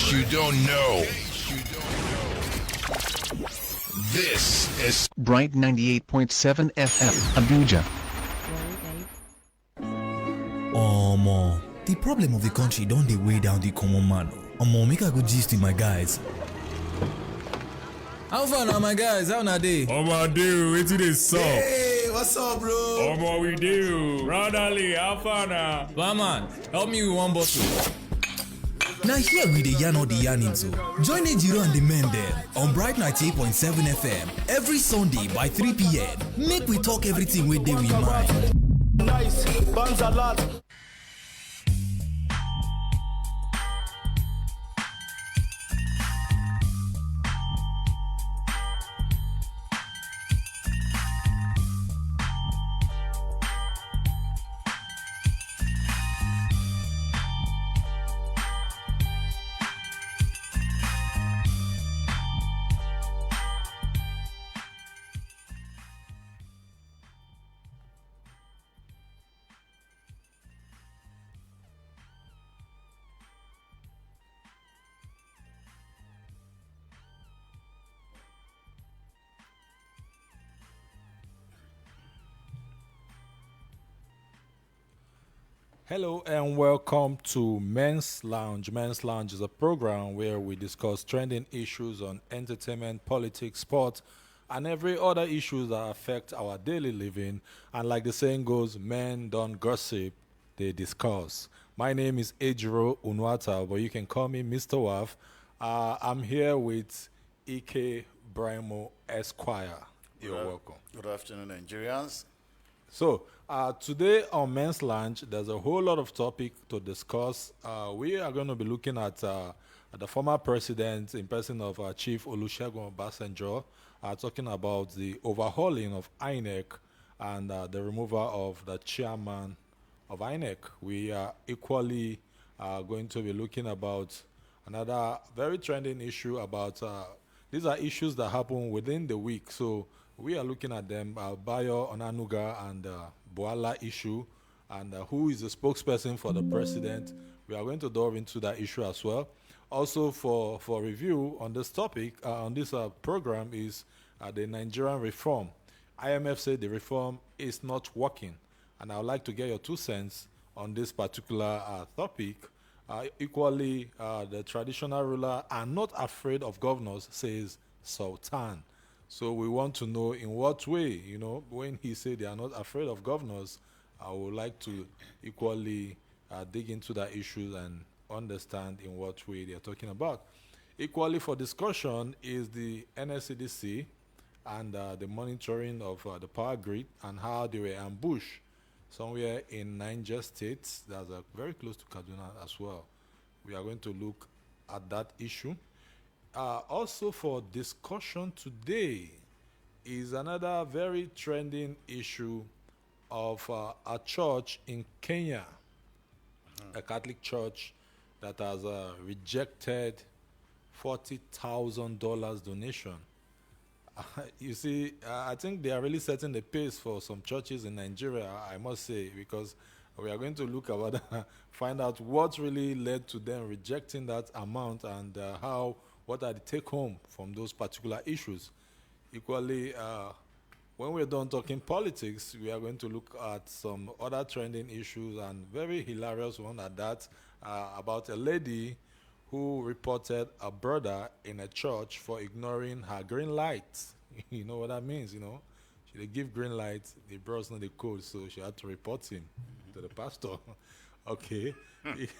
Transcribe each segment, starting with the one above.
case you don't know, this is Bright 98.7 FM, Abuja. The problem of the country don't they weigh down the common man. Make a good gist with my guys. How far now, my guys? How na day? Do wetin dey sup? Hey, what's up, bro? We do. Brotherly, how far now? Man, help me with one bottle. Now here we the yarn all the yarning so. Join Ejiro and the men there on Bright 98.7 FM every Sunday by 3 p.m. Make we talk everything with them in mind. Nice, bands a lot. Hello and welcome to Men's Lounge. Men's Lounge is a program where we discuss trending issues on entertainment, politics, sport, and every other issues that affect our daily living. And like the saying goes, men don't gossip, they discuss. My name is Ejiro Unuata, but you can call me Mr. Waff. I'm here with Ike Brimo Esquire. You're welcome. Good afternoon, Nigerians. So, today on Men's Lunch, there's a whole lot of topic to discuss. We are going to be looking at the former president in person of Chief Olusegun Obasanjo, talking about the overhauling of INEC and the removal of the chairman of INEC. We are equally going to be looking about another very trending issue about, these are issues that happen within the week. So, we are looking at them, Bayo Onanuga and Boala issue, and who is the spokesperson for the president. We are going to delve into that issue as well. Also, for review on this topic, on this program, is the Nigerian reform. IMF said the reform is not working, and I would like to get your 2 cents on this particular topic. Equally, the traditional ruler are not afraid of governors, says Sultan. So we want to know in what way, when he said they are not afraid of governors, I would like to equally dig into that issue and understand in what way they are talking about. Equally for discussion is the NSCDC and the monitoring of the power grid and how they were ambushed somewhere in Niger State. That's very close to Kaduna as well. We are going to look at that issue. Also for discussion today is another very trending issue of a church in Kenya, a Catholic church that has rejected $40,000 donation. You see, I think they are really setting the pace for some churches in Nigeria, I must say, because we are going to look about find out what really led to them rejecting that amount and what are the take-home from those particular issues. Equally, when we're done talking politics, we are going to look at some other trending issues and very hilarious one at that, about a lady who reported a brother in a church for ignoring her green lights. You know what that means, She they give green lights, the bro's not the code, so she had to report him to the pastor. Okay.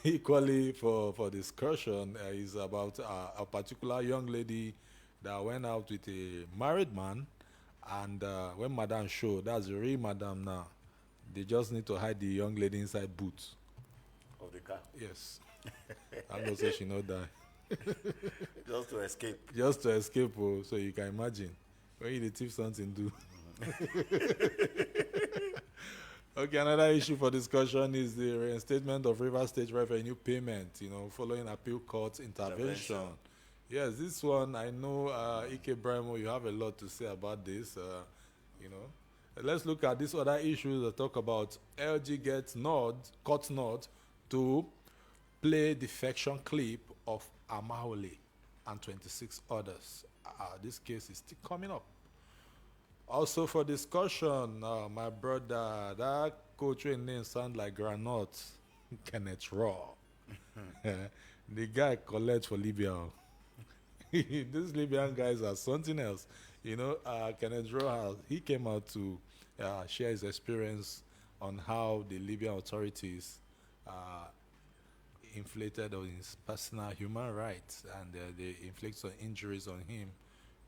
Equally for discussion is about a particular young lady that went out with a married man, and when madam showed, that's the real madam now, they just need to hide the young lady inside boot Of the car. Yes. I'm not saying she not die. Just to escape. Just to escape, so you can imagine when you the thief something do. Okay, another issue for discussion is the reinstatement of River State revenue payment, following appeal court intervention. Yes, this one, I know, Ike Brimo, you have a lot to say about this, Let's look at these other issues that talk about LG gets court nod to play defection clip of Amahole and 26 others. This case is still coming up. Also for discussion, my brother, that coach name sound like Granot, Kenneth Raw. The guy collects for Libya. These Libyan guys are something else. Kenneth Raw, he came out to share his experience on how the Libyan authorities inflated on his personal human rights and they inflict some injuries on him.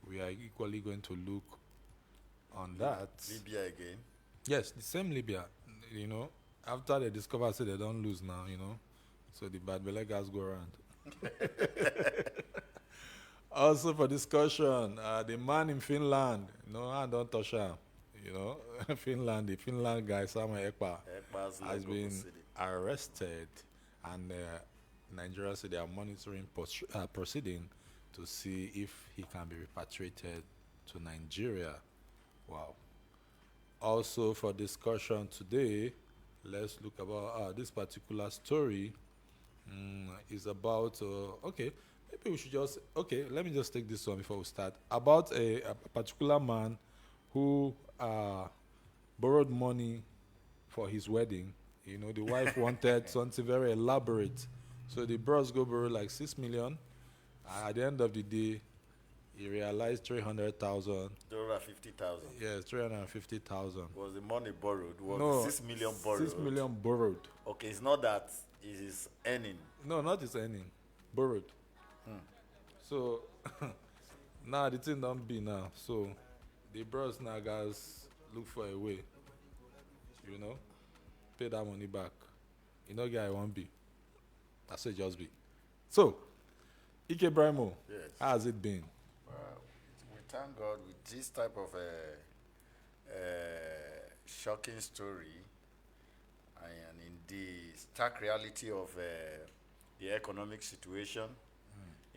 We are equally going to look on that. Libya again. Yes, the same Libya. After they discover say they don't lose now, so the bad guys go around. Also for discussion, the man in Finland, I don't touch him. Finland, the Finland guy, Samuel Ekpa, has been arrested, and Nigeria said they are monitoring proceeding to see if he can be repatriated to Nigeria. Wow. Also for discussion today, let's look about this particular story. Is about okay. Maybe we should just let me just take this one before we start. About a particular man who borrowed money for his wedding. The wife wanted something very elaborate, so the bros go borrow like 6 million. At the end of the day, he realized 300,000. 350,000. Yes, 350,000. Was the money borrowed? Was No, 6 million borrowed? 6 million borrowed. Okay, it's not that it is earning. No, not his earning. Borrowed. So now the thing don't be now. So the bros now guys look for a way. Pay that money back. Guy won't be. I say just be. So, Ike Brimo, Yes. how has it been? We thank God with this type of shocking story and in the stark reality of the economic situation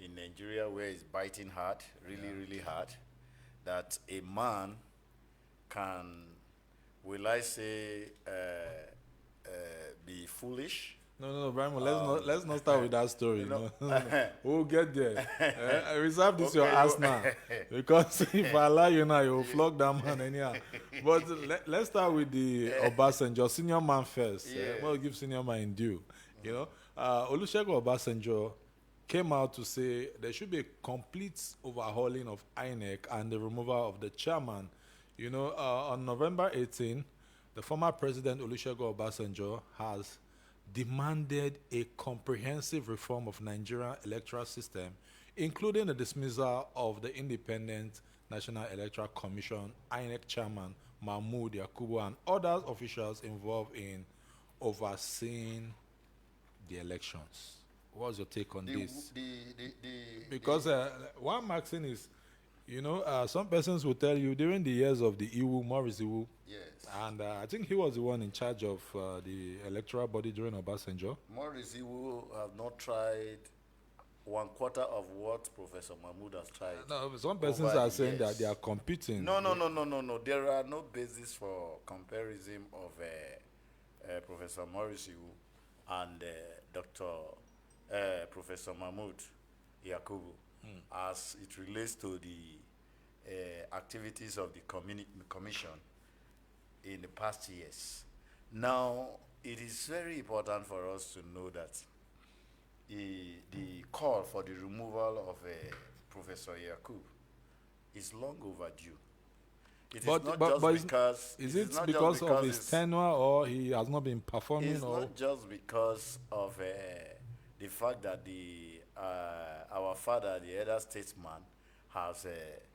in Nigeria, where it's biting hard, really hard, that a man can, will I say, be foolish. No, Brimo, let's not start with that story. We'll get there. I reserve this your ass now. Because if I allow you now, you'll flog that man anyhow. But let's start with the Obasanjo, senior man first. We'll give senior man in due. Olusegun Obasanjo came out to say there should be a complete overhauling of INEC and the removal of the chairman. On November 18, the former president Olusegun Obasanjo has demanded a comprehensive reform of Nigerian electoral system, including the dismissal of the Independent National Electoral Commission INEC chairman Mahmood Yakubu and other officials involved in overseeing the elections. What's your take on this? Because one maxim is, some persons will tell you during the years of the Iwu, Maurice Iwu, Yes. and I think he was the one in charge of the electoral body during Obasanjo. Maurice Iwu have not tried 1/4 of what Professor Mahmoud has tried. No, some persons over are the saying that years. they are competing. No. There are no basis for comparison of Professor Maurice Iwu and Professor Mahmoud Yakubu as it relates to the activities of the commission in the past years. Now, it is very important for us to know that the call for the removal of Professor Yakub is long overdue. It But is not but, just but because is it it is not because just of because his it's- tenure or he has not been performing? it's Or not just because of the fact that our father, the elder statesman, has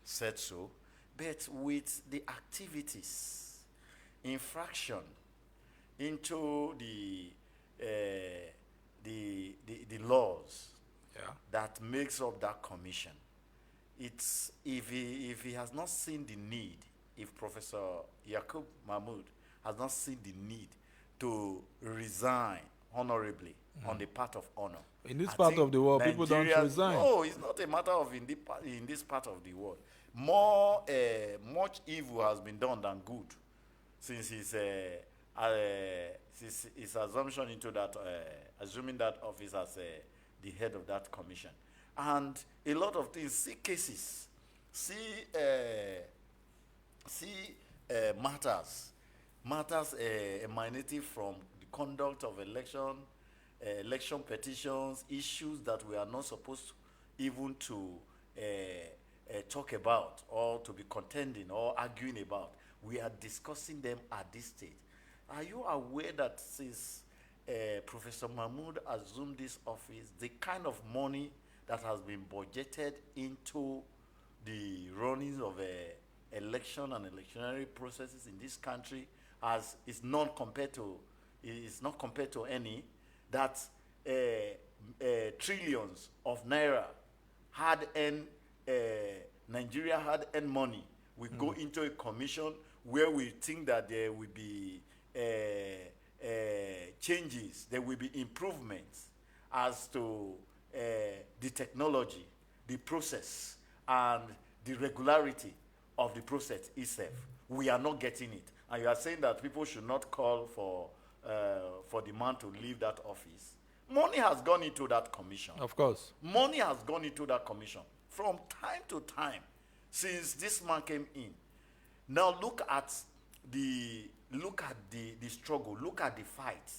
said so, but with the activities, infraction into the laws that makes up that commission. It's if he has not seen the need, if Professor Yakub Mahmoud has not seen the need to resign honorably on the part of honor. In this I part think of the world, people don't Nigerians- resign. No, it's not a matter of in this part of the world. More, much evil has been done than good since his assumption into that, assuming that office as the head of that commission. And a lot of things, see cases, see matters emanating from the conduct of election petitions, issues that we are not supposed even to talk about or to be contending or arguing about. We are discussing them at this stage. Are you aware that since Professor Mahmoud assumed this office, the kind of money that has been budgeted into the running of election and electionary processes in this country is not compared to any that trillions of naira Nigeria had earned money. We go into a commission where we think that there will be changes, there will be improvements as to the technology, the process, and the regularity of the process itself. We are not getting it. And you are saying that people should not call for the man to leave that office. Money has gone into that commission. Of course. Money has gone into that commission from time to time since this man came in. Now look at the struggle. Look at the fight.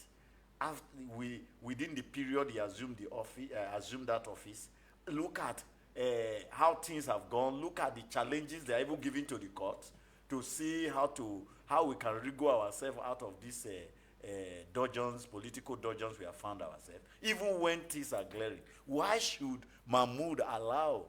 Within the period he assumed that office. Look at how things have gone. Look at the challenges they are even giving to the court to see how we can wriggle ourselves out of this political dungeons we have found ourselves. Even when things are glaring, why should Mahmoud allow,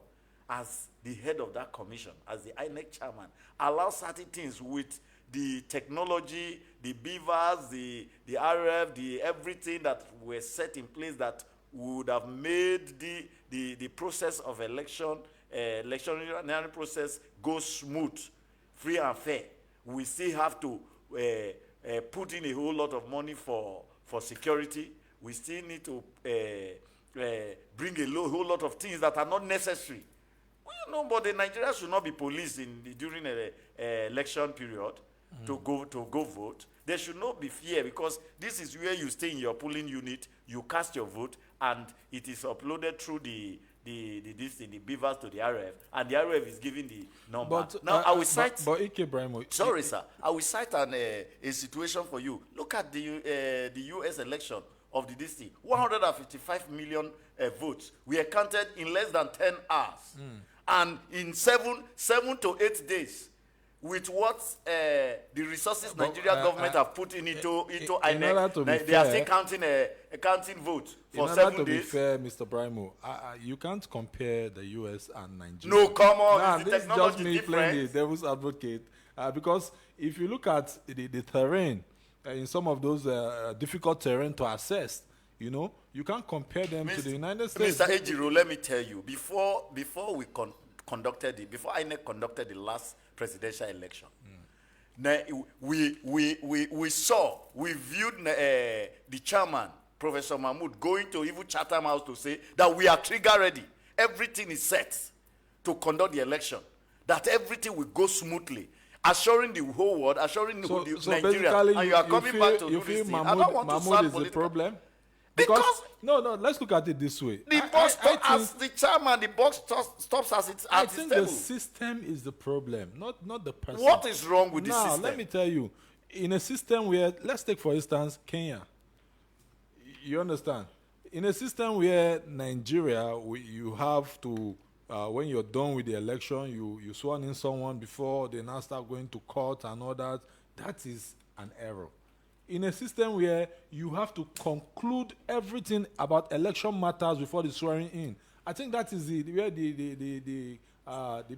as the head of that commission, as the INEC chairman, allow certain things with the technology, the beavers, the RF, the everything that were set in place that would have made the process of electionary process go smooth, free and fair? We still have to put in a whole lot of money for security. We still need to bring a whole lot of things that are not necessary. Well, but the Nigeria should not be policed during an election period to go vote. There should not be fear, because this is where you stay in your polling unit, you cast your vote, and it is uploaded through the beavers to the RF, and the RF is giving the number. But, now, I will cite. But Ike Brahimo, sorry, sir. I will cite a situation for you. Look at the U.S. election of the district. 155 million votes were counted in less than 10 hours, and in 7 to 8 days. With what the resources Nigeria government have put into INEC, they are still counting votes for 7 days. In order to be fair, Mr. Brahimo, you can't compare the U.S. and Nigeria. No, come on. Nah, the this is just me different? playing the devil's advocate. Because if you look at the terrain, in some of those difficult terrain to assess, you can't compare them to the United States. Mr. Ejiro, let me tell you, before INEC conducted the last presidential election, we viewed the chairman, Professor Mahmoud, going to even Chatham House to say that we are trigger ready. Everything is set to conduct the election, that everything will go smoothly, assuring the whole world, assuring Nigeria. And you are coming back to do this thing. I don't want to start is the problem. Because no, let's look at it this way. The box as the chairman, the box stops as it's I at think its table. the system is the problem, not the person. What is wrong with the now, system? let me tell you, in a system where, let's take for instance Kenya. You understand? In a system where Nigeria, you have to, when you're done with the election, you sworn in someone before they now start going to court and all that. That is an error. In a system where you have to conclude everything about election matters before the swearing in, I think that is where the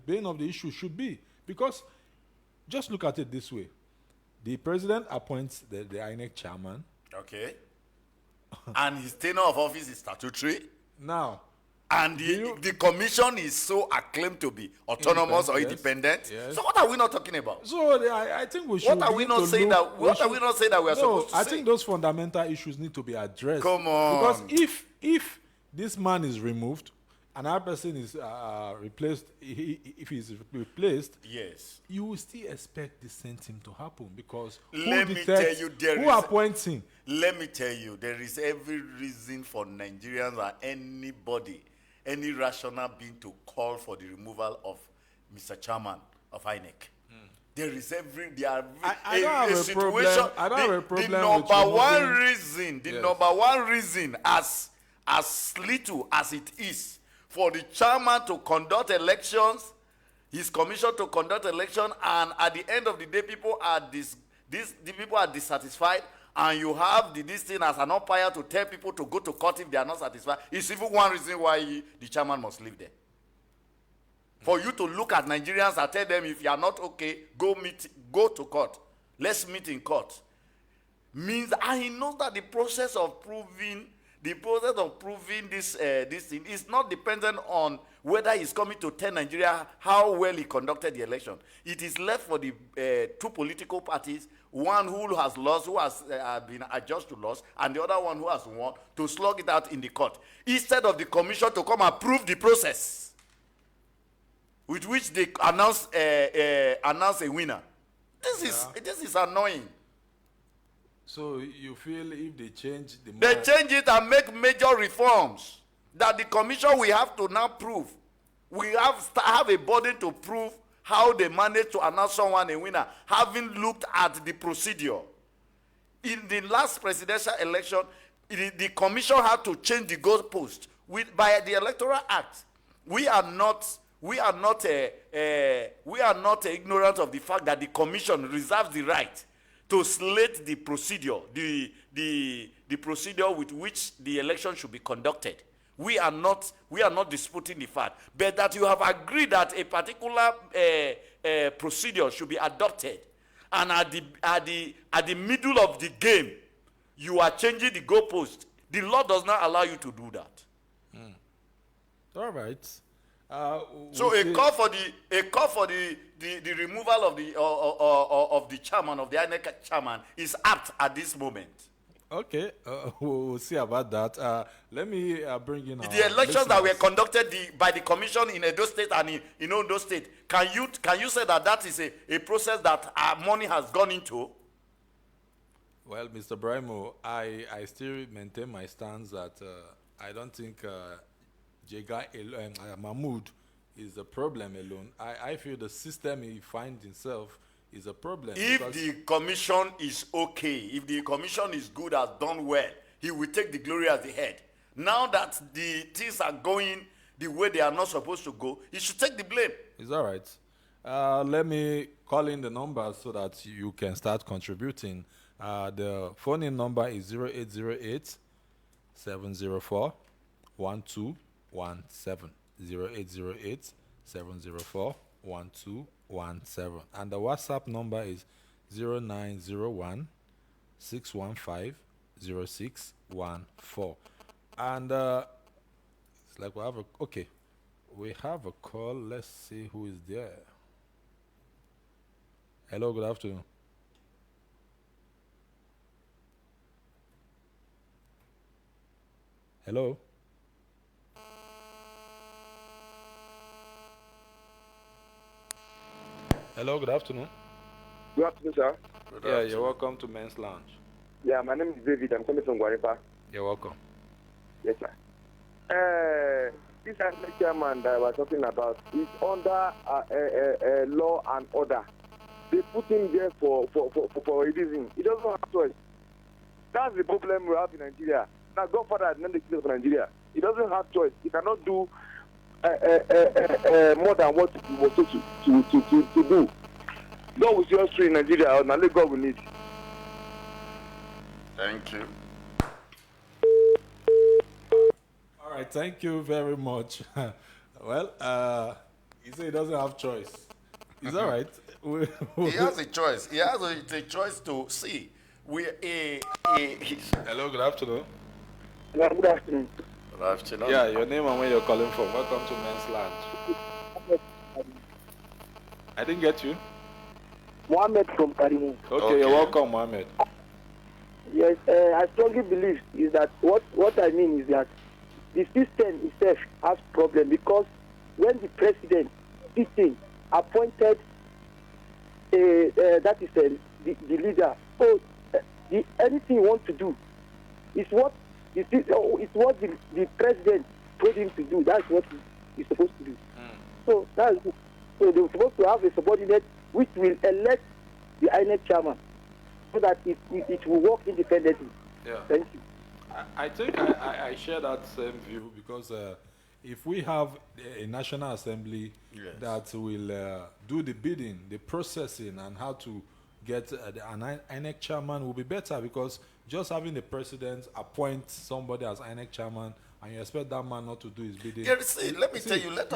bane of the issue should be. Because just look at it this way: the president appoints the INEC chairman. Okay. And his tenure of office is statutory. Now, and the commission is so acclaimed to be autonomous or independent. Yes. So what are we not talking about? So I think we should. What are we not saying that? What are we not saying that we are supposed to say? I think those fundamental issues need to be addressed. Come on. Because if this man is removed, another person is replaced, if he's replaced, Yes. you will still expect the same thing to happen because Let who me detects, tell you, there who is- appoints him? Let me tell you, there is every reason for Nigerians or anybody, any rational being to call for the removal of Mr. Chairman of INEC. There is I don't have a problem. I don't have a problem The with number one removing- reason, Yes. number one reason, as little as it is, for the chairman to conduct elections, his commission to conduct election, and at the end of the day, people are the people are dissatisfied, and you have this thing as an umpire to tell people to go to court if they are not satisfied. It's even one reason why the chairman must leave there. For you to look at Nigerians and tell them, if you are not okay, go to court. Let's meet in court. Means, and he knows that the process of proving this thing is not dependent on whether he's coming to tell Nigeria how well he conducted the election. It is left for the two political parties, one who has lost, who has been adjudged to loss, and the other one who has won, to slug it out in the court, instead of the commission to come and prove the process with which they announce a winner. This is annoying. So you feel if they change the They change it and make major reforms that the commission will have to now prove. We have a burden to prove how they managed to announce someone a winner, having looked at the procedure. In the last presidential election, the commission had to change the goalpost by the Electoral Act. We are not ignorant of the fact that the commission reserves the right to slate the procedure, the procedure with which the election should be conducted. We are not disputing the fact, but that you have agreed that a particular procedure should be adopted, and at the middle of the game, you are changing the goalpost. The law does not allow you to do that. All right. So a call for the removal of the chairman, of the INEC chairman, is apt at this moment. Okay, we'll see about that. Let me bring in The elections that were listeners. conducted by the commission in Edo State and in Ondo State, can you say that is a process that money has gone into? Well, Mr. Brimo, I still maintain my stance that I don't think Jega Mahmood is the problem alone. I feel the system he finds himself is a problem. If because- the commission is okay, if the commission is good, has done well, he will take the glory as the head. Now that the things are going the way they are not supposed to go, he should take the blame. It's all right. Let me call in the numbers so that you can start contributing. The phone in number is 0808 704 1217. 0808 704 1217. And the WhatsApp number is 0901 615 0614. And it's like we have a call. Let's see who is there. Hello, good afternoon. Hello. Hello, good afternoon. Good afternoon, sir. You're welcome to Men's Lounge. Yeah, my name is David. I'm coming from Guaripa. You're welcome. Yes, sir. This chairman that I was talking about is under law and order. They put him there for a reason. He doesn't have choice. That's the problem we have in Nigeria. Now, Godfather has named the king of Nigeria. He doesn't have choice. He cannot do more than what he was supposed to do. God will see us through in Nigeria, and only God will need. Thank you. All right, thank you very much. Well, he said he doesn't have choice. It's all right. He has a choice. He has a choice to see. Hello, good afternoon. Yeah, good afternoon. Good afternoon. Yeah, your name and where you're calling from. Welcome to Men's Lounge. I didn't get you. Mohammed from Karimu. Okay, you're welcome, Mohammed. Yes, I strongly believe is that what I mean is that the system itself has problem because when the president sitting appointed that is the leader, so anything he wants to do is what the president told him to do. That's what he's supposed to do. So they're supposed to have a subordinate which will elect the INEC chairman so that it will work independently. Yeah. Thank you. I think I share that same view because if we have a National Assembly that will do the bidding, the processing, and how to get an INEC chairman will be better because just having the president appoint somebody as INEC chairman and you expect that man not to do his bidding. Let me tell you, let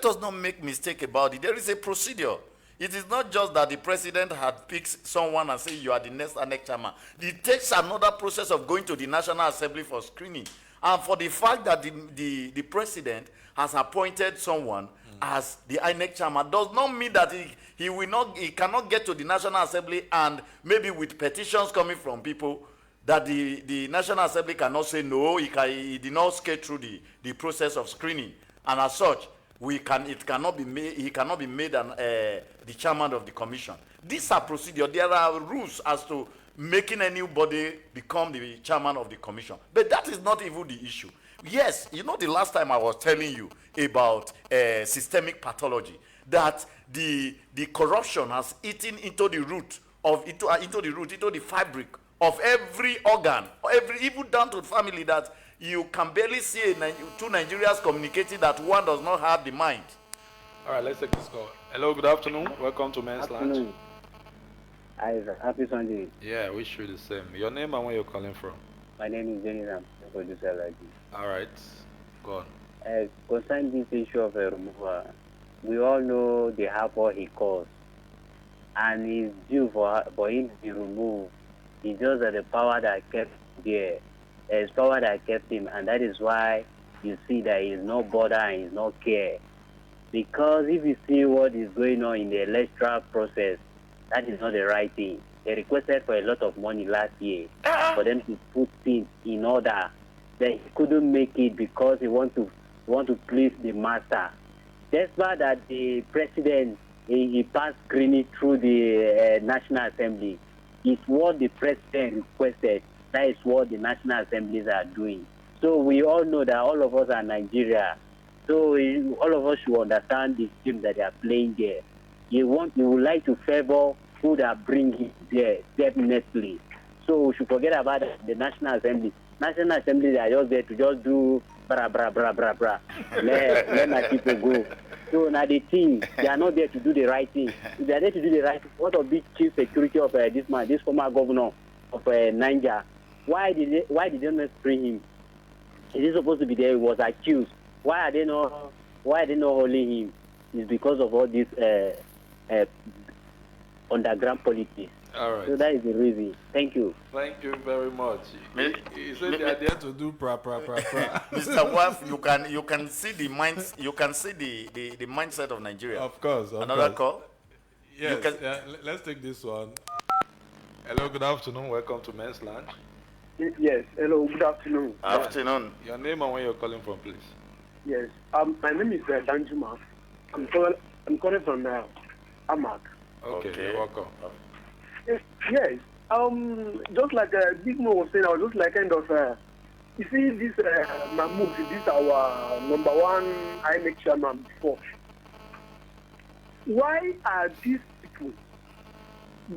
us not make mistake about it. There is a procedure. It is not just that the president had picked someone and say you are the next INEC chairman. It takes another process of going to the National Assembly for screening. And for the fact that the president has appointed someone as the INEC chairman does not mean that he cannot get to the National Assembly and maybe with petitions coming from people that the National Assembly cannot say no, he did not skate through the process of screening. And as such, he cannot be made the chairman of the commission. These are procedures. There are rules as to making anybody become the chairman of the commission. But that is not even the issue. Yes, you know the last time I was telling you about systemic pathology, that the corruption has eaten into the root into the fabric of every organ, even down to family, that you can barely see two Nigerians communicating that one does not have the mind. All right, let's take this call. Hello, good afternoon. Welcome to Men's Lounge. Happy Sunday. Yeah, wish you the same. Your name and where you're calling from? My name is Jenny. I'm a producer like this. All right, go on. Concerning this issue of a removal, we all know the havoc he caused, and it's due for him to be removed. It's just that the power that kept him there, there's power that kept him, and that is why you see that he's no bother and he's no care. Because if you see what is going on in the electoral process, that is not the right thing. They requested for a lot of money last year for them to put things in order. Then he couldn't make it because he want to please the master. Despite that the president he passed screening through the National Assembly. It's what the president requested. That is what the National Assemblies are doing. So we all know that all of us are Nigeria. So all of us should understand the game that they are playing there. You would like to favor who that bring it there, definitely. So we should forget about the National Assembly. National Assembly, they are just there to just do bra bra bra bra bra. Let my people go. So now the team, they are not there to do the right thing. If they are there to do the right thing, what of the chief security of this former governor of Niger? Why did they not free him? Is he supposed to be there? He was accused. Why are they not holding him? It's because of all this underground politics. All right. So that is the reason. Thank you. Thank you very much. He said they are there to do pra. Mr. Waff, you can see the the mindset of Nigeria. Of course. Another call? Yes. Let's take this one. Hello, good afternoon. Welcome to Men's Lounge. Yes. Hello. Good afternoon. Afternoon. Your name and where you're calling from, please. Yes. My name is Danjuma. I'm calling from Amak. Okay. You're welcome. Yes. Just like Big Mo was saying, I was just like kind of you see this Mahmoud, this our number one INEC chairman before. Why are these people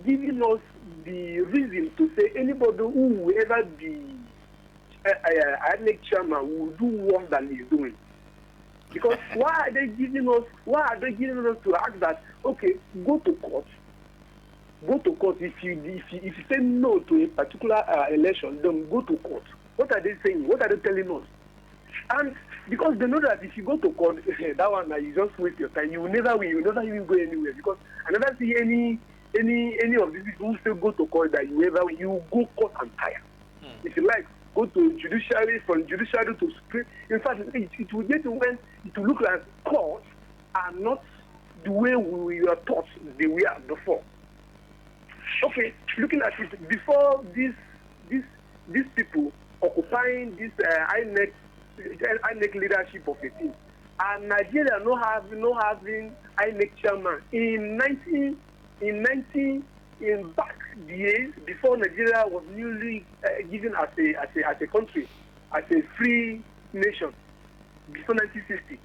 giving us the reason to say anybody who will ever be INEC chairman will do worse than he's doing? Because why are they giving us to act that okay, go to court? If you say no to a particular election, then go to court. What are they saying? What are they telling us? And because they know that if you go to court, that one you just waste your time. You will never win. You will never even go anywhere. Because I never see any of these people who still go to court that you go court and tire. If you like, go to judiciary, from judiciary to Supreme. In fact, it will get to when it will look like courts are not the way we were taught they were before. Okay, looking at it, before these people occupying this INEC INEC leadership of a team. And Nigeria no having INEC chairman in back years before Nigeria was newly given as a country, as a free nation before 1960.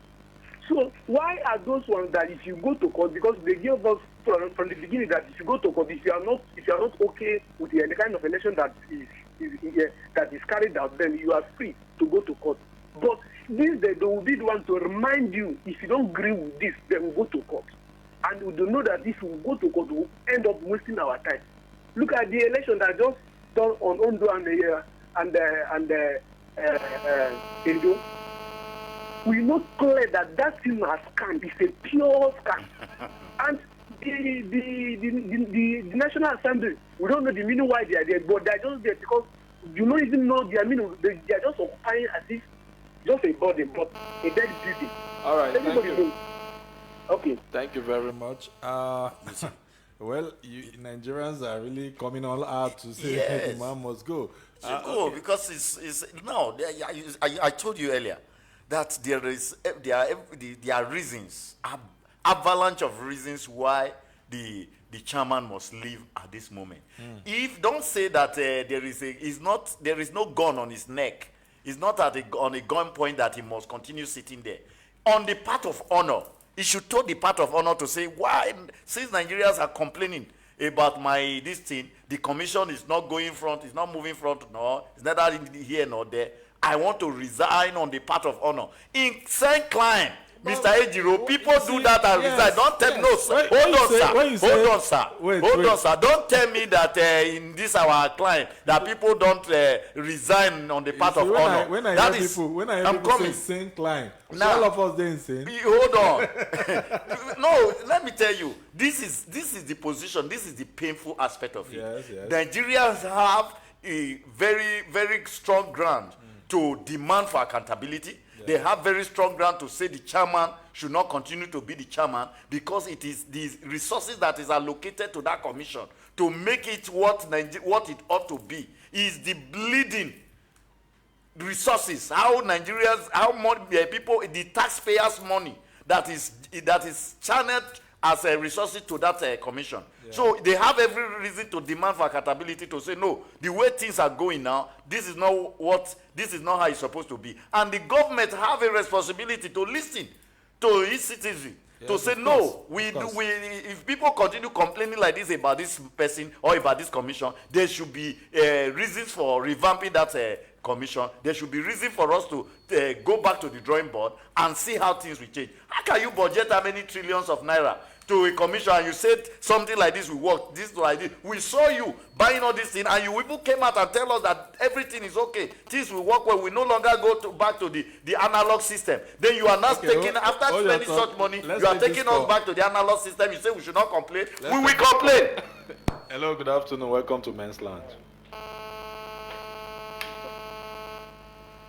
So why are those ones that if you go to court, because they gave us from the beginning that if you go to court, if you are not okay with the kind of election that is carried out, then you are free to go to court. But this they will be the one to remind you, if you don't agree with this, then we'll go to court. And we do know that if we go to court, we'll end up wasting our time. Look at the election that just done on Ondo and Edo. We know clear that thing has scam. It's a pure scam. And the National Assembly, we don't know the meaning why they are there, but they are just there because you don't even know their meaning. They are just occupying as if just a body, but a dead building. All right, thank you. Okay. Thank you very much. Well, Nigerians are really coming all out to say the man must go. Go because it's no. I told you earlier that there are reasons, avalanche of reasons why the chairman must leave at this moment. If don't say that there is no gun on his neck. It's not on a gun point that he must continue sitting there. On the part of honor, he should take the part of honor to say, why, since Nigerians are complaining about this thing, the commission is not going front, it's not moving front, no, it's neither here nor there. I want to resign on the part of honor. In same client, Mr. Ejiro, people do that and resign. Don't tell me, no, sir. Hold on, sir. Hold on, sir. Don't tell me that in this our client that people don't resign on the part of honor. When I hear people say same client, now, all of us then say. Hold on. No, let me tell you. This is the position. This is the painful aspect of it. Yes. Nigerians have a very, very strong ground to demand for accountability. They have very strong ground to say the chairman should not continue to be the chairman because it is the resources that is allocated to that commission to make it what it ought to be is the bleeding resources. How Nigerians, how much people, the taxpayers' money that is channeled as resources to that commission. Yeah. So they have every reason to demand for accountability to say no. The way things are going now, this is not how it's supposed to be. And the government have a responsibility to listen to its citizens to say no. If people continue complaining like this about this person or about this commission, there should be reasons for revamping that commission. There should be reason for us to go back to the drawing board and see how things will change. How can you budget how many trillions of naira to a commission and you said something like this will work, this like this? We saw you buying all this thing and you even came out and tell us that everything is okay, things will work well, we no longer go back to the analog system. Then you are now taking, after spending such money, you are taking us back to the analog system. You say we should not complain. We will complain. Hello, good afternoon. Welcome to Men's Lounge.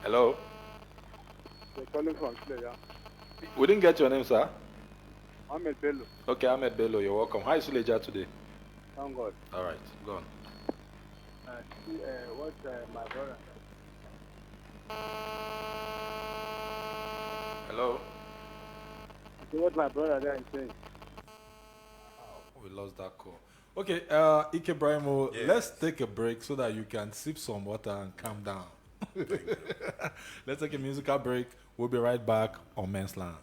Hello. They're calling from Australia. We didn't get your name, sir. Ahmed Bello. Okay, Ahmed Bello, you're welcome. How is Suleja today? Thank God. All right, go on. What my brother? Hello? What my brother there is saying. We lost that call. Okay, Ike Brimo, let's take a break so that you can sip some water and calm down. Let's take a musical break. We'll be right back on Men's Lounge.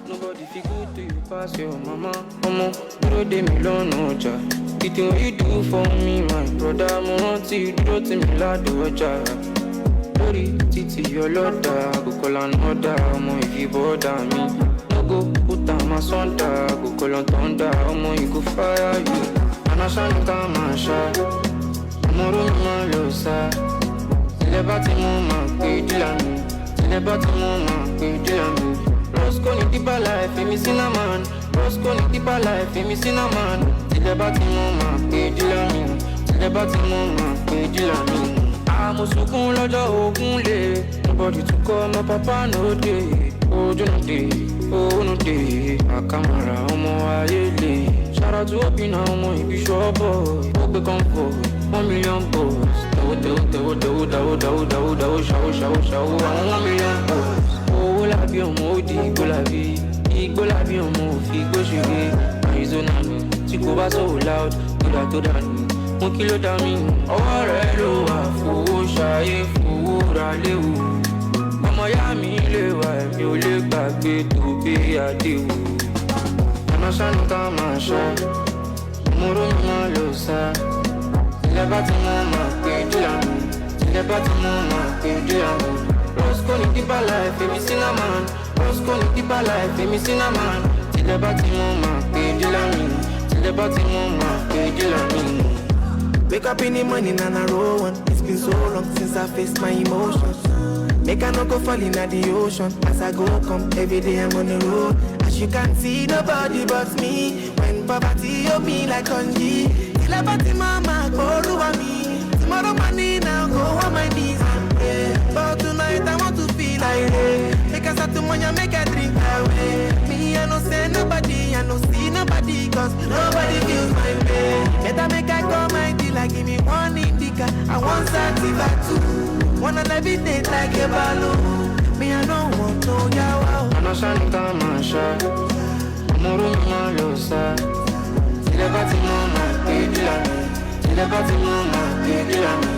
Nobody feel good to you pass your mama. Bro, de me loan oja. It what you do for me, my brother. Mo rántí you dúró tì mí ládùn ọjà. Lórí títí ọlọ́dà, go call another. If you bother me, no go put am asunder. Go call on thunder, you go fire you. And I shall come and shine. Tomorrow my love, sir. Tilẹ̀ bá ti mú ma pé dílà mi. Tilẹ̀ bá ti mú ma pé dílà mi. Roscoe ní deeper life, èmi cinnamon. Roscoe ní deeper life, èmi cinnamon. Tilẹ̀ bá ti mú ma pé dílà mi. Tilẹ̀ bá ti mú ma pé dílà mi. Mo sunkún lọ́jọ́ ogun lè. Nobody to call my papa no dey. Ojú no dey, owó no dey. Àkàmàrà ọmọ ayé lè. Shout out to Obina ọmọ ibi ṣọ́bọ̀. Ó gbé comfort, 1 million boys. Dáwó, ṣàwó, àwọn 1 million boys. Owó làbí ọmọ òdì igbó làbí. Igbó làbí ọmọ òfin igbó ṣeré. Arizona mi, tí kò bá so loud, kódà tó dànù. Mo kí ló dá mi, ọwọ́ rẹ̀ ló wà. Fowó ṣayé, fowó ra léwu. Ọmọ yá mi lè wà, ẹ̀mí ò lè gbàgbé tó bí àdéhùn. Ọ̀nà ṣáni ká máa ṣá, mo rò mí máa lò sá. Tilẹ̀ bá ti mú máa pé dílà mi. Tilẹ̀ bá ti mú máa pé dílà mi. Roscoe ní deeper life, èmi cinnamon. Roscoe ní deeper life, èmi cinnamon. Tilẹ̀ bá ti mú máa pé dílà mi. Tilẹ̀ bá ti mú máa pé dílà mi. Wake up in the morning and I roll one. It's been so long since I faced my emotions. Make I no go fall in the ocean. As I go come, every day I'm on the road. As you can see, nobody but me. When poverty up me like Konji. Till I party mama, go over me. Tomorrow morning I'll go on my knees and pray. But tonight I want to feel like rain. Make I start to money, make I drink away. Me, I no say nobody, I no see nobody. Cause nobody feels my pain. Better make I call my dealer, give me one indica. I want sativa too. Wanna levitate like a balloon. Me, I don't want no yawa. I'm not shining down my shot. I'm a room, my low side. Tilẹ̀ bá ti mú ma pé dílà mi. Tilẹ̀ bá ti mú ma pé dílà mi.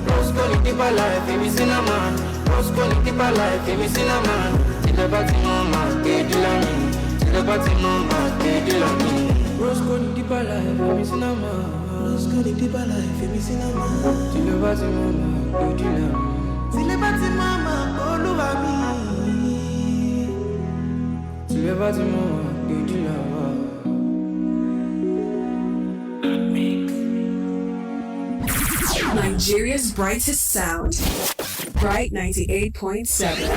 Roscoe ní deeper life, èmi cinnamon. Roscoe ní deeper life, èmi cinnamon. Tilẹ̀ bá ti mú ma pé dílà mi. Tilẹ̀ bá ti mú ma pé dílà mi. Roscoe ní deeper life, èmi cinnamon. Roscoe ní deeper life, èmi cinnamon. Tilẹ̀ bá ti mú ma pé dílà mi. Tilẹ̀ bá ti mú ma olúwa mi. Tilẹ̀ bá ti mú ma pé dílà mi. Nigeria's brightest sound. Bright 98.7.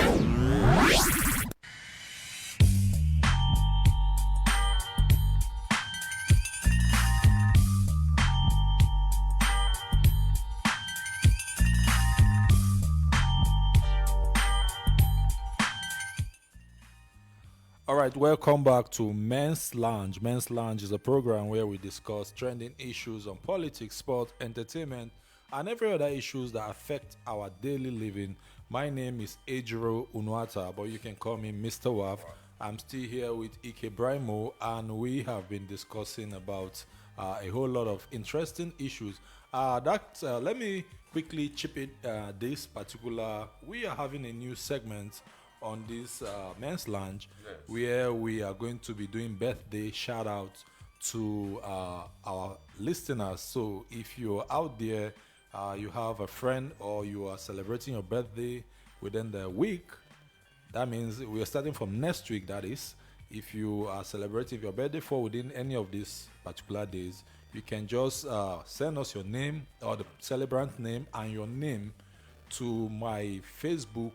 All right, welcome back to Men's Lounge. Men's Lounge is a program where we discuss trending issues on politics, sport, entertainment, and every other issues that affect our daily living. My name is Ejiro Unuata, but you can call me Mr. Waff. I'm still here with Ike Brimo, and we have been discussing about a whole lot of interesting issues. Let me quickly chip it. We are having a new segment on this Men's Lounge, yes, where we are going to be doing birthday shout outs to our listeners. So if you're out there, you have a friend or you are celebrating your birthday within the week, that means we are starting from next week, that is. If you are celebrating your birthday for within any of these particular days, you can just send us your name or the celebrant name and your name to my Facebook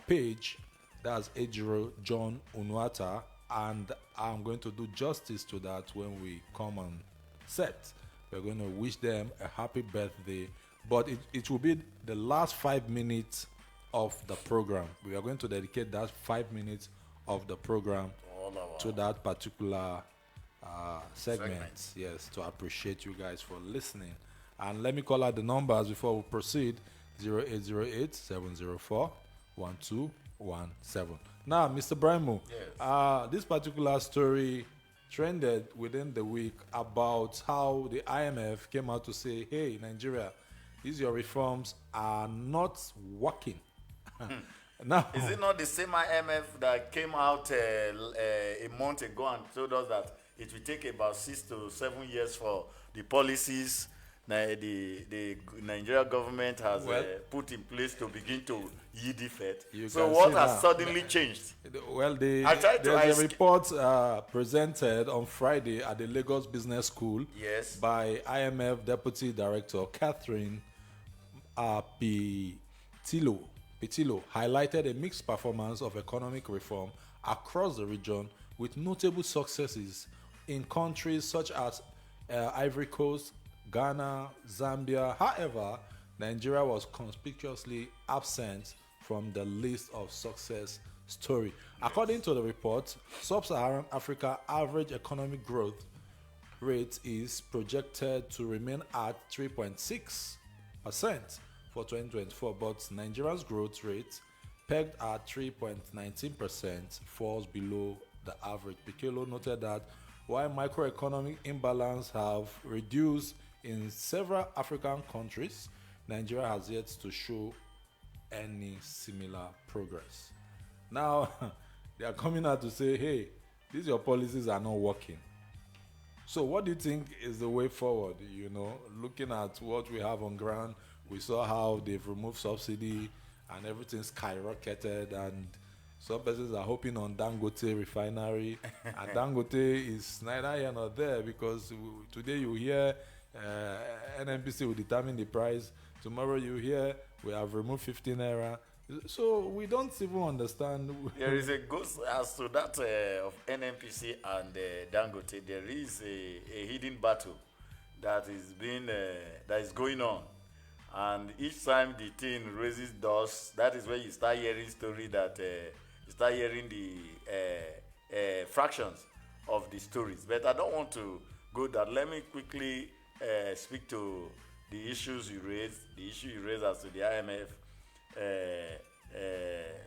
page. That's Ejiro John Unuata, and I'm going to do justice to that when we come on set. We're going to wish them a happy birthday, but it will be the last 5 minutes of the program. We are going to dedicate that 5 minutes of the program to that particular segment. Yes, to appreciate you guys for listening. And let me call out the numbers before we proceed. 0808 704 1217. Now, Mr. Brimo, yes, this particular story trended within the week about how the IMF came out to say, hey, Nigeria, these your reforms are not working. Now, is it not the same IMF that came out a month ago and told us that it will take about 6 to 7 years for the policies the Nigeria government has put in place to begin to yield effect? So what has suddenly changed? Well, there's a report presented on Friday at the Lagos Business School, yes, by IMF Deputy Director Catherine Pitilo highlighted a mixed performance of economic reform across the region with notable successes in countries such as Ivory Coast, Ghana, Zambia. However, Nigeria was conspicuously absent from the list of success story. According to the report, Sub-Saharan Africa average economic growth rate is projected to remain at 3.6% for 2024, but Nigeria's growth rate, pegged at 3.19%, falls below the average. Pikelo noted that while microeconomic imbalance have reduced in several African countries, Nigeria has yet to show any similar progress. Now, they are coming out to say, hey, these your policies are not working. So what do you think is the way forward? You know, looking at what we have on ground, we saw how they've removed subsidy and everything skyrocketed, and some persons are hoping on Dangote refinery, and Dangote is neither here nor there, because today you hear NNPC will determine the price, tomorrow you hear we have removed 15 naira. So we don't even understand. There is a ghost as to that of NNPC and Dangote. There is a hidden battle that is going on, and each time the thing raises dust, that is when you start hearing story that you start hearing the fractions of the stories. But I don't want to go that. Let me quickly speak to the issues you raised. The issue you raised as to the IMF.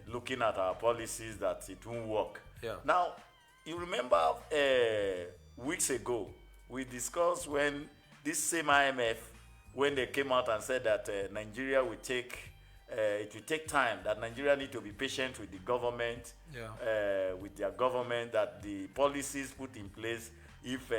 Looking at our policies that it won't work. Yeah. Now, you remember weeks ago we discussed when this same IMF, when they came out and said that Nigeria will take it will take time, that Nigeria need to be patient with the government, with their government, that the policies put in place, if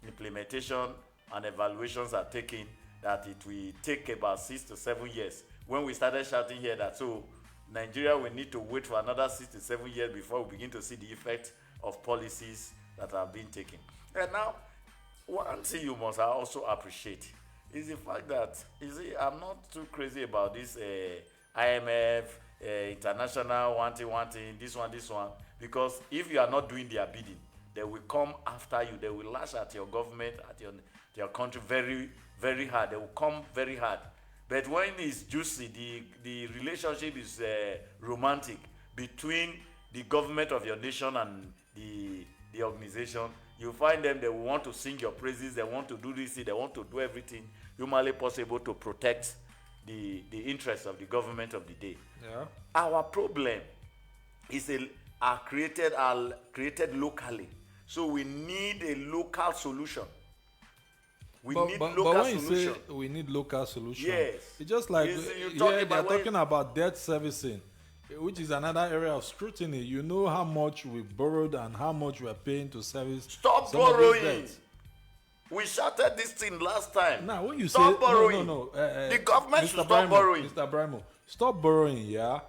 implementation and evaluations are taken, that it will take about 6 to 7 years. When we started shouting here that so Nigeria will need to wait for another 6 to 7 years before we begin to see the effect of policies that have been taken. And now, one thing you must also appreciate is the fact that, you see, I'm not too crazy about this IMF, international wanting, this one, because if you are not doing their bidding, they will come after you. They will lash at your government, at your country very, very hard. They will come very hard. But when it's juicy, the relationship is romantic between the government of your nation and the organization, you find them, they will want to sing your praises, they want to do this, they want to do everything humanly possible to protect the interests of the government of the day. Yeah. Our problem is are created locally. So we need a local solution. We need local solution. Say we need local solution. Yes. It's just like they're talking about debt servicing, which is another area of scrutiny. You know how much we borrowed and how much we are paying to service. Stop borrowing. We shouted this thing last time. Now, when you stop say borrowing, no, the government should stop borrowing. Mr. Brimo, stop borrowing. Yeah.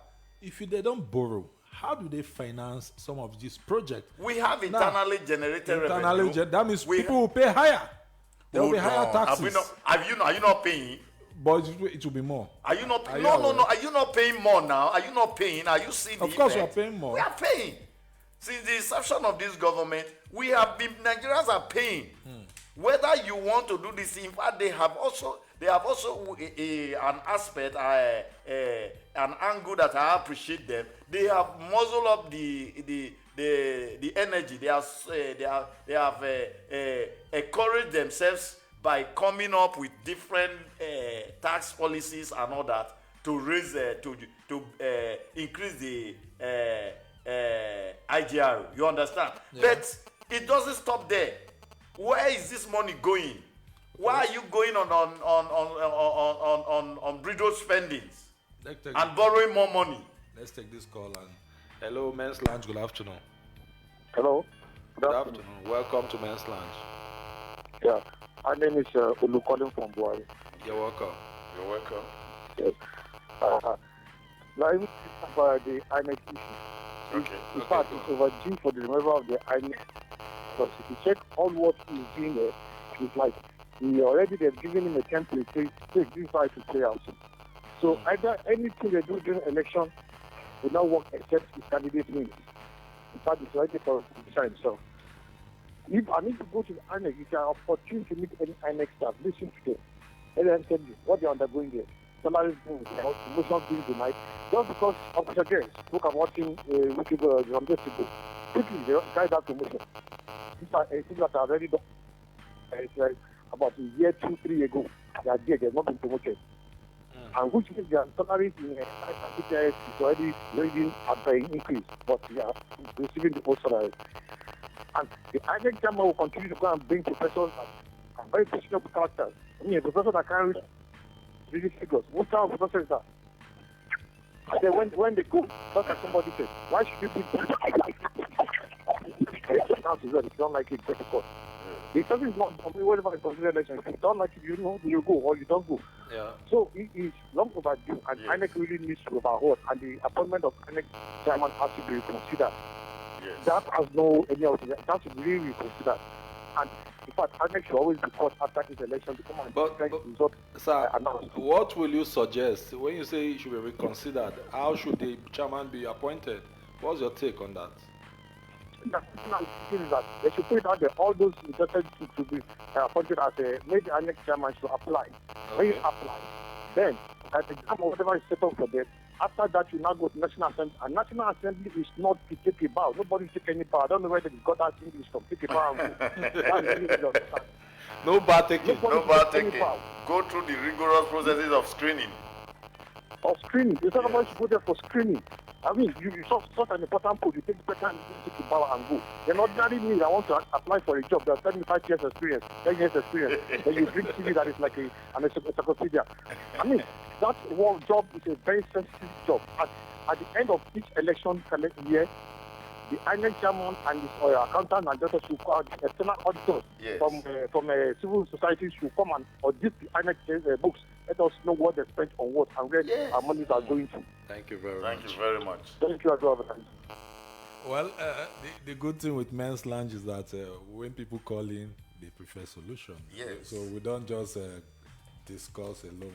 If they don't borrow, how do they finance some of these projects? We have internally generated revenue. That means people will pay higher. There will be higher taxes. Are you not paying? But it will be more. Are you not? No. Are you not paying more now? Are you not paying? Are you seeing? Of course, we are paying more. We are paying. Since the inception of this government, Nigerians are paying. Whether you want to do this, in fact, they have also an aspect, an angle that I appreciate them. They have muzzled up the energy. They have encouraged themselves by coming up with different tax policies and all that to raise to increase the IGR. You understand? Yeah. But it doesn't stop there. Where is this money going? Why are you going on bridal spendings and borrowing more money? Let's take this call. And hello, Men's Lounge. Good afternoon. Hello. Good afternoon. Welcome to Men's Lounge. Yeah, my name is Olu calling from Buhari. You're welcome. You're welcome. Yes. Now, even about the INEC issue. Okay. In fact, it's overdue for the removal of the INEC. Because if you check all what he's doing there, it's like they've given him a template to take this right to play out. So either anything they do during election will not work except his candidate wins. in fact, it's already for himself. If I need to go to the INEC, if you have opportunity to meet any INEC staff, listen to them. Let them tell you what they are undergoing there. Salaries being withheld, promotions being denied. Just because Officer Gay spoke about him a week ago, some days ago. Quickly, the guys have promotion. These are things that are already done. It's like about a year, 2-3 ago. They are there, they have not been promoted. And which means their salaries in CPIS is already raising at the increase, but they are receiving the old salary. And the INEC chairman will continue to go and bring professors and very questionable characters. I mean, a professor that can read really figures. What kind of professor is that? And then when they go, just like somebody said, why should you be if you don't like it, go to court. The person is not whatever is considered election. If you don't like it, you know, you go or you don't go. Yeah. So it is long overdue, and INEC really needs to overhaul, and the appointment of INEC chairman has to be reconsidered. That has no any of that should really be reconsidered. And in fact, INEC should always be caught after this election to come and result. Sir, what will you suggest when you say it should be reconsidered? How should the chairman be appointed? What's your take on that? The thing is that they should put it out there. All those interested to be appointed as a major INEC chairman should apply. When you apply, then at the exam or whatever is set up for them, after that you now go to National Assembly. And National Assembly is not to take a bow. Nobody take any power. I don't know whether they got that English from take a bow. No bar taking. No bar taking. Go through the rigorous processes of screening. Of screening. It's not about to go there for screening. I mean, you saw such an important post, you take the person and take the power and go. Then ordinary me, I want to apply for a job. They're telling me 5 years experience, 10 years experience. Then you bring CV that is like an encyclopedia. I mean, that one job is a very sensitive job. At the end of each election year, the INEC chairman and his accountant and director should call the external auditors from civil society should come and audit the INEC books. Let us know what they spent on what and where our monies are going to. Thank you very much. Thank you very much. Thank you, Adrian. Well, the good thing with men's lounge is that when people call in, they prefer solutions. Yes. So we don't just discuss alone.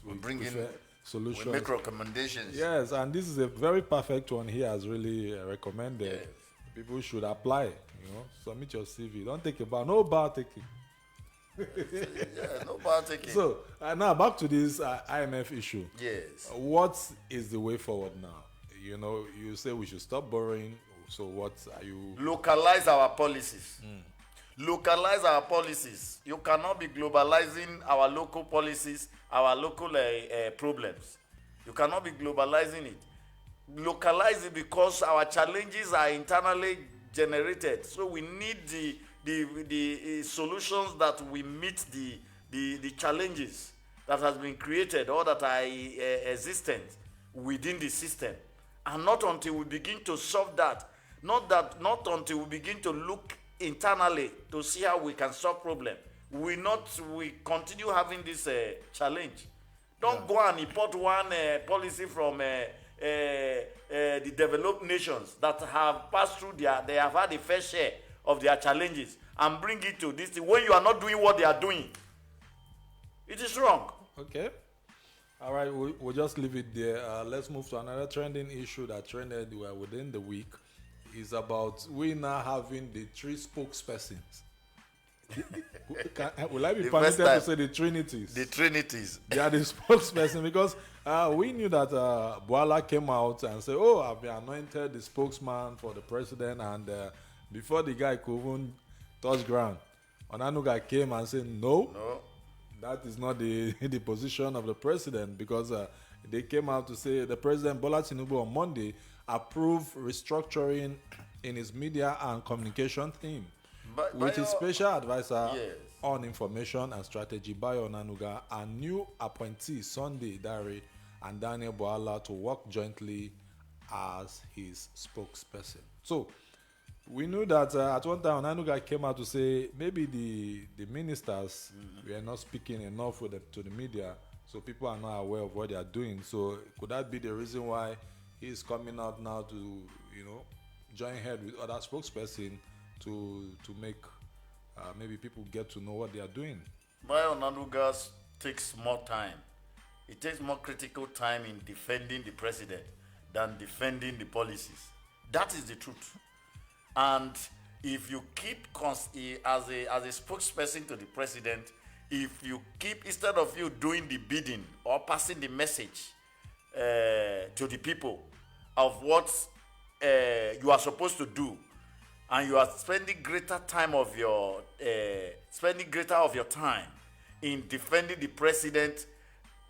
We bring in solutions. We make recommendations. Yes, and this is a very perfect one. He has really recommended. Yes. People should apply. You know, submit your CV. Don't take a bar. No bar taking. Yeah, no bar taking. So now back to this IMF issue. Yes. What is the way forward now? You know, you say we should stop borrowing. So what are you? Localize our policies. Localize our policies. You cannot be globalizing our local policies, our local problems. You cannot be globalizing it. Localize it because our challenges are internally generated. So we need the solutions that we meet the challenges that has been created or that are existent within the system. And not until we begin to solve that, not until we begin to look internally to see how we can solve problem, we continue having this challenge. Don't go and import one policy from the developed nations that have passed through they have had a fair share of their challenges and bring it to this thing when you are not doing what they are doing. It is wrong. Okay. All right, we'll just leave it there. Let's move to another trending issue that trended within the week. Is about we now having the 3 spokespersons. Will I be permitted to say the Trinities? The Trinities. They are the spokesperson because we knew that Boala came out and said, "Oh, I've been anointed the spokesman for the president," and before the guy could even touch ground, Onanuga came and said, "No, that is not the position of the president," because they came out to say the president Bola Tinubu on Monday approved restructuring in his media and communication team, with his special advisor on information and strategy, Bayo Onanuga, and new appointees Sunday Dare and Daniel Boala to work jointly as his spokesperson. So we knew that at one time Onanuga came out to say maybe the ministers were not speaking enough to the media, so people are not aware of what they are doing. So could that be the reason why he is coming out now to, you know, join head with other spokesperson to make maybe people get to know what they are doing? Bayo Onanuga takes more time. It takes more critical time in defending the president than defending the policies. That is the truth. And if you keep as a spokesperson to the president, if you keep, instead of you doing the bidding or passing the message to the people of what you are supposed to do, and you are spending greater of your time in defending the president,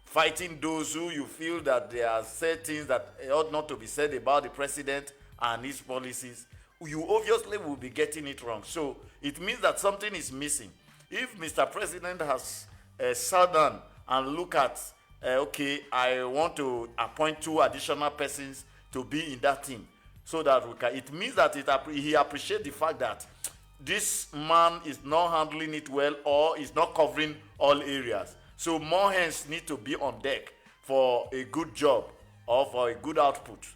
fighting those who you feel that there are said things that ought not to be said about the president and his policies, you obviously will be getting it wrong. So it means that something is missing. If Mr. President has sat down and look at, okay, I want to appoint 2 additional persons to be in that team, so that we can, it means that he appreciates the fact that this man is not handling it well or is not covering all areas. So more hands need to be on deck for a good job or for a good output.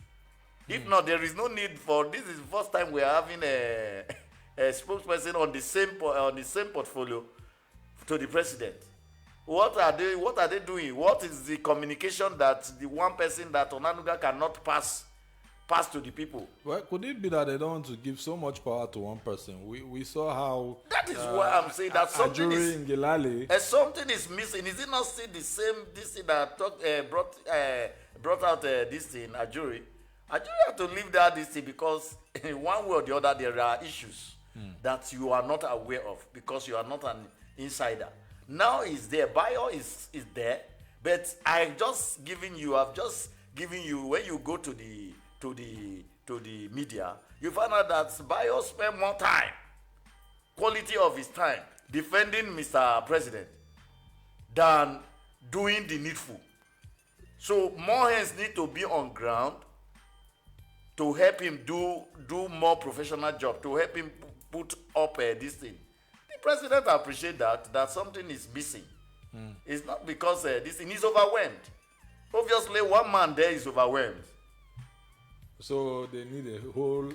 If not, there is no need for, this is the first time we are having a spokesperson on the same portfolio to the president. What are they doing? What is the communication that the one person that Onanuga cannot pass to the people? Well, could it be that they don't want to give so much power to one person? We saw how that is why I'm saying that something something is missing. Is it not still the same this thing that brought out this thing, Ajuri? Ajuri have to leave that this thing because in one way or the other there are issues that you are not aware of because you are not an insider. Now is there, bio is there, but I've just given you when you go to the media, you find out that bio spend more time, quality of his time, defending Mr. President than doing the needful. So more hands need to be on ground to help him do more professional job, to help him put up this thing. The president appreciate that something is missing. It's not because this thing is overwhelmed. Obviously, one man there is overwhelmed. So they need a whole.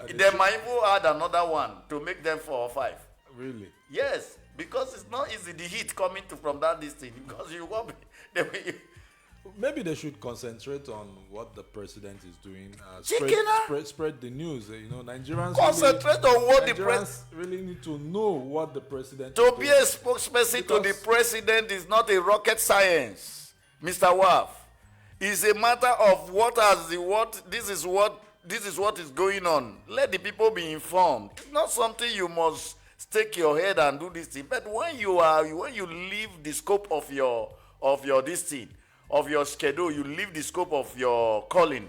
They might even add another one to make them 4 or 5. Really? Yes, because it's not easy, the heat coming from that this thing. Because you won't be. Maybe they should concentrate on what the president is doing. Spread the news. Nigerians concentrate on what the president really need to know what the president. To be a spokesperson to the president is not a rocket science, Mr. Waff. It's a matter of this is what is going on. Let the people be informed. It's not something you must stake your head and do this thing. But when you leave the scope of your this thing, of your schedule, you leave the scope of your calling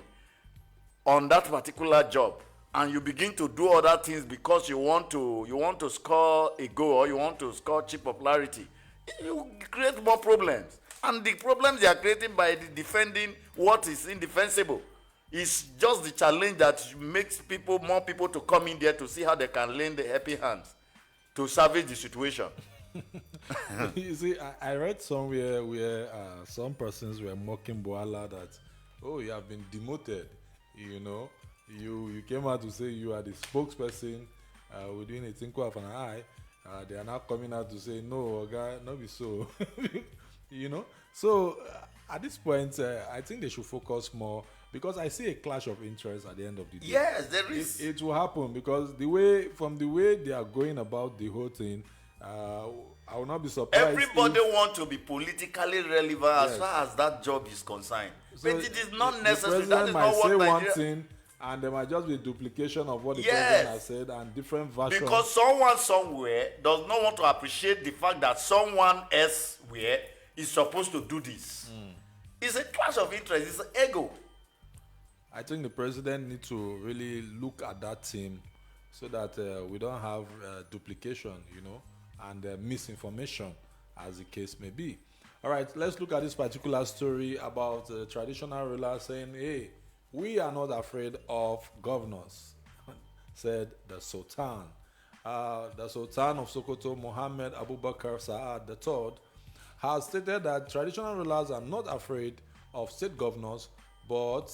on that particular job, and you begin to do other things because you want to score a goal or you want to score cheap popularity, you create more problems. And the problems they are creating by defending what is indefensible is just the challenge that makes more people to come in there to see how they can lend the happy hands to salvage the situation. You see, I read somewhere where some persons were mocking Boala that, oh, you have been demoted. You came out to say you are the spokesperson. We're doing a twinkle of an eye. They are now coming out to say, no, guy, not be so. So at this point, I think they should focus more because I see a clash of interest at the end of the day. Yes, there is. It will happen because from the way they are going about the whole thing, I will not be surprised. Everybody wants to be politically relevant as far as that job is concerned. So but it is not necessary. That is not what one thing, and there might just be a duplication of what the president has said and different versions. Because someone somewhere does not want to appreciate the fact that someone elsewhere is supposed to do this. It's a clash of interest. It's an ego. I think the president needs to really look at that team so that we don't have duplication, and misinformation, as the case may be. All right, let's look at this particular story about traditional rulers saying, hey, we are not afraid of governors, said the Sultan. The Sultan of Sokoto, Mohammed Abubakar Saad III, has stated that traditional rulers are not afraid of state governors, but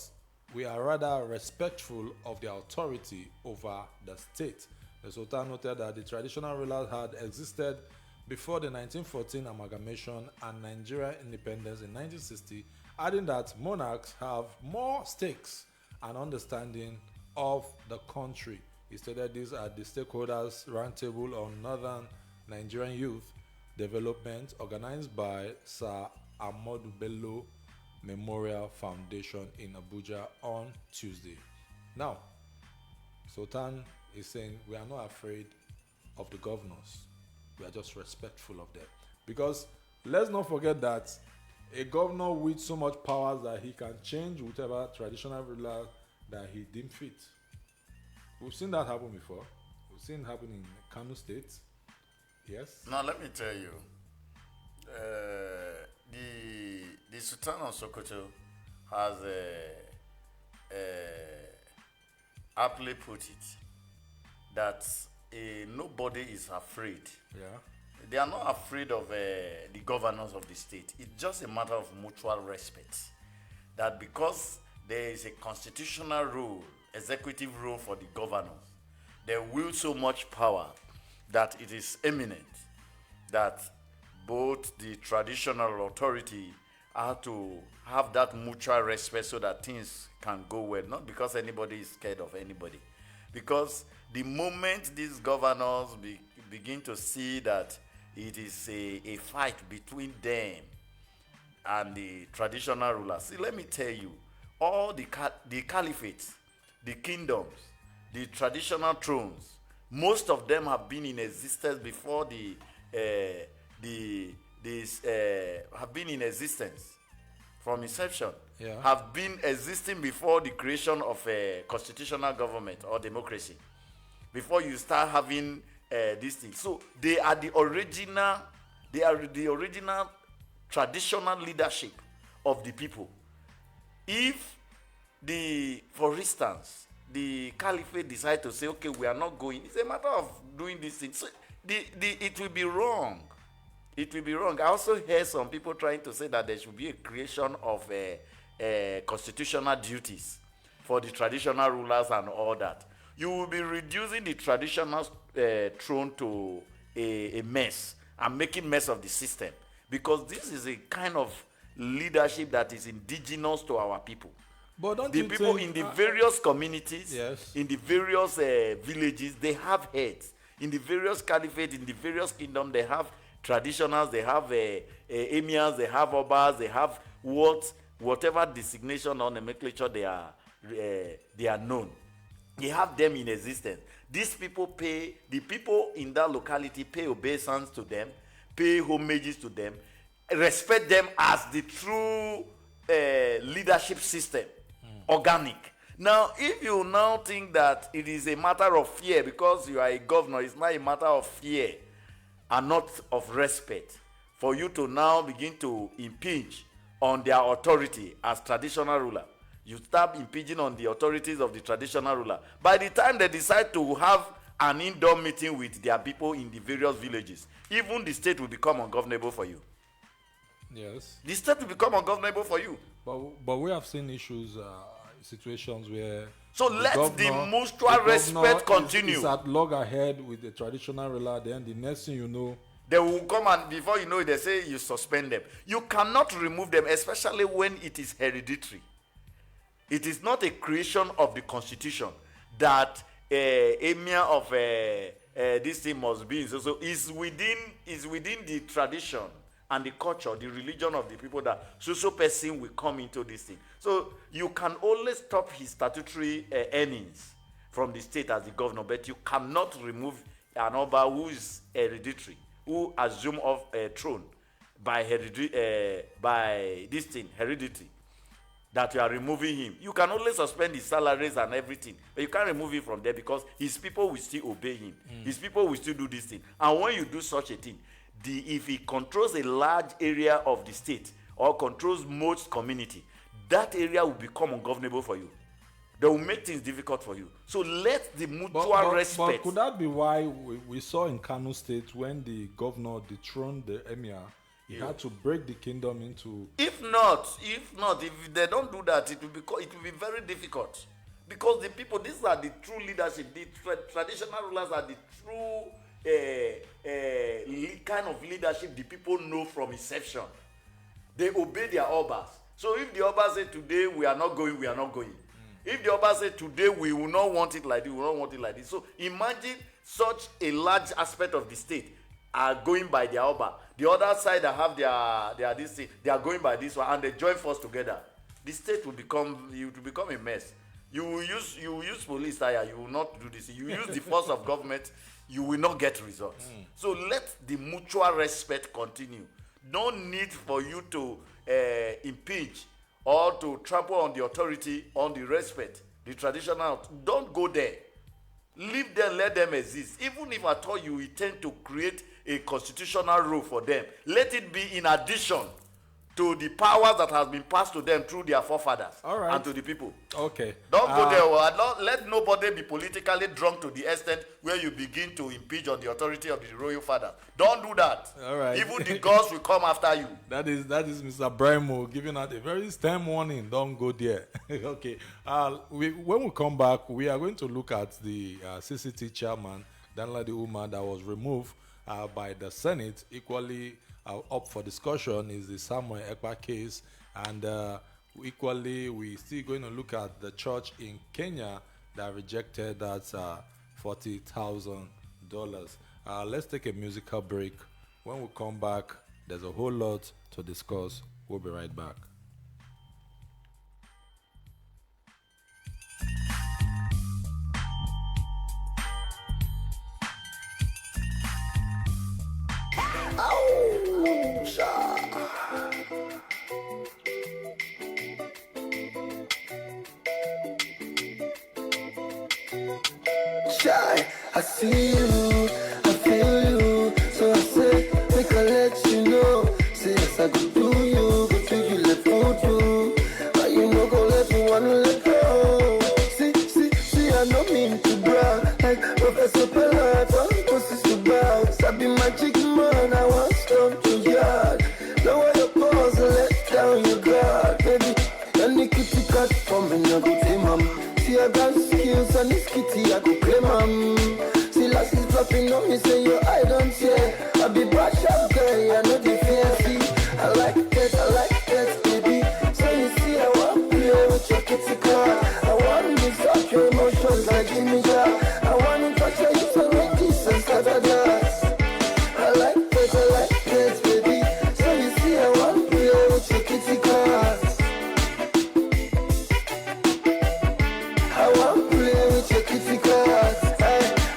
we are rather respectful of their authority over the state. The Sultan noted that the traditional rulers had existed before the 1914 amalgamation and Nigerian independence in 1960, adding that monarchs have more stakes and understanding of the country. He stated this at the stakeholders roundtable on Northern Nigerian Youth Development organized by Sir Ahmadu Bello Memorial Foundation in Abuja on Tuesday. Now, Sultan is saying we are not afraid of the governors. We are just respectful of them. Because let's not forget that a governor with so much powers that he can change whatever traditional ruler that he deemed fit. We've seen that happen before. We've seen it happen in Kano State. Yes. Now let me tell you, the Sultan of Sokoto has aptly put it that nobody is afraid. Yeah. They are not afraid of the governors of the state. It's just a matter of mutual respect. That because there is a constitutional rule, executive rule for the governors, they wield so much power that it is eminent that both the traditional authority are to have that mutual respect so that things can go well. Not because anybody is scared of anybody. Because the moment these governors begin to see that it is a fight between them and the traditional rulers. See, let me tell you, all the caliphates, the kingdoms, the traditional thrones, most of them have been in existence before have been in existence from inception. Yeah. Have been existing before the creation of a constitutional government or democracy. Before you start having these things. So they are the original traditional leadership of the people. If for instance, the caliphate decide to say, okay, we are not going, it's a matter of doing these things. So it will be wrong. It will be wrong. I also hear some people trying to say that there should be a creation of constitutional duties for the traditional rulers and all that. You will be reducing the traditional throne to a mess and making mess of the system, because this is a kind of leadership that is indigenous to our people. But don't the you people think, in the various communities, yes, in the various villages, they have heads. In the various caliphate, in the various kingdoms, they have traditionals, they have emirs, they have obas, they have whatever designation or nomenclature they are known. They have them in existence. These people the people in that locality pay obeisance to them, pay homages to them, respect them as the true leadership system, organic. Now, if you now think that it is a matter of fear because you are a governor, it's not a matter of fear and not of respect for you to now begin to impinge on their authority as traditional ruler. You start impinging on the authorities of the traditional ruler. By the time they decide to have an indoor meeting with their people in the various villages, even the state will become ungovernable for you. Yes. The state will become ungovernable for you. But we have seen issues, situations where. So let the mutual respect continue. Is at loggerhead with the traditional ruler. Then the next thing you know, they will come and before you know it, they say you suspend them. You cannot remove them, especially when it is hereditary. It is not a creation of the constitution that emir of this thing must be. So is within the tradition and the culture, the religion of the people that so person will come into this thing. So you can only stop his statutory earnings from the state as the governor, but you cannot remove an oba who is hereditary, who assume of a throne by this thing, heredity. That you are removing him. You can only suspend his salaries and everything, but you can't remove him from there because his people will still obey him. His people will still do this thing. And when you do such a thing, if he controls a large area of the state or controls most community, that area will become ungovernable for you. They will make things difficult for you. So let the mutual respect. But could that be why we saw in Kano State when the governor dethroned the emir? He had to break the kingdom into. If they don't do that, it will be very difficult, because the people, these are the true leadership. The traditional rulers are the true kind of leadership the people know from inception. They obey their obas. So if the obas say today we are not going, If the Oba say today we will not want it like this, we will not want it like this. So imagine such a large aspect of the state are going by their Oba. The other side that have their this thing, they are going by this one, and they join force together. The state will become a mess. You will use police tire, you will not do this. You use the force of government, you will not get results. So let the mutual respect continue. No need for you to impeach or to trample on the authority, on the respect, the traditional. Don't go there. Leave them, let them exist. Even if at all you intend to create a constitutional rule for them, let it be in addition to the powers that has been passed to them through their forefathers and to the people. Okay. Don't go there. Let nobody be politically drunk to the extent where you begin to impeach on the authority of the royal father. Don't do that. All right. Even the gods will come after you. That is Mr. Brimo giving out a very stern warning. Don't go there. Okay. When we come back, we are going to look at the CCT chairman, Danladi Umar, that was removed by the Senate. Equally up for discussion is the Samuel Ekpa case, and equally we're still going to look at the church in Kenya that rejected that $40,000. Let's take a musical break. When we come back, there's a whole lot to discuss. We'll be right back. Shy, I see you, I feel you, so I say, make I let you know. Say yes, I go do you, let go do. But you know, go let me wanna let go. See, I don't mean to brag, like Professor Pella, don't process to bounce. I be magic man, I want to come to yard. Lower your paws and let down your guard, baby. Any kitty cat for me, I go take mama. See, I got skills and this kitty, I go claim see, last is dropping on me, say yo, I don't care. I be bad sharp guy, I know the fancy. I like that, baby. So you see, I want to play with your kitty cat. I want to mix up your emotions like Jimmy Jar. I want to touch your hips and make this and scatter that. I like that, baby. So you see, I want to play with your kitty cat. I want to play with your kitty cat.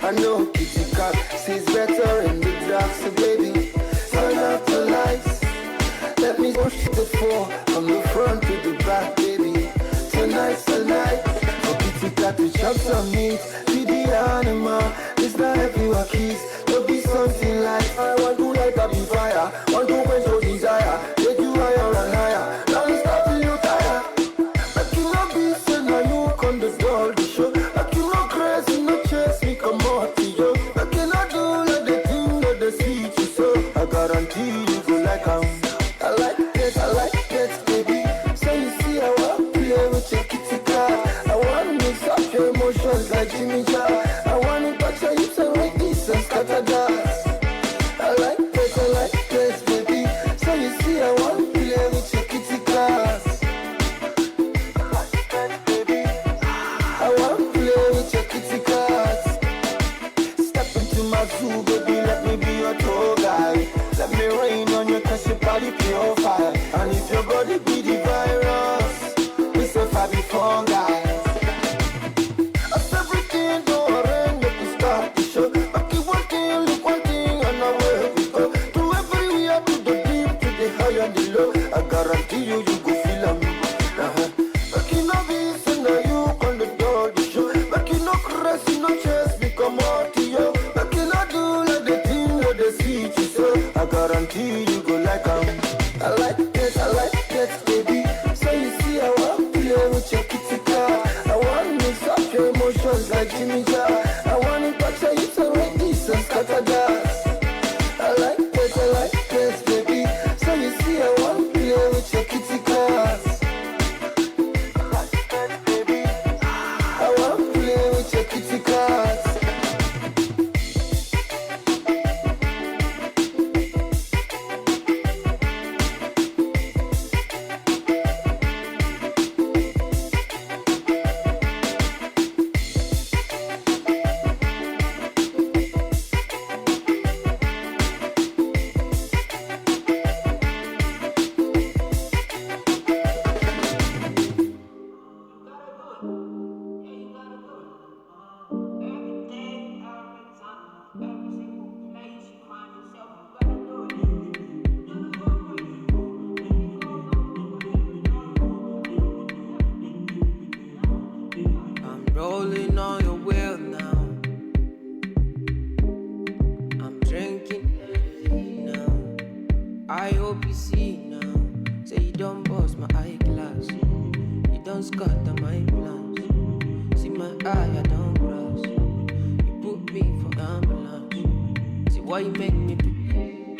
I know kitty cat sees better in the dark, so baby, turn out the lights. Let me push the floor from the front to the back, baby. Tonight's the night for kitty cat to chop some meat. Be the animal, it's not everywhere keys. There'll be something like I want to light up the fire, want to quench your desire, take you higher and higher. Now it's stop till you tire. Like you not be saying now you come the door the show. Like you not crazy, no chase me come out to you. Like you not do like the thing that they see you so. I guarantee you go like I like that, baby. So you see I want to play with your kitty cat. I want to mix up your emotions like Jimmy Jar. I want to touch your hips and make this and scatter that. I like that, baby. So you see I want to play with your kitty cat. I want to play with your kitty cat. Step into my zoo, baby, let me be your tour guide. Let me rain on you cause your body pure fire. And if your body be the virus, we say far before guys. As everything don't rain, let me start the show. Back you one thing, look one thing, and now where we go. To everywhere, to the deep, to the high and the low. I guarantee you, you go feel them. Back you no be, so now you on the door, the show. Back you no crazy, no chase, me come out to you. Back you no do like the thing that they see you so. I guarantee you go like I like that, hope you see now. Say you don't bust my eyeglass. You don't scatter my plans. See my eye, I don't cross. You put me for ambulance. See why you make me pay.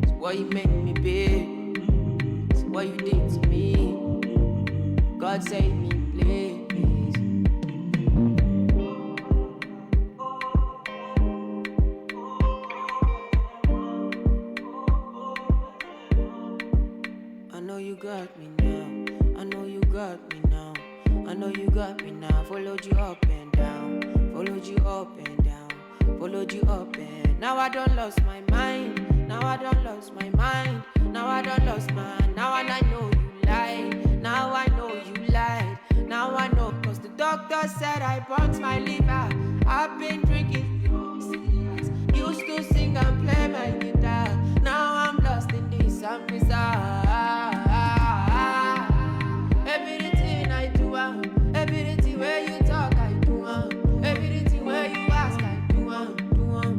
See why you make me pay. See what you did to me. God save me, please. I know you got me now. I know you got me now. I know you got me now. Followed you up and down. Followed you up and down. Followed you up and now I don't lost my mind. Now I don't lost my mind. Now I don't lost mine. Now and I know you lied. Now I know you lied. Now I know cause the doctor said I burnt my liver. I've been drinking. Used to sing and play my guitar. Now I'm lost in this and bizarre. Everything I do, everything where you talk, I do. Everything where you ask, I do.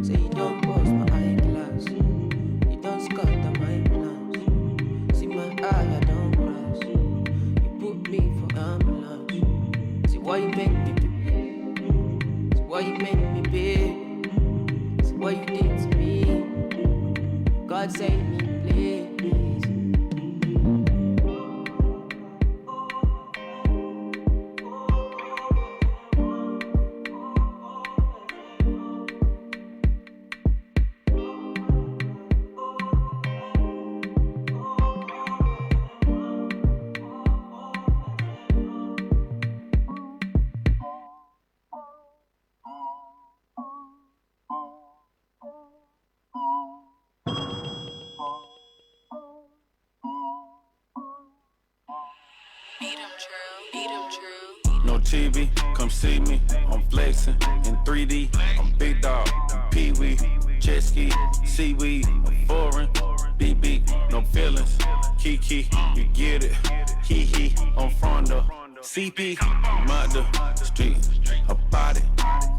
Say you don't bust my eyeglass. You don't scatter my plans. See my eye, I don't cross. You put me for ambulance. See why you make me pay. See why you make me pay. See what you did to me. God save me, please. No TV, come see me. I'm flexing in 3D. I'm big dog, Pee Wee, jet ski, seaweed. I'm foreign, BB, no feelings. Kiki, you get it. Hee hee, I'm from the CP. I'm out the street. Her body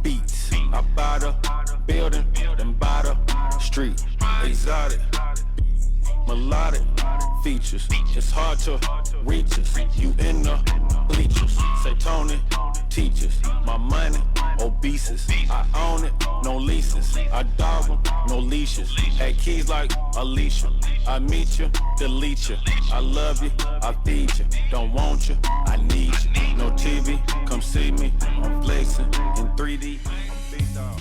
beats. I buy the building, then buy the street. Exotic, melodic features. It's hard to reach us. You in the bleachers. Say Tony teachers. My money obeses. I own it, no leases. I dog them, no leashes. Had keys like Alicia. I meet you, delete you. I love you, I feed you. Don't want you, I need you. No TV, come see me. I'm flexing in 3D. I'm big dog.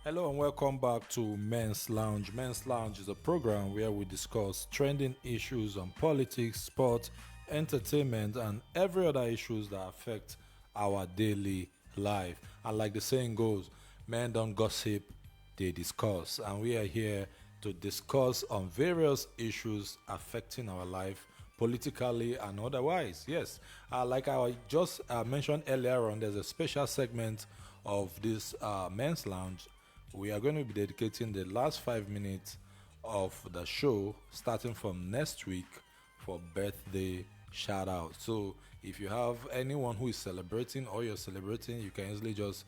Hello and welcome back to Men's Lounge. Men's Lounge is a program where we discuss trending issues on politics, sport, entertainment, and every other issues that affect our daily life. And like the saying goes, men don't gossip, they discuss. And we are here to discuss on various issues affecting our life politically and otherwise. Yes, like I just mentioned earlier on, there's a special segment of this Men's Lounge. We are going to be dedicating the last 5 minutes of the show starting from next week for birthday shout out. So if you have anyone who is celebrating or you're celebrating, you can easily just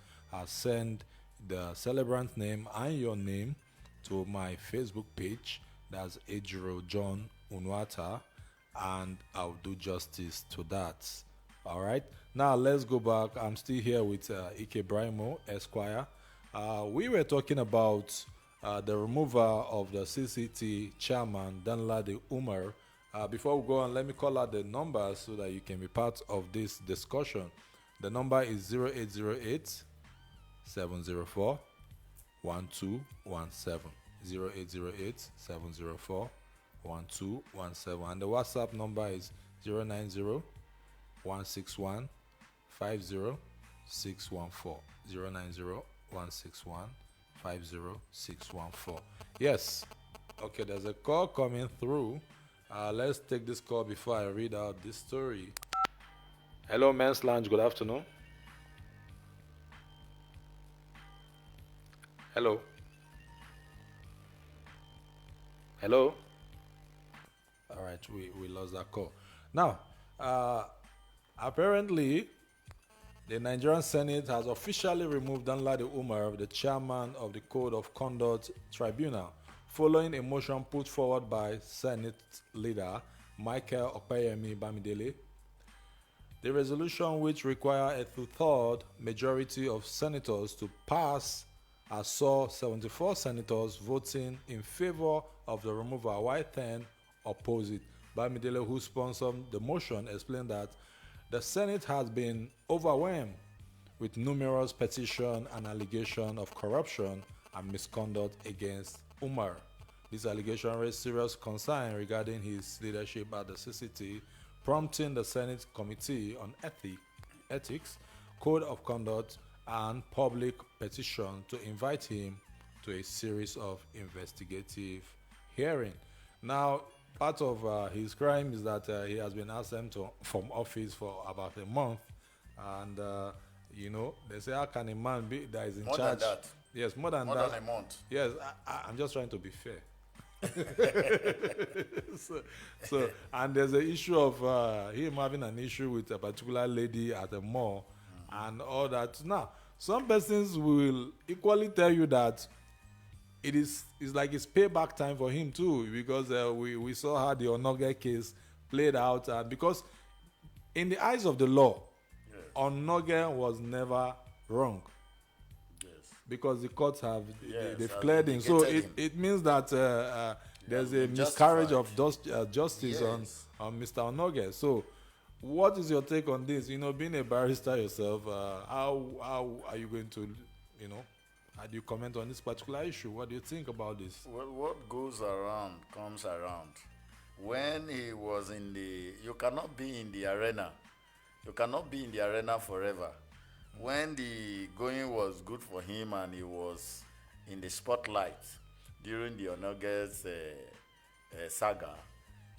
send the celebrant name and your name to my Facebook page. That's Ejiro Unuata, and I'll do justice to that. All right, now let's go back. I'm still here with Ike Brimo Esquire. We were talking about the removal of the CCT chairman, Danladi Umar. Before we go on, let me call out the numbers so that you can be part of this discussion. The number is 0808 704 1217. 0808 704 1217. And the WhatsApp number is 090 161 50614. 090 161 50614. Yes. Okay, there's a call coming through. Let's take this call before I read out this story. Hello, Men's Lounge. Good afternoon. Hello. Hello. All right, we lost that call. Now, Apparently, the Nigerian Senate has officially removed Danladi Umar, the chairman of the Code of Conduct Tribunal, following a motion put forward by Senate leader Michael Opeyemi Bamidele. The resolution, which required a two-thirds majority of senators to pass, has saw 74 senators voting in favor of the removal, while 10 oppose it. Bamidele, who sponsored the motion, explained that the Senate has been overwhelmed with numerous petitions and allegations of corruption and misconduct against Umar. This allegation raised serious concern regarding his leadership at the CCT, prompting the Senate Committee on Ethics, Code of Conduct, and Public Petition to invite him to a series of investigative hearings. Now, part of his crime is that he has been absent from office for about a month, and they say, how can a man be that is in More charge? than that. Yes, more than More that. than a month. Yes, I'm just trying to be fair. so, and there's an issue of him having an issue with a particular lady at the mall and all that. Now, some persons will equally tell you that it's like it's payback time for him too, because we saw how the Onoge case played out, because in the eyes of the law, Onoge was never wrong. Because the courts have they've cleared him, so it means that there's a miscarriage of justice on Mr. Onoge. So, what is your take on this? Being a barrister yourself, how are you going to, how do you comment on this particular issue? What do you think about this? Well, what goes around comes around. When he was you cannot be in the arena. You cannot be in the arena forever. When the going was good for him and he was in the spotlight during the Onoge's saga,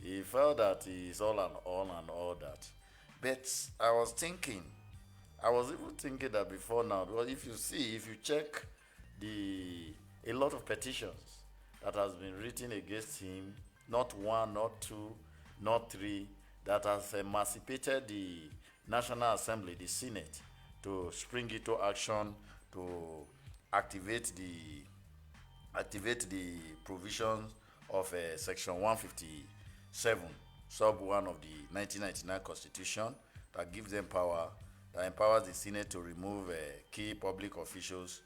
he felt that he is all and all that. But I was even thinking that before now, because if you check a lot of petitions that has been written against him, not one, not two, not three, that has emancipated the National Assembly, the Senate, to spring into action to activate the provisions of Section 157, Sub 1 of the 1999 Constitution, that gives them power, that empowers the Senate to remove key public officials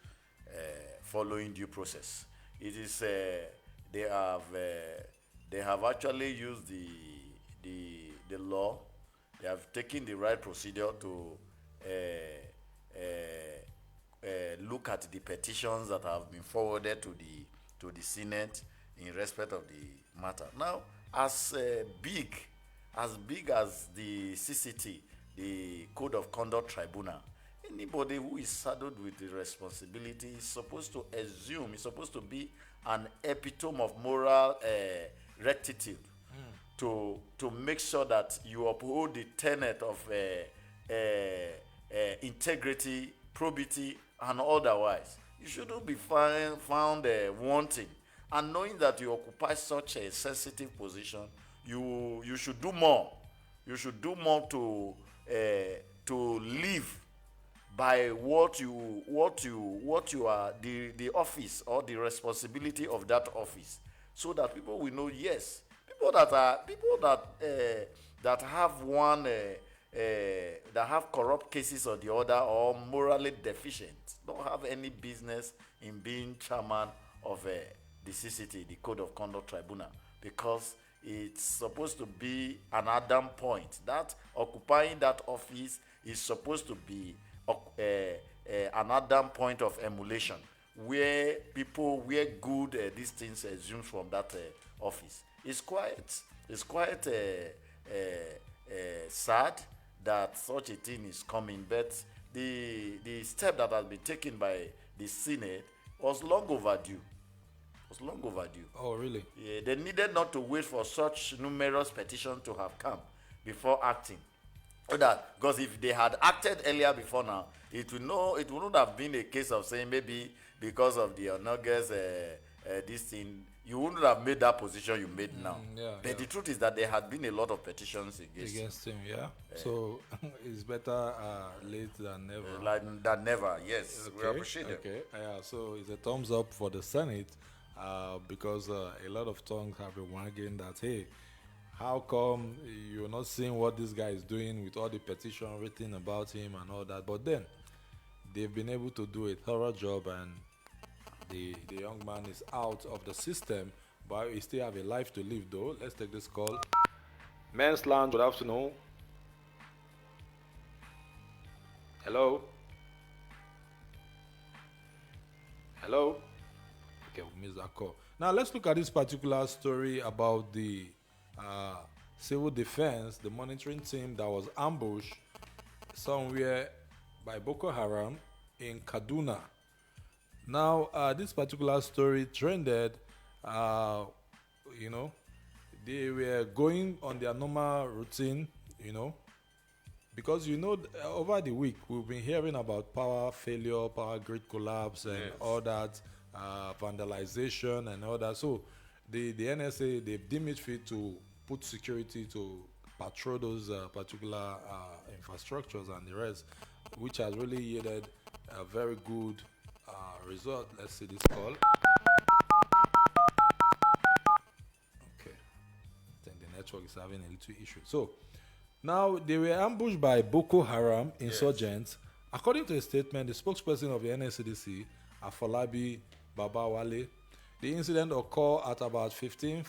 following due process. It is they have actually used the law. They have taken the right procedure to look at the petitions that have been forwarded to the Senate in respect of the matter. Now, as big as the CCT, the Code of Conduct Tribunal, anybody who is saddled with the responsibility is supposed to assume, is supposed to be an epitome of moral rectitude to make sure that you uphold the tenet of integrity, probity, and otherwise. You shouldn't be found wanting. And knowing that you occupy such a sensitive position, you should do more. You should do more to live by what you are, the office or the responsibility of that office, so that people will know, yes, people that have one that have corrupt cases or the other, or morally deficient, don't have any business in being chairman of the CCT, the Code of Conduct Tribunal, because it's supposed to be an Adam point. That occupying that office is supposed to be an Adam point of emulation, where good these things assumed from that office. It's quite sad that such a thing is coming, but the step that has been taken by the Senate was long overdue. Oh, really? Yeah, they needed not to wait for such numerous petitions to have come before acting. Because if they had acted earlier before now, it wouldn't have been a case of saying maybe because of the Onoge's this thing, you wouldn't have made that position you made now. But yeah. the truth is that there had been a lot of petitions against him. Yeah. So it's better late than never. Than never. Yes, we appreciate it. Okay. Yeah. So it's a thumbs up for the Senate because a lot of tongues have been wagging that, hey, how come you're not seeing what this guy is doing with all the petition written about him and all that? But then they've been able to do a thorough job, and the young man is out of the system, but he still have a life to live though. Let's take this call. Men's Lounge, good afternoon. Hello? Hello? Okay, we missed that call. Now let's look at this particular story about the civil defense, the monitoring team that was ambushed somewhere by Boko Haram in Kaduna. Now, this particular story trended, they were going on their normal routine, because, over the week, we've been hearing about power failure, power grid collapse, and all that, vandalization and all that. So, the NSA, they've deemed it fit to put security to patrol those particular infrastructures and the rest, which has really yielded a very good result. Let's see this call. Okay, I think the network is having a little issue. So now they were ambushed by Boko Haram insurgents. According to a statement, the spokesperson of the NSCDC, Afolabi Babawale, the incident occurred at about 14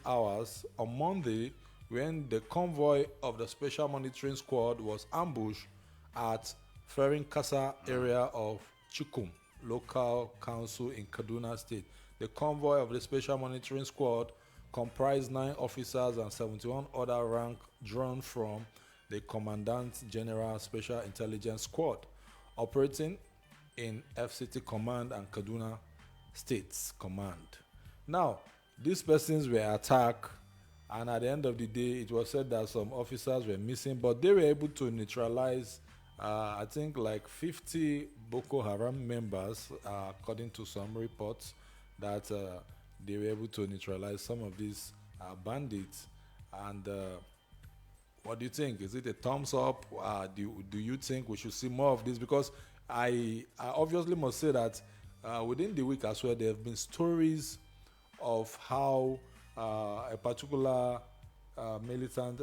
hours on Monday when the convoy of the Special Monitoring Squad was ambushed at Ferin Kasa area of Chikum local council in Kaduna State. The convoy of the Special Monitoring Squad comprised 9 officers and 71 other rank drawn from the Commandant General Special Intelligence Squad operating in FCT Command and Kaduna States Command. Now, these persons were attacked, and at the end of the day, it was said that some officers were missing, but they were able to neutralize I think like 50 Boko Haram members, according to some reports, that they were able to neutralize some of these bandits. And what do you think? Is it a thumbs up? Do you think we should see more of this? Because I obviously must say that within the week as well, there have been stories of how a particular militant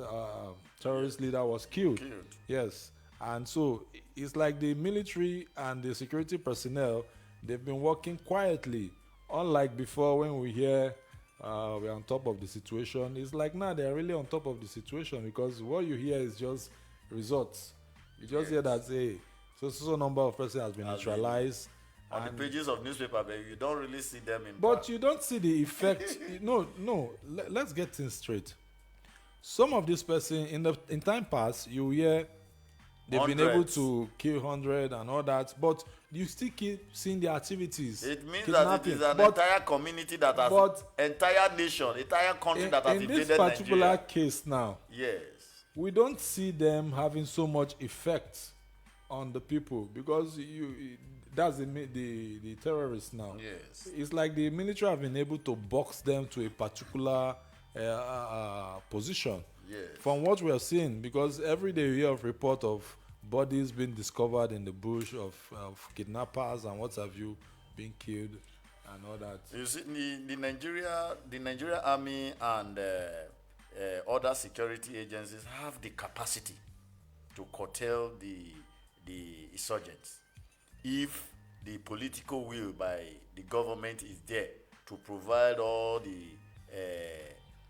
terrorist leader was killed. Yes. And so it's like the military and the security personnel, they've been working quietly. Unlike before when we hear we're on top of the situation, it's like now they're really on top of the situation, because what you hear is just results. You just hear that, hey, so number of persons has been neutralized. On the pages of newspaper, but you don't really see them in But you don't see the effect. No, let's get things straight. Some of these persons, in time past, you hear they've been able to kill 100 and all that, but you still keep seeing the activities. It means that it is an entire community that has, entire nation, entire country that has invaded Nigeria. In this particular case now, yes, we don't see them having so much effect on the people, because that's the terrorists now. Yes, it's like the military have been able to box them to a particular position. Yes. From what we are seeing, because every day we hear of report of bodies being discovered in the bush, of kidnappers and what have you being killed and all that. You see, the Nigeria Army and other security agencies have the capacity to curtail the insurgents if the political will by the government is there to provide all the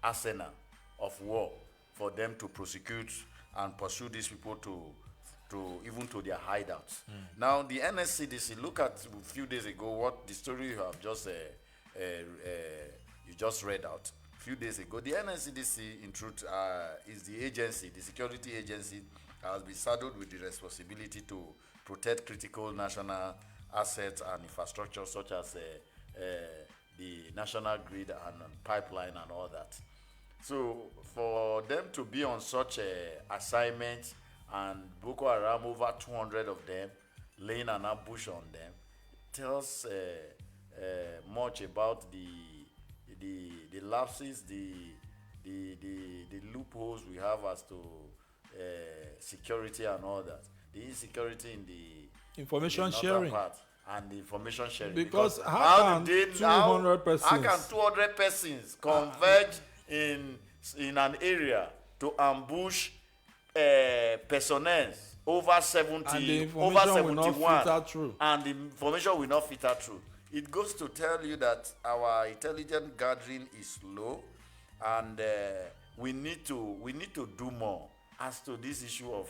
arsenal of war for them to prosecute and pursue these people to even to their hideouts. Now, the NSCDC, look at a few days ago what the story you have just you just read out. A few days ago, the NSCDC, in truth, is the agency, the security agency, has been saddled with the responsibility to protect critical national assets and infrastructure such as the national grid and pipeline and all that. So for them to be on such a assignment, and Boko Haram, over 200 of them, laying an ambush on them, tells much about the lapses, the loopholes we have as to security and all that, the insecurity in the information the sharing part and the information sharing. Because how can 200 persons? How can 200 persons converge in an area to ambush personnel over 70, and the over information 71, will not filter through. and the information will not filter through? It goes to tell you that our intelligence gathering is low, and we need to do more as to this issue of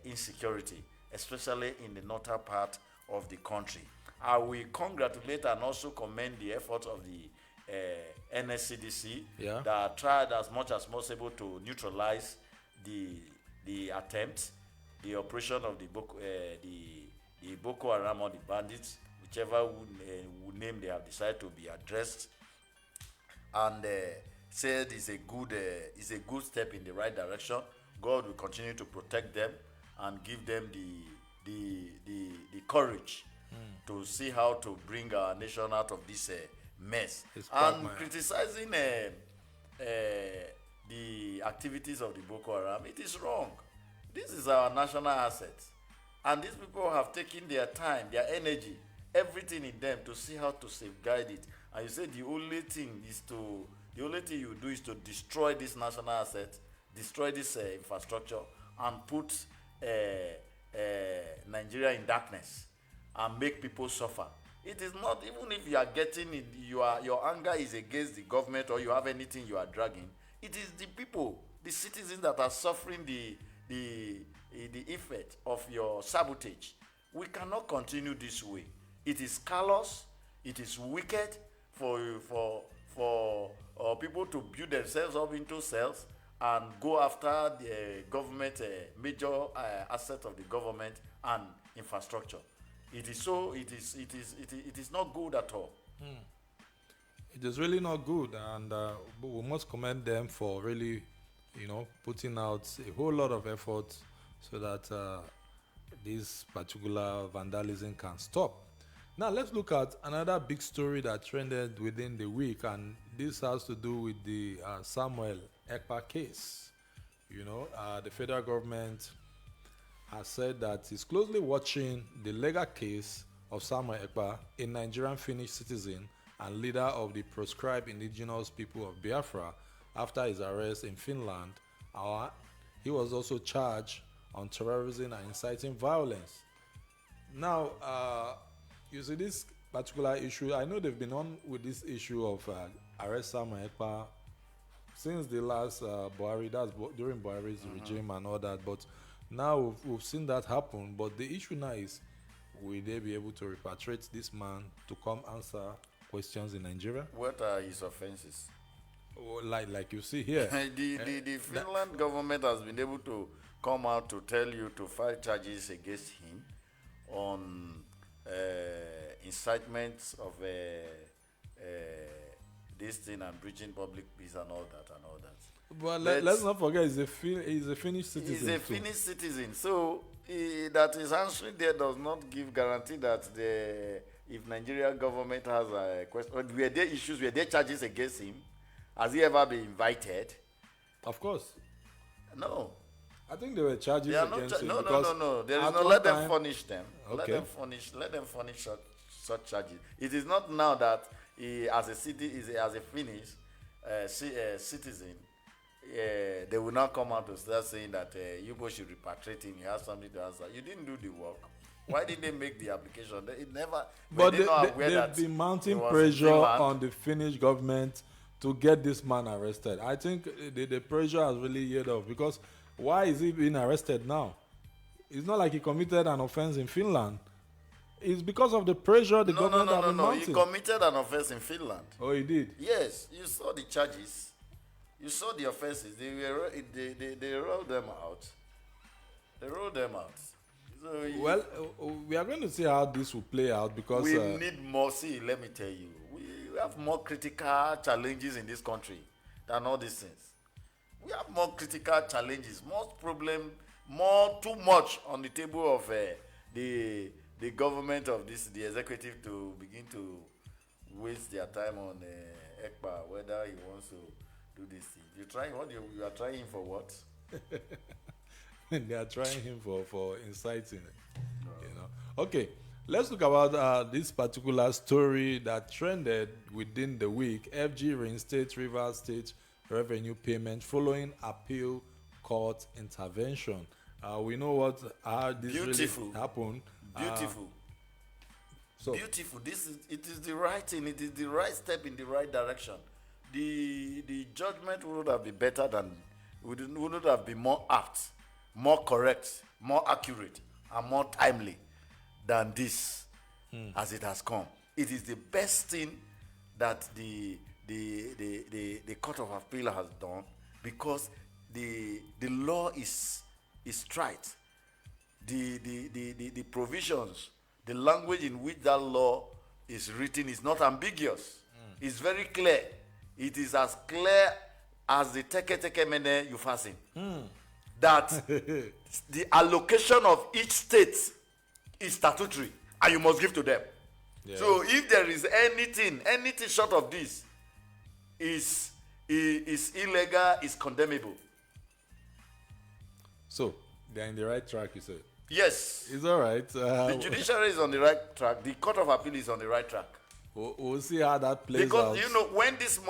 insecurity, especially in the northern part of the country. I will congratulate and also commend the efforts of the NSCDC that tried as much as possible to neutralize the attempt, the operation of the Boko Haram or the bandits, whichever name they have decided to be addressed, and said is a good step in the right direction. God will continue to protect them and give them the courage to see how to bring our nation out of this mess. And criticizing the activities of the Boko Haram, it is wrong. This is our national asset, and these people have taken their time, their energy, everything in them to see how to safeguard it. And you say the only thing you do is to destroy this national asset, destroy this infrastructure, and put Nigeria in darkness and make people suffer. It is not, even if you are getting it, your anger is against the government or you have anything you are dragging. It is the people, the citizens that are suffering the effect of your sabotage. We cannot continue this way. It is callous, it is wicked for people to build themselves up into cells and go after the government, major asset of the government and infrastructure. It is not good at all. It is really not good, and but we must commend them for really, putting out a whole lot of effort so that this particular vandalism can stop. Now let's look at another big story that trended within the week, and this has to do with the Samuel Ekpa case. The federal government has said that it's closely watching the legal case of Samuel Ekpa, a Nigerian Finnish citizen and leader of the proscribed indigenous people of Biafra, after his arrest in Finland. He was also charged on terrorism and inciting violence. Now, you see this particular issue, I know they've been on with this issue of arrest Samuel Ekpa since the last Buhari, that's during Buhari's regime and all that, but now we've seen that happen. But the issue now is, will they be able to repatriate this man to come answer questions in Nigeria? What are his offenses? Like you see here. the Finland government has been able to come out to tell you to file charges against him on incitement of this thing and breaching public peace and all that. But let's not forget, he's a Finnish citizen. He's a Finnish citizen, so that is answering there does not give guarantee that if Nigeria government has a question, were there issues, were there charges against him? Has he ever been invited? Of course. No. I think there were charges against him. No. There is no. Let them furnish them. Okay. Let them furnish such charges. It is not now that he, as a Finnish citizen, they will not come out to start saying that you both should repatriate him. You have something to answer. You didn't do the work. Why did they make the application? It never. But they've been mounting pressure on the Finnish government to get this man arrested. I think the pressure has really yielded off, because why is he being arrested now? It's not like he committed an offense in Finland. It's because of the pressure the government has been mounting. He committed an offense in Finland. Oh, he did? Yes, you saw the charges. You saw the offenses. They rolled them out. They rolled them out. So we are going to see how this will play out, because we need more. See, let me tell you, we have more critical challenges in this country than all these things. We have more critical challenges, more problem, too much on the table of the government of the executive to begin to waste their time on Ekpa whether he wants to do this thing. You trying what? You are trying him for what? They are trying him for inciting, you know. Okay, let's look about this particular story that trended within the week. FG reinstates Rivers State revenue payment following appeal court intervention. We know what this Beautiful. really happened. Beautiful. So Beautiful. It is the right thing. It is the right step in the right direction. The judgment would have been better than would have been more apt, more correct, more accurate, and more timely than this as it has come. It is the best thing that the Court of Appeal has done, because the law is straight. The provisions, the language in which that law is written is not ambiguous. It's very clear. It is as clear as the teke mene you fasten. That the allocation of each state is statutory and you must give to them. Yes. So if there is anything short of this is illegal, is condemnable. So they're in the right track, you said. Yes. It's all right. The judiciary is on the right track. The Court of Appeal is on the right track. We'll see how that plays Because out. you know, when these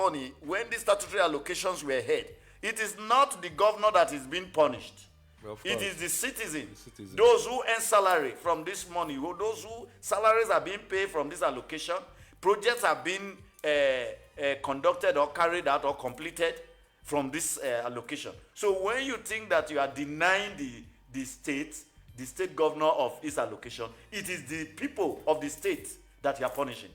statutory allocations were had, it is not the governor that is being punished. Of It course. is the citizen. The citizen. Those who earn salary from this money, those who salaries are being paid from this allocation, projects are being conducted or carried out or completed from this allocation. So when you think that you are denying the state governor of this allocation, it is the people of the state that you are punishing.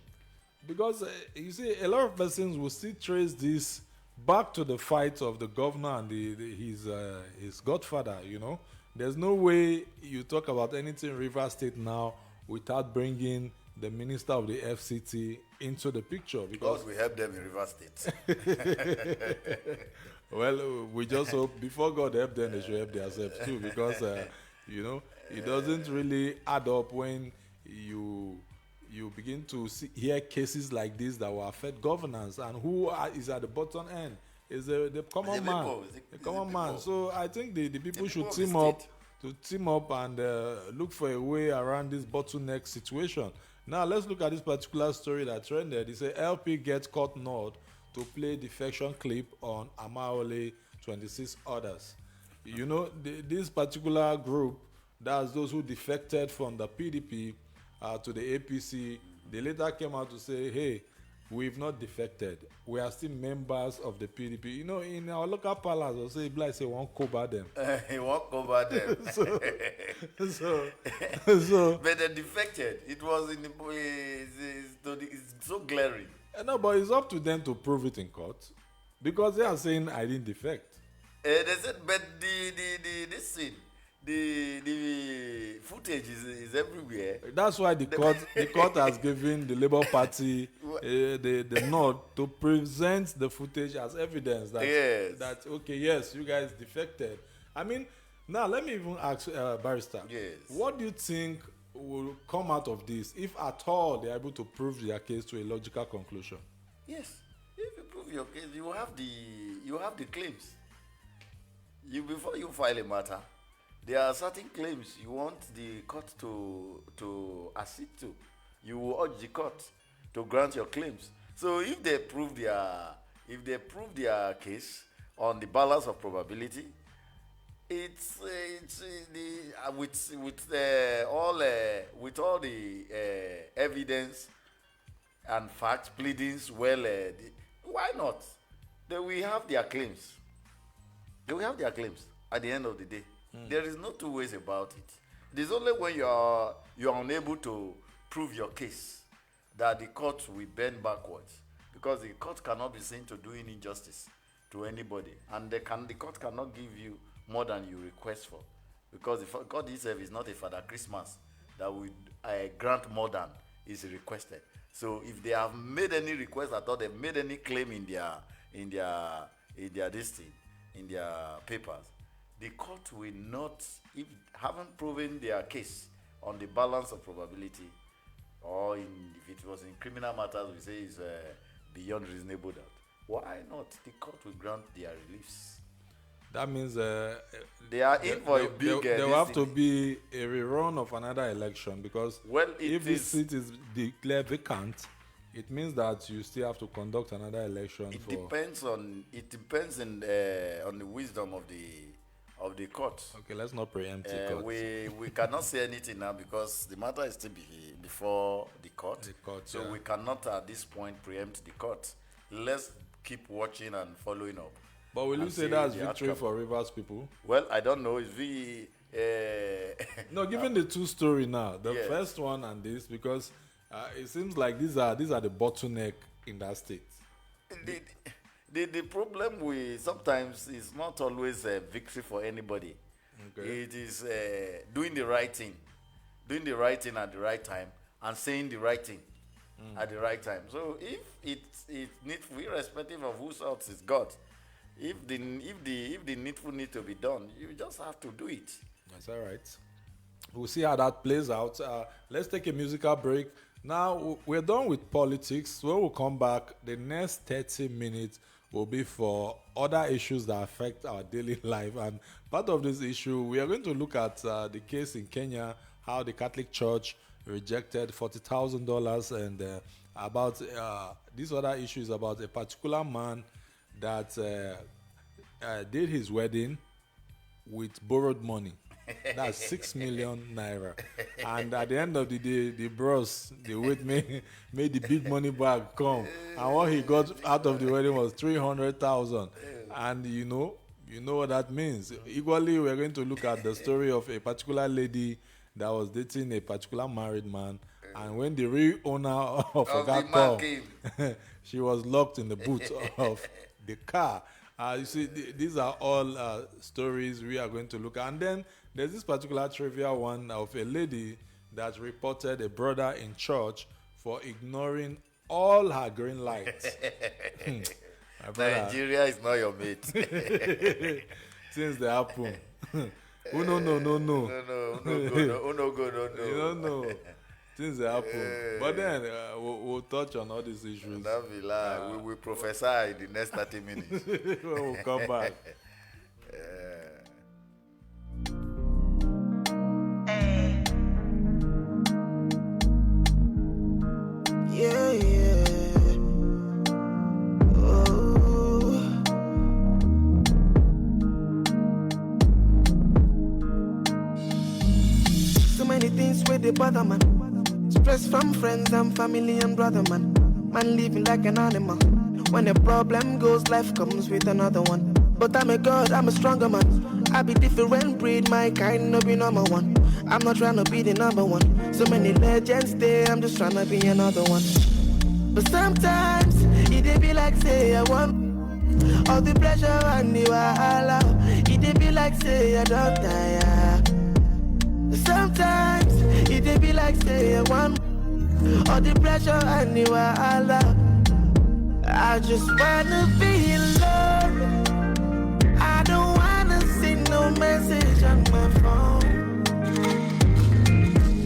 Because you see, a lot of persons will still trace this back to the fight of the governor and his godfather. You know, there's no way you talk about anything Rivers State now without bringing the minister of the FCT into the picture. Because God will help them in Rivers State. Well, we just hope before God help them, they should help themselves too. Because you know, it doesn't really add up when you begin to hear cases like this that will affect governance, and who is at the bottom end is the common man. The common man. So I think the people should team up and look for a way around this bottleneck situation. Now let's look at this particular story that trended. It says LP gets court nod to play defection clip on Amaole 26 others. You know, this particular group, that's those who defected from the PDP to the APC, they later came out to say, hey, we've not defected. We are still members of the PDP. You know, in our local palace, they'll say, Bly say, won't cover them. He won't cover them. so, but they defected. It was in it's so glaring. No, but it's up to them to prove it in court. Because they are saying, I didn't defect. They said, but this thing, the footage is everywhere. That's why the court has given the Labour Party the nod to present the footage as evidence that okay, yes, you guys defected. I mean, now let me even ask Barrister. Yes. What do you think will come out of this, if at all they are able to prove their case to a logical conclusion? Yes, if you prove your case, you have the claims. Before you file a matter, there are certain claims you want the court to accede to. You will urge the court to grant your claims. So if they prove their case on the balance of probability, with all the evidence and facts, pleadings, why not? They will have their claims. They will have their claims at the end of the day. There is no two ways about it. It is only when you are unable to prove your case that the court will bend backwards, because the court cannot be seen to doing injustice to anybody, and the court cannot give you more than you request for, because the court itself is not a Father Christmas that will grant more than is requested. So if they have made any request at all, they've made any claim in their papers, the court will not, if haven't proven their case on the balance of probability, or if it was in criminal matters, we say is beyond reasonable doubt, why not? The court will grant their reliefs. That means they are in for a big. There will have to be a rerun of another election because if the seat is declared vacant, it means that you still have to conduct another election. It depends on the wisdom of the court. Okay, let's not preempt the court. We cannot say anything now because the matter is still before the court. So we cannot at this point preempt the court. Let's keep watching and following up. But will you say that's victory for Rivers people? Well, I don't know. It's no, given the two story now, the first one and this, because it seems like these are the bottleneck in that state. The problem with sometimes is not always a victory for anybody. Okay. It is doing the right thing at the right time and saying the right thing at the right time. So if it's needful, irrespective of whose house it's got, if the needful need to be done, you just have to do it. That's all right. We'll see how that plays out. Let's take a musical break. Now we're done with politics. When we come back, the next 30 minutes will be for other issues that affect our daily life. And part of this issue, we are going to look at the case in Kenya, how the Catholic Church rejected $40,000, and about this other issue is about a particular man that did his wedding with borrowed money. That's 6 million naira. And at the end of the day, the bros, they made the big money bag come. And what he got out of the wedding was 300,000. And you know what that means. Equally, we're going to look at the story of a particular lady that was dating a particular married man. And when the real owner of that car came, she was locked in the boot of the car. You see, these are all stories we are going to look at. And then there's this particular trivia one of a lady that reported a brother in church for ignoring all her green lights. Nigeria is not your mate. Since they happen. No. You don't know. Things happen. But then we'll touch on all these issues. We will professor in the next 30 minutes. We'll come back. Yeah. Oh. So many things where they bother man. Stress from friends and family and brother man. Man living like an animal. When a problem goes, life comes with another one. But I'm a god, I'm a stronger man. I be different breed, my kind no be number one. I'm not trying to be the number one. So many legends there, I'm just trying to be another one. But sometimes it be like say I want all the pressure and the wahala. It be like say I don't tire. Sometimes it be like say I want all the pressure and the wahala. I just wanna be alone. I don't wanna see no message on my phone.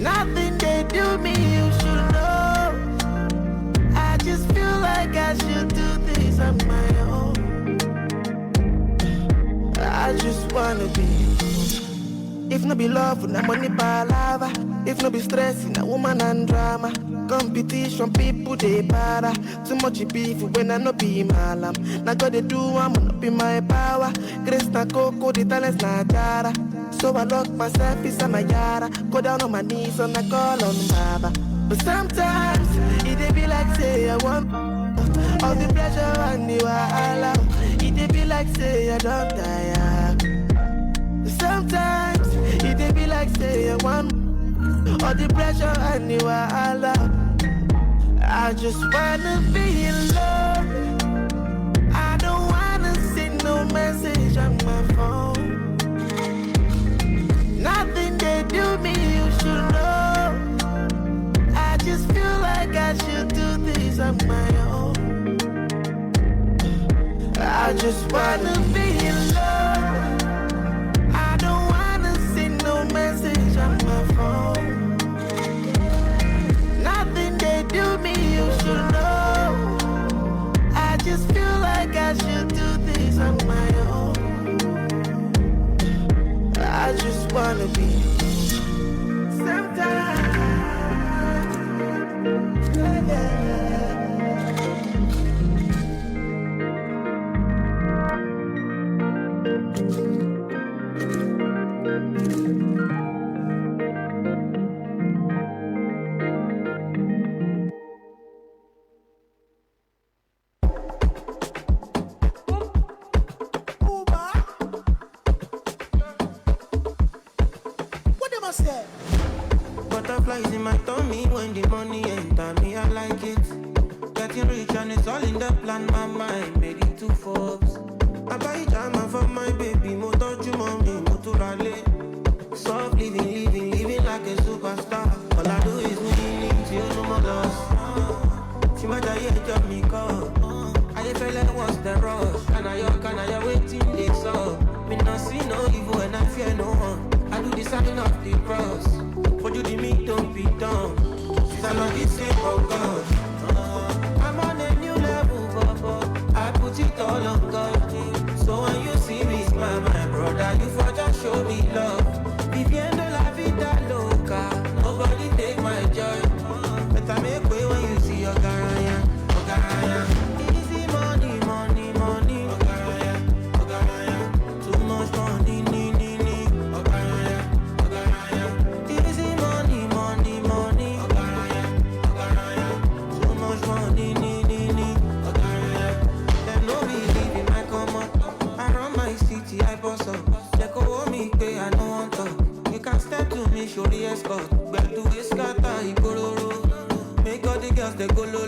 Nothing they do me, you should know. I just feel like I should do this on my own. I just wanna be. If no be love, na money palava. If no be stress, na woman and drama. Competition, people they para. Too much beef when I no be malam. Na God they do, I'm not be my power. Grace na coco, the talents na jara. So I lock myself inside my yara. Go down on my knees and I call on Baba. But sometimes it be like say I want all the pressure and the wahala. It be like say I don't tire. Sometimes it be like say I want all the pressure and the wahala. I just wanna be alone. I don't wanna see no message on my phone. Nothing they do me, you should know. I just feel like I should do this on my own. I just wanna be alone. I don't wanna see no message on my phone. Nothing they do me, you should know. wanna be. Sometimes, what them I say? Butterflies in my tummy when the money enter me, I like it. Getting rich and it's all in the plan, my mind made it to Forbes. I buy jama for my baby, mo touch you mommy, mo to rally. Soft living like a superstar. All I do is winning till no more loss. See my diet job me call. I feel like what's the rush? Can I waiting this up? Me not see no evil and I fear no one. I do the sign of the cross. For you the me don't be dumb. Since I'm not the same for God. I'm on a new level, Baba. I put it all on God. So when you see me smile, my brother, you for just show me love. Viviendo la vida loca. Nobody take my joy. Better make way when you see your garaya. Easy money, money, money. Too much money, Easy money, money, money. Too much money, Them no believe in my come up. I run my city, I boss up. They go hold me, pay, I no want talk. You can step to me, show the escort. Back to his scatter, he go low. Make all the girls, they go low.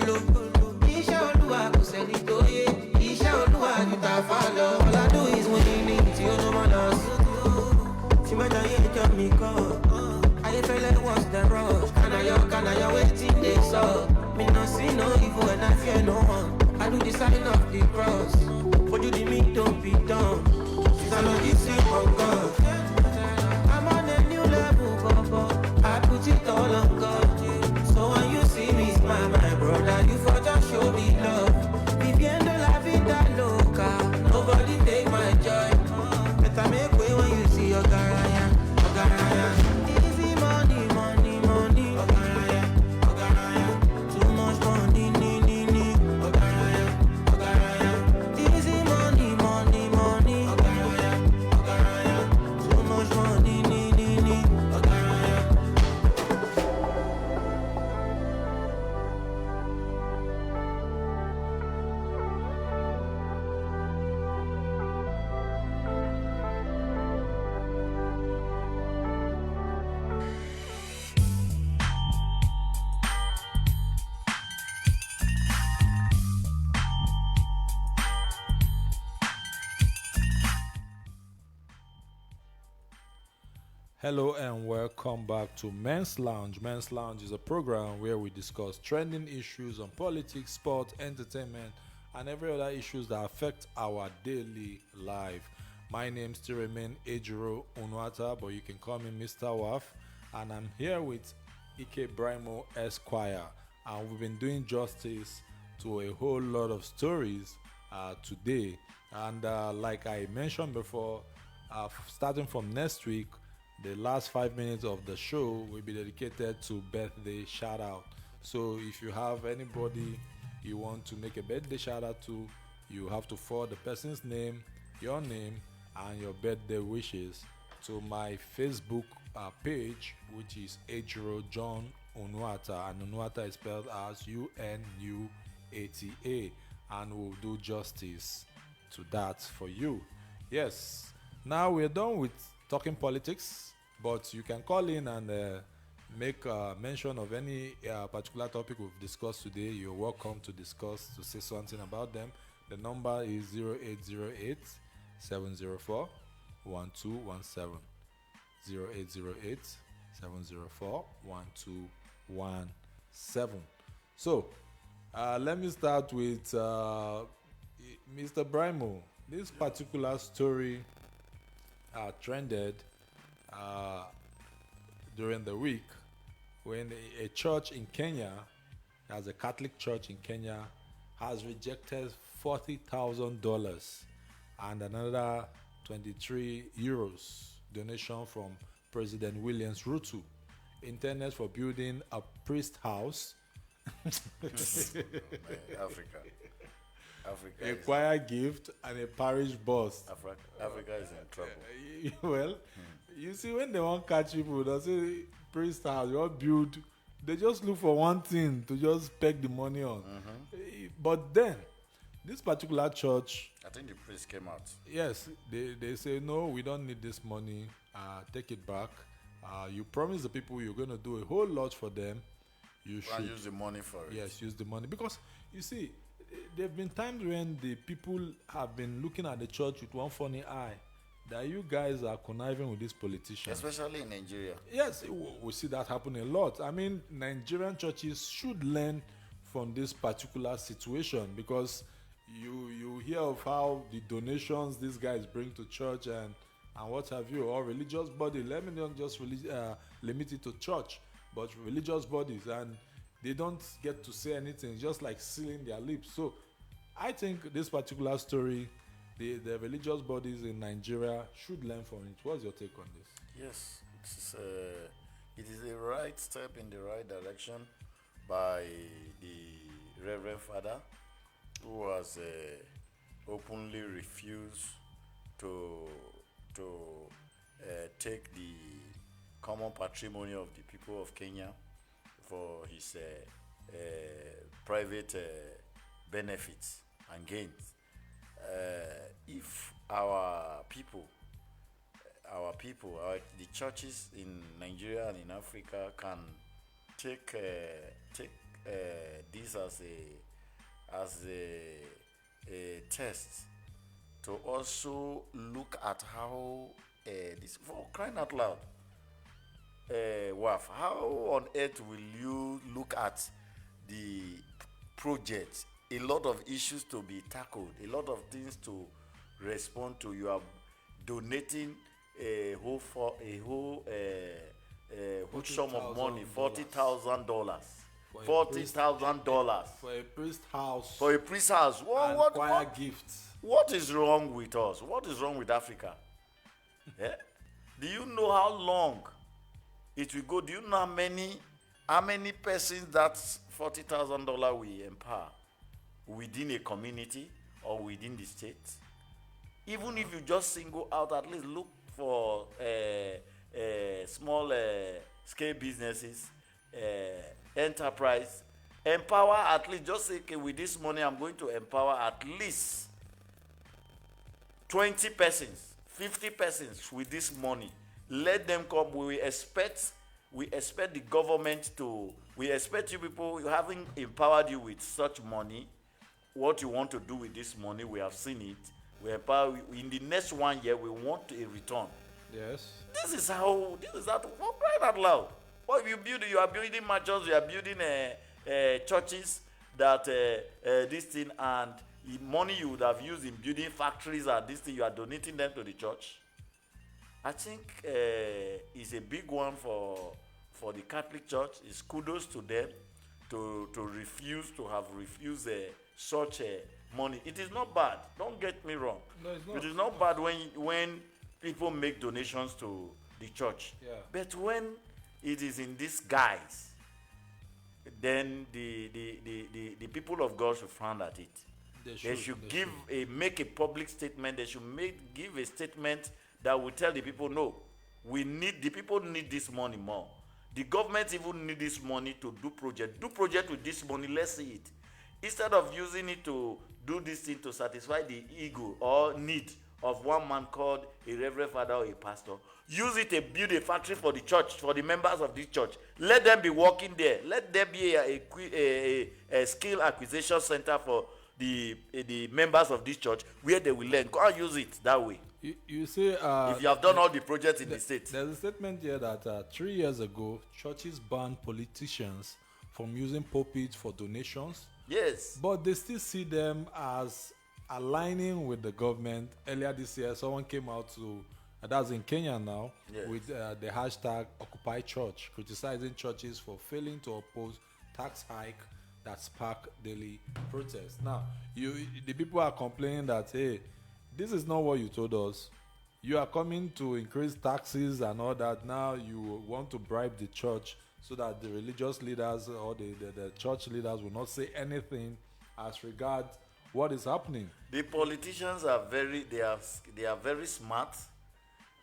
Isha Olua, who send it to you. Isha Olua, you ta follow. All I do is winning, till no more loss. See my giant job me call. I feel like what's the rush? Can I waiting this up? Me not see no evil and I fear no one. I do the sign of the cross. For you the me don't be dumb. Since I'm not the same for God. I'm on a new level, Baba. I put it all on God. So when you see me smile, my brother, you for just show me love. Viviendo la vida loca. Nobody take my joy. Better make way when you see your garaya. Easy money, money, money. Too much money, Easy money, money, money. Too much money, Hello and welcome back to Men's Lounge. Men's Lounge is a program where we discuss trending issues on politics, sport, entertainment, and every other issues that affect our daily life. My name still remains Ejiro Unuata, but you can call me Mr. Waff, and I'm here with Ike Brimo Esquire, and we've been doing justice to a whole lot of stories today. And like I mentioned before, starting from next week, the last 5 minutes of the show will be dedicated to birthday shout out. So if you have anybody you want to make a birthday shout out to, you have to forward the person's name, your name, and your birthday wishes to my Facebook page, which is Ejiro John Unuata, and Unuata is spelled as Unuata, and we'll do justice to that for you. Yes, now we're done with talking politics, but you can call in and make mention of any particular topic we've discussed today. You're welcome to discuss, to say something about them. The number is 0808 704 1217. 0808 704 1217. So, let me start with Mr. Brimo. This particular story trended during the week when a church in Kenya, as a Catholic church in Kenya, has rejected $40,000 and another 23 euros donation from President Williams Ruto, intended for building a priest house, Africa. a choir gift, and a parish bus. Africa is in trouble. Well, you see, when they want catch people, they say priest house, you want build, they just look for one thing to just peg the money on. But then, this particular church, I think the priest came out. yes, they say, no, we don't need this money, take it back. You promise the people you're going to do a whole lot for them. You should use the money for it. Yes, use the money. Because, you see, there have been times when the people have been looking at the church with one funny eye, that you guys are conniving with these politicians. Especially in Nigeria. Yes, we see that happen a lot. I mean, Nigerian churches should learn from this particular situation, because you hear of how the donations these guys bring to church and what have you, or religious body. Let me not just limit it to church, but religious bodies, and they don't get to say anything, just like sealing their lips. So I think this particular story, the religious bodies in Nigeria should learn from it. What's your take on this? Yes, it is a right step in the right direction by the Reverend Father, who has openly refused to take the common patrimony of the people of Kenya for his private benefits and gains. If the churches in Nigeria and in Africa can take this as a test to also look at how this, for crying out loud, Waff, how on earth will you look at the project? A lot of issues to be tackled, a lot of things to respond to. You are donating a whole sum of money, $40,000. $40,000 for a priest house. For a priest house. Choir gifts. What is wrong with us? What is wrong with Africa? Yeah? Do you know how long it will go? Do you know how many persons that $40,000 will empower within a community or within the state? Even if you just single out, at least look for small scale businesses, enterprise, empower at least, just say, okay, with this money I'm going to empower at least 20 persons, 50 persons with this money. Let them come. We expect the government to, we expect you people, having empowered you with such money, what you want to do with this money, we have seen it. We empower you. In the next 1 year, we want a return. Yes. This is how, what, crying out loud. What you build, you are building mansions, you are building churches that this thing, and the money you would have used in building factories and this thing, you are donating them to the church. I think it's a big one for the Catholic Church. It's kudos to them to refuse, to have refused such money. It is not bad. Don't get me wrong. No, it's not. It is not bad when people make donations to the church. Yeah. But when it is in this guise, then the people of God should frown at it. They should make a public statement. They should give a statement that will tell the people, no, the people need this money more. The government even need this money to do project. Do project with this money, let's see it. Instead of using it to do this thing to satisfy the ego or need of one man called a reverend father or a pastor, use it to build a factory for the church, for the members of this church. Let them be working there. Let there be a skill acquisition center for the members of this church where they will learn. Go and use it that way. You say if you have done all the projects in the state. There's a statement here that 3 years ago, churches banned politicians from using pulpits for donations. Yes. But they still see them as aligning with the government. Earlier this year, someone came out that's in Kenya now, yes, with the hashtag Occupy Church, criticizing churches for failing to oppose tax hike that spark daily protests. Now, the people are complaining that, hey, this is not what you told us. you are coming to increase taxes and all that. Now you want to bribe the church so that the religious leaders or the church leaders will not say anything as regards what is happening. The politicians are they are very smart.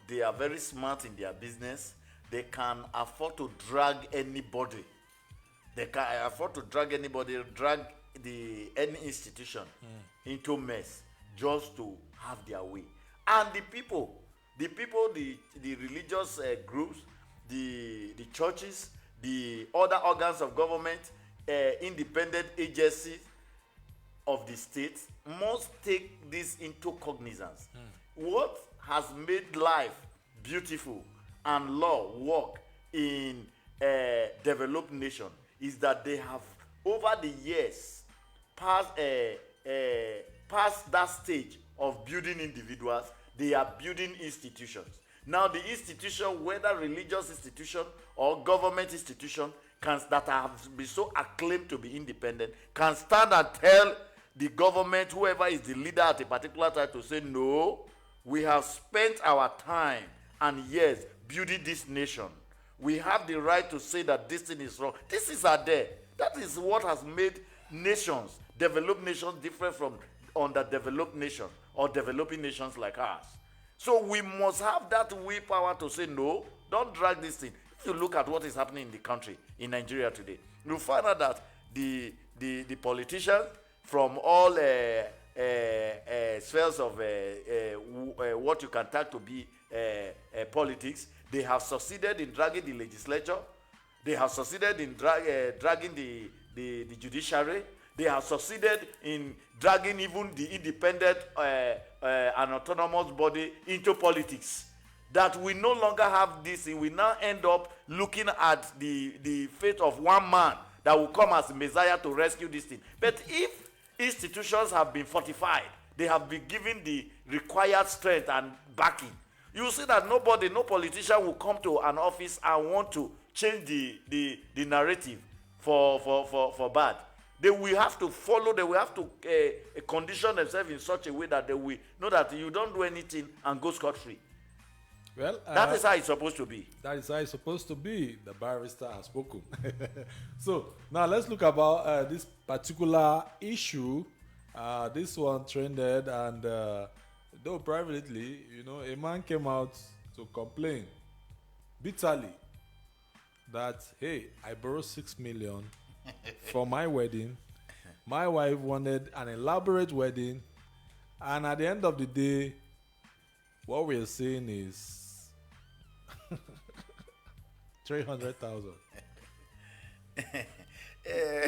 They are very smart in their business. They can afford to drag anybody. They can afford to drag any institution into mess just to have their way. And the religious groups, the churches, the other organs of government, independent agencies of the state must take this into cognizance. What has made life beautiful and law work in a developed nation is that they have, over the years, passed that stage of building individuals. They are building institutions. Now the institution, whether religious institution or government institution, that have been so acclaimed to be independent, can stand and tell the government, whoever is the leader at a particular time, to say, no, we have spent our time and years building this nation. We have the right to say that this thing is wrong. This is our day. That is what has made nations, developed nations, different from underdeveloped nations or developing nations like ours. So we must have that willpower to say, no, don't drag this thing. If you look at what is happening in the country, in Nigeria today, you'll find out that the politicians from all spheres of what you can tag to be politics, they have succeeded in dragging the legislature. They have succeeded in dragging the judiciary. They have succeeded in dragging even the independent and autonomous body into politics. That we no longer have this, we now end up looking at the fate of one man that will come as Messiah to rescue this thing. But if institutions have been fortified, they have been given the required strength and backing, you will see that no politician will come to an office and want to change the narrative for bad. They will have to follow, they will have to condition themselves in such a way that they will know that you don't do anything and go scot-free. Well, that is how it's supposed to be. That is how it's supposed to be. The barrister has spoken. So now let's look about this particular issue. This one trended, and though privately, a man came out to complain bitterly that, hey, I borrowed 6 million for my wedding. My wife wanted an elaborate wedding, and at the end of the day, what we're saying is 300,000.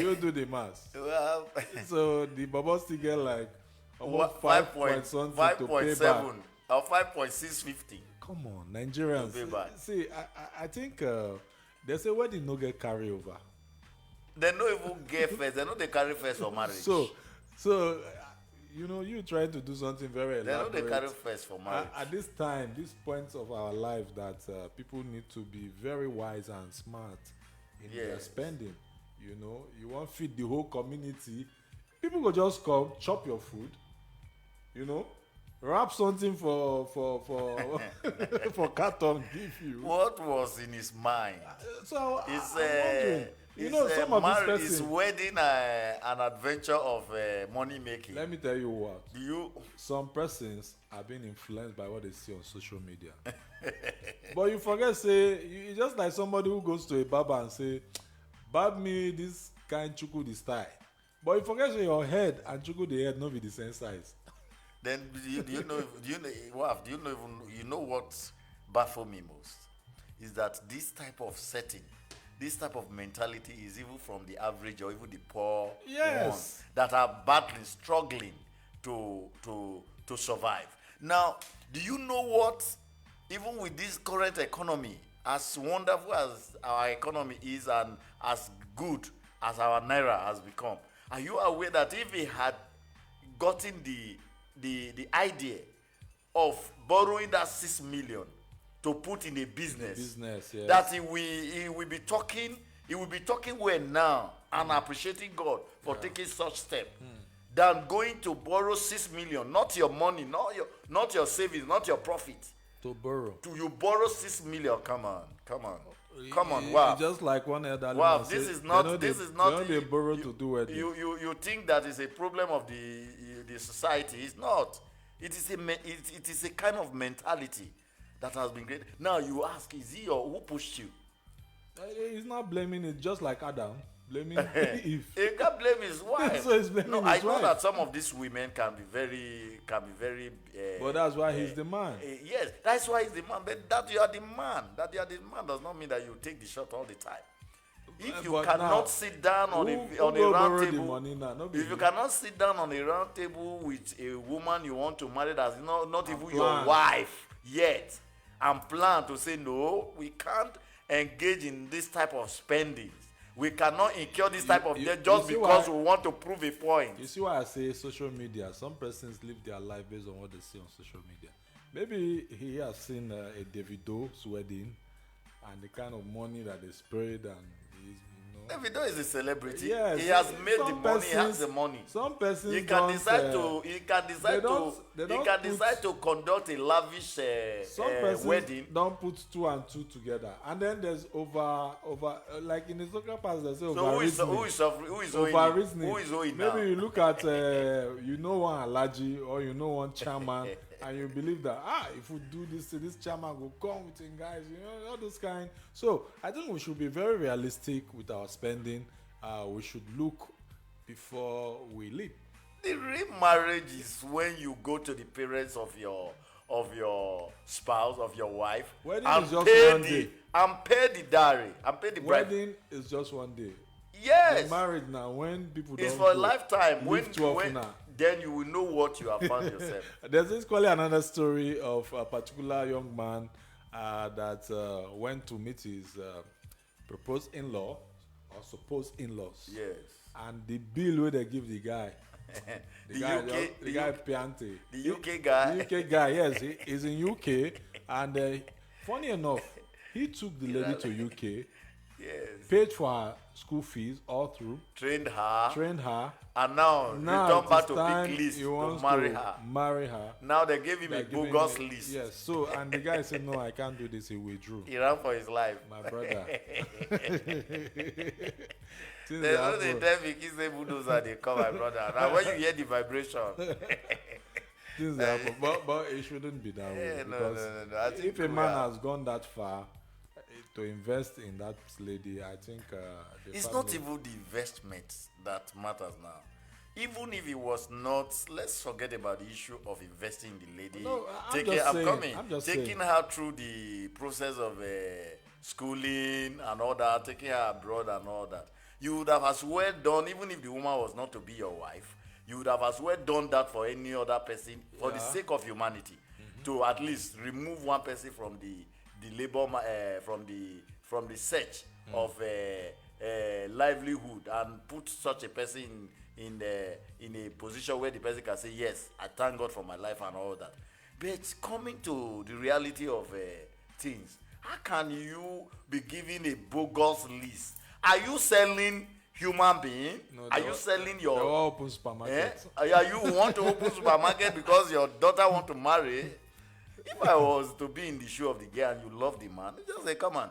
You do the math. Well, so the Baba still get like almost 5.7 or 5.650. Come on, Nigerians. See, I think they say wedding no get carryover. They no even get first. They know they carry first for marriage. So you trying to do something very elaborate. They know they carry first for marriage. At this time, this point of our life, that people need to be very wise and smart in their spending. You want to feed the whole community. People go just come, chop your food. Wrap something for for carton, give you. What was in his mind? So I'm wondering. Some of these persons, is wedding an adventure of money making. Let me tell you what. Some persons are being influenced by what they see on social media. But you forget, you just like somebody who goes to a barber and say, barb me this kind chuku the style. But you forget, your head and chuku the head not be the same size. Then do you know what baffles me most is that this type of setting, this type of mentality is even from the average or even the poor ones that are battling, struggling to survive. Now, do you know what? Even with this current economy, as wonderful as our economy is and as good as our naira has become, are you aware that if he had gotten the idea of borrowing that 6 million to put in a business, yes, that he will be talking well now and appreciating God for taking such step than going to borrow 6 million, not your money, not your savings, not your profit, To borrow. You borrow 6 million. Come on. Wow. Just like one elderly wow, man this say, is not. They borrow to do wedding. You think that is a problem of the society? It's not. It is a kind of mentality that has been created. Now you ask, is he or who pushed you? He's not blaming it, just like Adam blaming Eve. He can't blame his wife. So he's blaming I his know wife. that some of these women can be very. But that's why he's the man. Yes, that's why he's the man. But that you are the man does not mean that you take the shot all the time. If you cannot sit down on a round table, if you cannot sit down on a round table with a woman you want to marry that's not even your wife yet, and plan to say no, we can't engage in this type of spending. We cannot incur this type of debt just because we want to prove a point. You see why I say social media? Some persons live their life based on what they see on social media. Maybe he has seen a Davido's wedding and the kind of money that they sprayed, and Davido is a celebrity. Yes, he has made the money. He has the money. Some persons he can decide to conduct a lavish wedding. Don't put 2 and 2 together, and then there's over like in the soccer pass they say so who is owing now? Maybe you look at one Alaji or one chairman and you believe that if we do this chairman will come with him, guys, all those kind. So I think we should be very realistic with our spending. We should look before we leap. The real marriage is when you go to the parents of your spouse, of your wife, and pay the dowry, and pay the bride. Wedding is just one day. Yes. The marriage now, when people don't, it's for a lifetime. When now. Then you will know what you have found yourself. There's basically another story of a particular young man that went to meet his proposed in-law or supposed in-laws. Yes. And the bill where they give the guy, the guy Piante. The UK guy. The UK guy, yes, he's in UK, and funny enough, he took the lady to UK. Yes. Paid for her school fees all through. Trained her. And now return back to big list to marry her. Now they gave him a bogus list. Yes. So, and the guy said, no, I can't do this. He withdrew. He ran for his life. My brother. There's no the time he kiss the bulldozer, they come, my brother. Now when you hear the vibration. But it shouldn't be that way. No. I think if a man has gone that far to invest in that lady, I think it's not even the investment that matters now. Even if it was not, let's forget about the issue of investing in the lady. No, taking her through the process of schooling and all that, taking her abroad and all that. You would have as well done, even if the woman was not to be your wife, you would have as well done that for any other person for the sake of humanity, to at least remove one person from the labor, from the search of livelihood, and put such a person in a position where the person can say, yes, I thank God for my life and all that. But coming to the reality of things, how can you be given a bogus list? Are you selling human being? No, are you selling your open supermarket? Are you want to open supermarket because your daughter want to marry? If I was to be in the shoe of the girl and you love the man, just say, come on.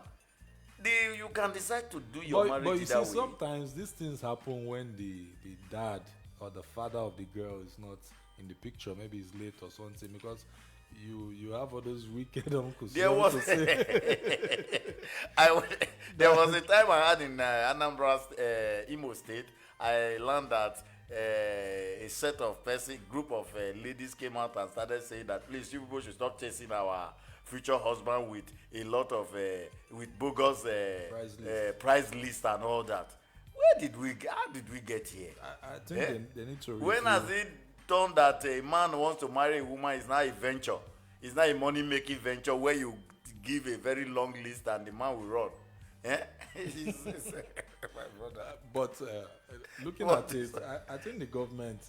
You can decide to do your marriage but you that see, way. sometimes these things happen when the dad or the father of the girl is not in the picture. Maybe he's late or something, because you have all those wicked uncles. There was there was a time I had in Anambra, Imo State. I learned that a set of group of ladies came out and started saying that, please, you people should stop chasing our future husband with a lot of with bogus price list and all that. How did we get here? I think they need to review. When has it done that a man wants to marry a woman? It's not a venture. It's not a money-making venture where you give a very long list and the man will run. But looking at it, I think the government,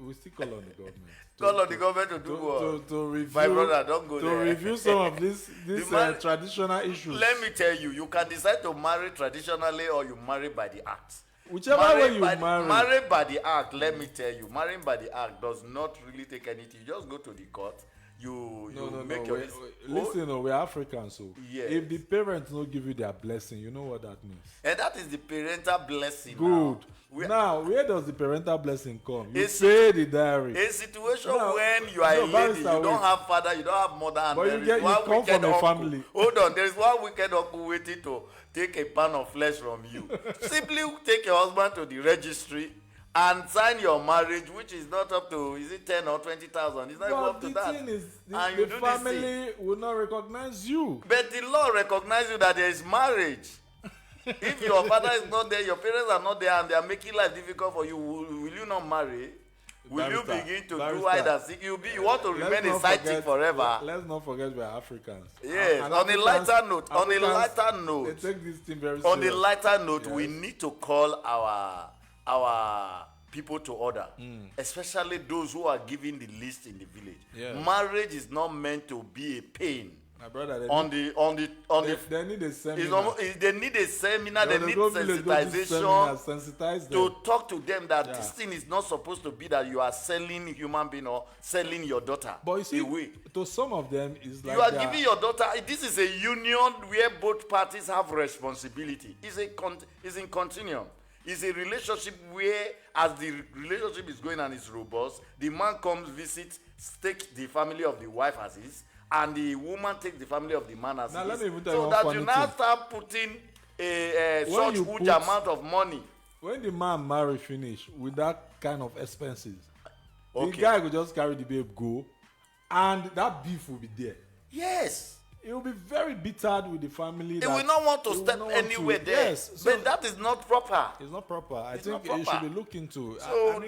we still call on the government. Call on the government to do what? To review, my brother, don't go to there. review some of these traditional issues. Let me tell you, you can decide to marry traditionally or you marry by the act. Whichever way you marry. Marry by the act, let me tell you, marrying by the act does not really take anything. You just go to the court, No. make your Listen, we're Africans, so Yes. if the parents don't give you their blessing, you know what that means. And that is the parental blessing. Good. Now, where does the parental blessing come? You pay the diary. A situation Now, when you are a lady, Barrister, you don't wait. have father, you don't have mother, and But there you is get- you one come wicked from a uncle. family. Hold on, there is one wicked uncle waiting to take a pound of flesh from you. Simply take your husband to the registry and sign your marriage, which is not up to, is it 10 or 20,000? It's not even But up to the that. thing is, And the you do this thing. family will not recognize you. But the law recognizes you that there is marriage. If your father is not there, your parents are not there, and they are making life difficult for you, will you not marry? Will you begin to do hide and seek? You want to remain a side chick forever. Let's not forget we are Africans. Yes. And On a Africans- lighter note, They take this thing very on a serious. lighter note, we need to call our people to order, especially those who are giving the list in the village. Yes. Marriage is not meant to be a pain. My brother, they They need a seminar. they need a seminar. They They need go village, go do seminar, sensitize to them. talk to them that this thing is not supposed to be that you are selling human being or selling your daughter. But you see, away. to some of them, it's like You are they giving your daughter. This is a union where both parties have responsibility. It's in continuum. It's a relationship where, as the relationship is going and is robust, the man comes, visits, takes the family of the wife as is, and the woman takes the family of the man as Now, is. let me even tell you So one that funny you now thing. start putting a When such you huge put- amount of money. When the man marry finish with that kind of expenses, the Okay. guy will just carry the babe go, and that beef will be there. Yes. He will be very bittered with the family. They will not want to he will step not want anywhere there. Yes, so But that is not proper. it's not proper. I It's think not it proper. should be looked into. So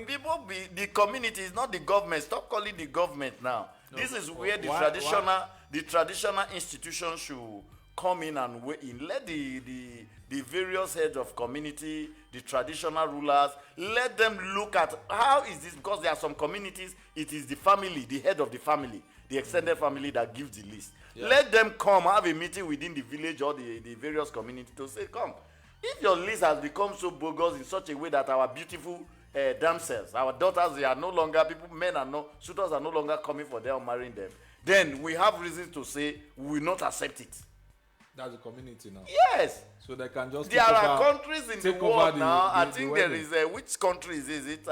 the community is not the government. Stop calling the government now. This is where the traditional institutions should come in and weigh in. Let the various heads of community, the traditional rulers, let them look at how is this, because there are some communities, it is the family, the head of the family, the extended family that gives the list. Yeah. Let them come have a meeting within the village or the various community to say, come, if your list has become so bogus in such a way that our beautiful damsels, our daughters, they are no longer, suitors are no longer coming for them or marrying them, then we have reasons to say we will not accept it. That's the community now. Yes. So they can just There take are over- countries in the take over world the- now. I the think there wedding. is which country is it?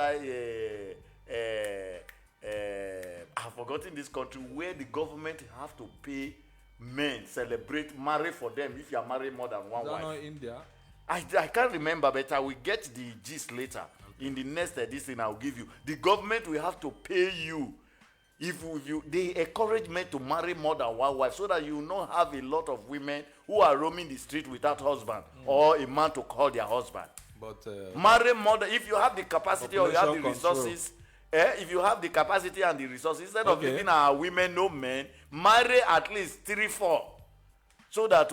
I've forgotten this country where the government have to pay men, celebrate, marry for them if you are married more than one Is that wife. not India? I can't remember, but I will get the gist later. In the next edition, I'll give you. The government will have to pay you. If you they encourage men to marry more than one wife so that you will not have a lot of women who are roaming the street without husband or a man to call their husband. But Marry more than, if you have the capacity or you have the Population control. resources, if you have the capacity and the resources, instead of Okay. giving our women no men, marry at least 3-4. So that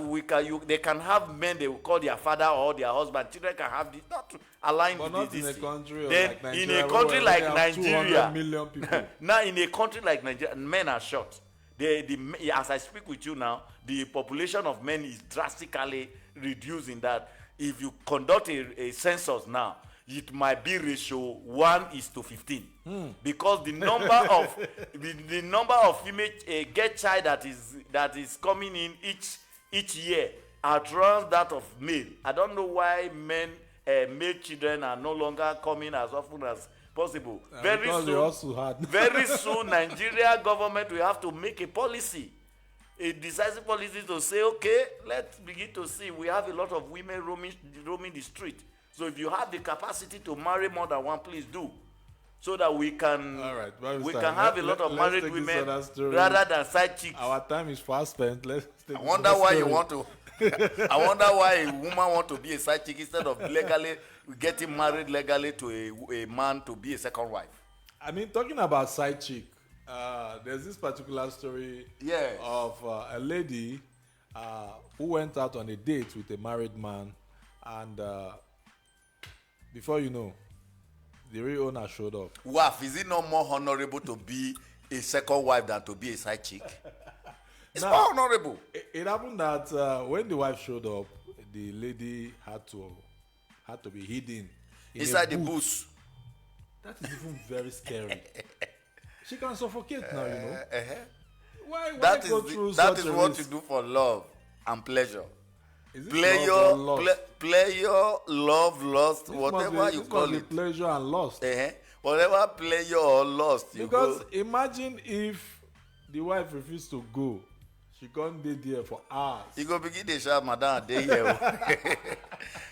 they can have men they will call their father or their husband. Children can have this, not to align But with not this in a thing. country Then like in Nigeria, a country where like they have Nigeria, 200 million people. now in a country like Nigeria, men are short. As I speak with you now, the population of men is drastically reducing. That if you conduct a census now, it might be ratio 1:15 because the number of the number of female get child that is coming in each year outruns that of male. I don't know why male children are no longer coming as often as possible. Because they also hard. Very soon, Nigeria government will have to make a policy, a decisive policy to say, okay, let's begin to see. We have a lot of women roaming the street. So if you have the capacity to marry more than one, please do, so that we can have a lot of married women rather than side chicks. Our time is fast spent. Let's take I wonder why you want to. I wonder why a woman want to be a side chick instead of legally getting married legally to a man to be a second wife. I mean, talking about side chick, there's this particular story of a lady who went out on a date with a married man, and before you know, the real owner showed up. Waff, is it not more honorable to be a second wife than to be a side chick? It's more honorable. It happened that when the wife showed up, the lady had to be hidden inside the booth. That is even very scary. She can suffocate now, you know. Why That go is through that such is a what risk? you do for love and pleasure. Is it Pleasure, love or lust? pleasure, love, lust, This whatever must be, you this call must be it. pleasure and lust. Whatever pleasure or lust you Because go. imagine if the wife refused to go, she can't be there for hours. You go begin to shout, Madam, dey here.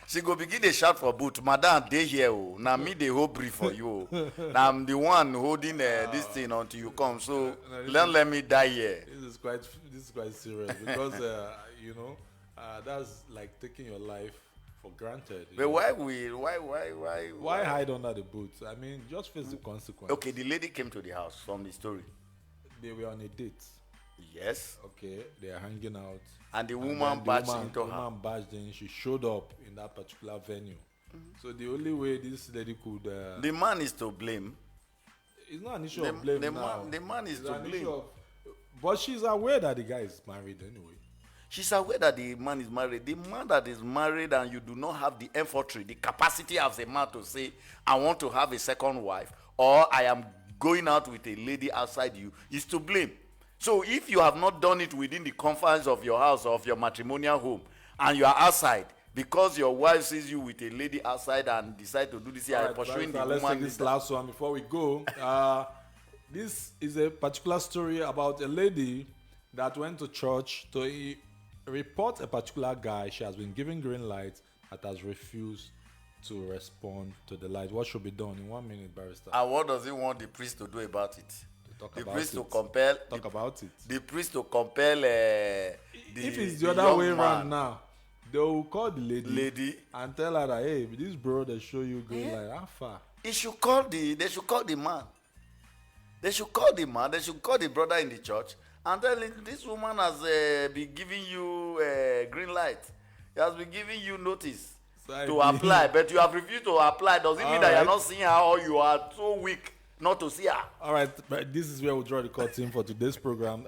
She go begin to shout for boot, Madam, dey here. Now me the whole brief for you. Now I'm the one holding this thing until you come. So let me die here. This is quite serious because you know that's like taking your life for granted. But why hide under the boot? I mean, just face the consequence. Okay, the lady came to the house from the story. They were on a date. Yes. Okay, they are hanging out. And the woman barged into her. The woman barged in. She showed up in that particular venue. So the only way this lady could... the man is to blame. It's not an issue of blame the now. The man is to blame. But she's aware that the guy is married anyway. She's aware that the man is married. The man that is married and you do not have the infantry, the capacity as a man to say, I want to have a second wife, or I am going out with a lady outside you, is to blame. So if you have not done it within the confines of your house or of your matrimonial home, and you are outside because your wife sees you with a lady outside and decide to do this, you are pursuing the woman. Let's take this last one before we go. This is a particular story about a lady that went to church to report a particular guy she has been given green light that has refused to respond to the light. What should be done in 1 minute, Barrister? And what does he want the priest to do about it? The priest to compel if it's the other way around now, they will call the lady and tell her that, hey, this bro they show you green light, how far? They should call the man. They should call the man. They should call the brother in the church and tell him, this woman has been giving you green light. He has been giving you notice to apply, but you have refused to apply. Does it mean that you're not seeing her, or you are so weak not to see her? All right, but this is where we draw the curtain for today's program.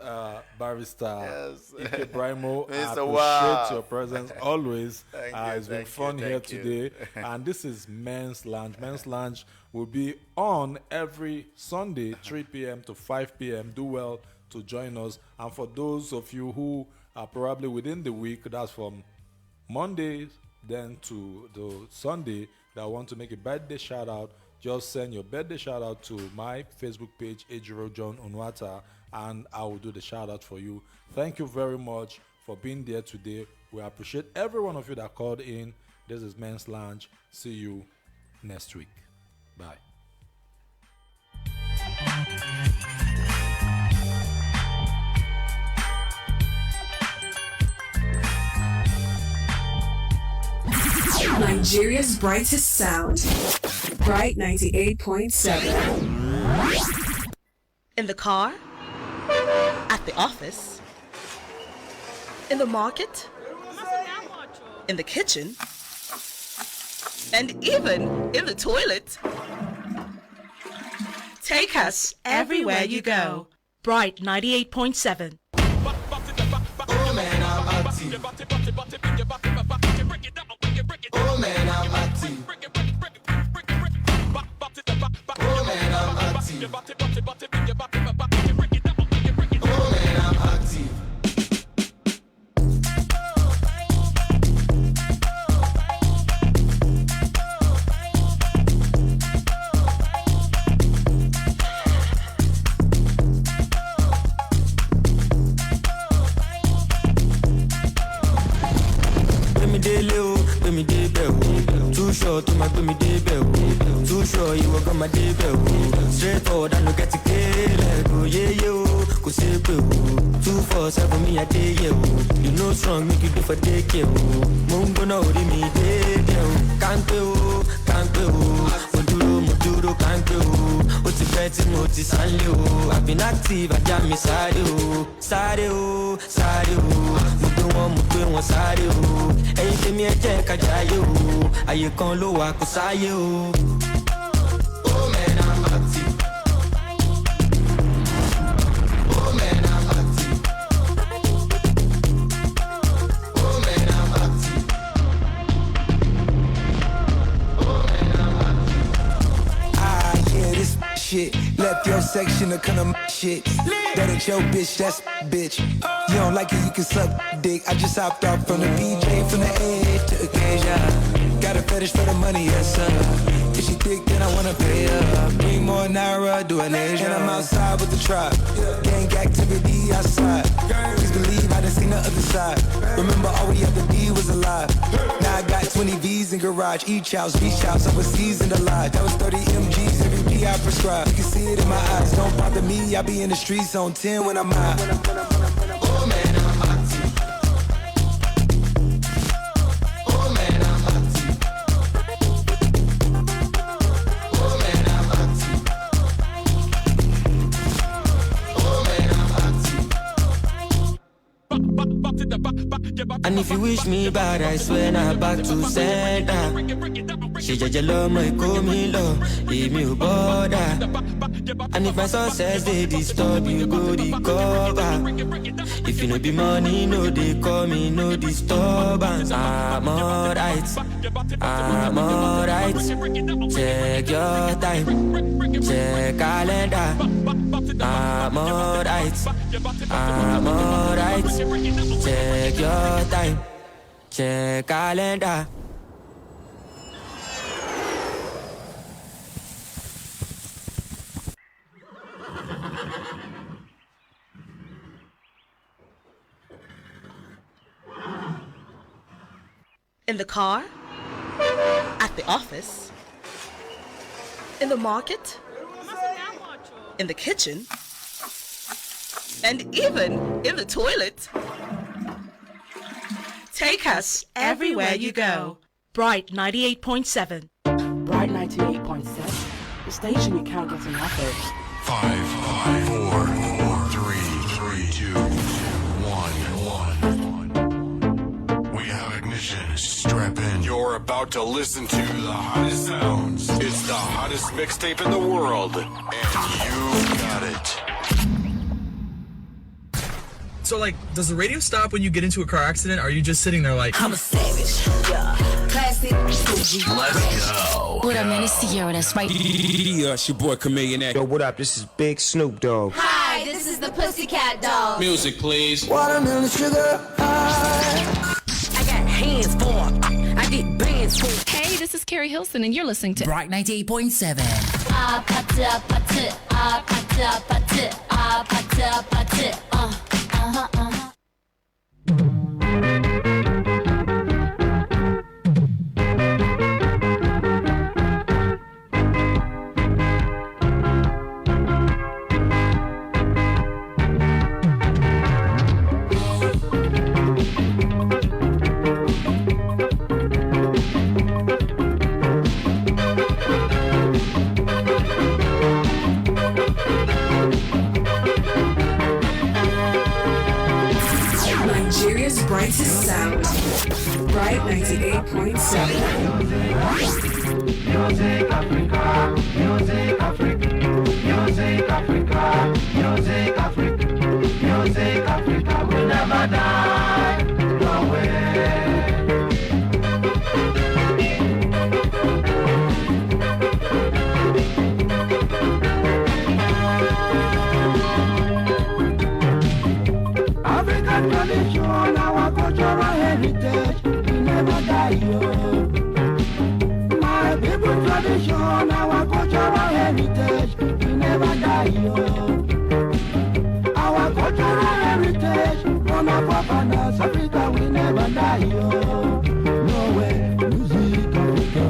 Barrister Ike Brimo, I appreciate your presence always. It's been fun here today. And this is Men's Lounge. Men's Lounge will be on every Sunday, 3 p.m. to 5 p.m. Do well to join us. And for those of you who are probably within the week, that's from Monday then to the Sunday, that want to make a birthday shout out, just send your birthday shout out to my Facebook page, Ejiro Unuata, and I will do the shout out for you. Thank you very much for being there today. We appreciate every one of you that called in. This is Men's Lounge. See you next week. Bye. Nigeria's brightest sound. Bright 98.7. In the car, at the office, in the market, in the kitchen, and even in the toilet. Take us everywhere you go. Bright 98.7. Oh man, I'm active. Oh man, I'm active. Oh man, I'm active. Oh man, I'm active. Too short to my baby debut. Too sure you work on my debut. Straight forward and look at the kill. Yeah, you could say 247 me a day. You know strong, make you do for take you. Mungo no me day. Can't do. Muduro can't do. What's the better motive? I've been active, I jam me side. Mudu one side. Hey, give me a check, I jayo. I can't low, I could say you. Oh man, I'm active. Oh man, I'm active. Oh man, I'm active. Oh man, I'm active. I hear this shit, left your Your section of kind of shit. That ain't your bitch, that's bitch. You don't like it, you can suck dick. I just hopped off from the BJ, from the edge to occasion. Got a fetish for the money, yes sir. If she thick, then I wanna pay her. 3 more naira, do an Asian. And I'm outside with the tribe. Gang activity outside. Please believe I done seen the other side. Remember all we had to be was alive. Now I got 20 V's in garage. Each house, beach house, overseas in the lodge. That was 30 MGs, every P I prescribe. You can see it in my eyes, don't bother me. I be in the streets on 10 when I'm high. Oh man, I'm hot. Oh man, I'm hot. Oh man, I'm hot. Oh man, I'm hot. And if you wish me bad, I swear not back to center. She just love my me love, give me a border. And if my success they disturb you, go the cover. If you no be money, no they call me, no disturbance. I'm alright, I'm alright. Check your time, check calendar. I'm alright, I'm alright. Check your time, check calendar. In the car, at the office, in the market, in the kitchen, and even in the toilet. Take us everywhere you go. Bright 98.7. Bright 98.7. The station you can't get enough of. 5, 4, 3, 2, 1. We have ignition. Strap in. You're about to listen to the hottest sounds. It's the hottest mixtape in the world, and you got it. So, like, does the radio stop when you get into a car accident? Or are you just sitting there like, I'm a savage, yeah. Classic, Fuji. Let's go. What up, man? It's Sierra, that's right. Yeah, it's your boy Chameleon. Yo, what up? This is Big Snoop Dogg. Hi, this is the Pussycat Dolls. Music, please. Watermelon sugar high. I got hands for I get bands for. Hey, this is Carrie Hilson, and you're listening to Bright 98.7. Nigeria's brightest sound. Bright 98.7. Music Africa, Music Africa, Music Africa, Music Africa, Music Africa will never die. No way. African tradition, our cultural heritage, we never die, yo. My people tradition, our cultural heritage, we never die, yo. Our cultural heritage, from our forefathers, Africa, we never die, yo. No way, music Africa.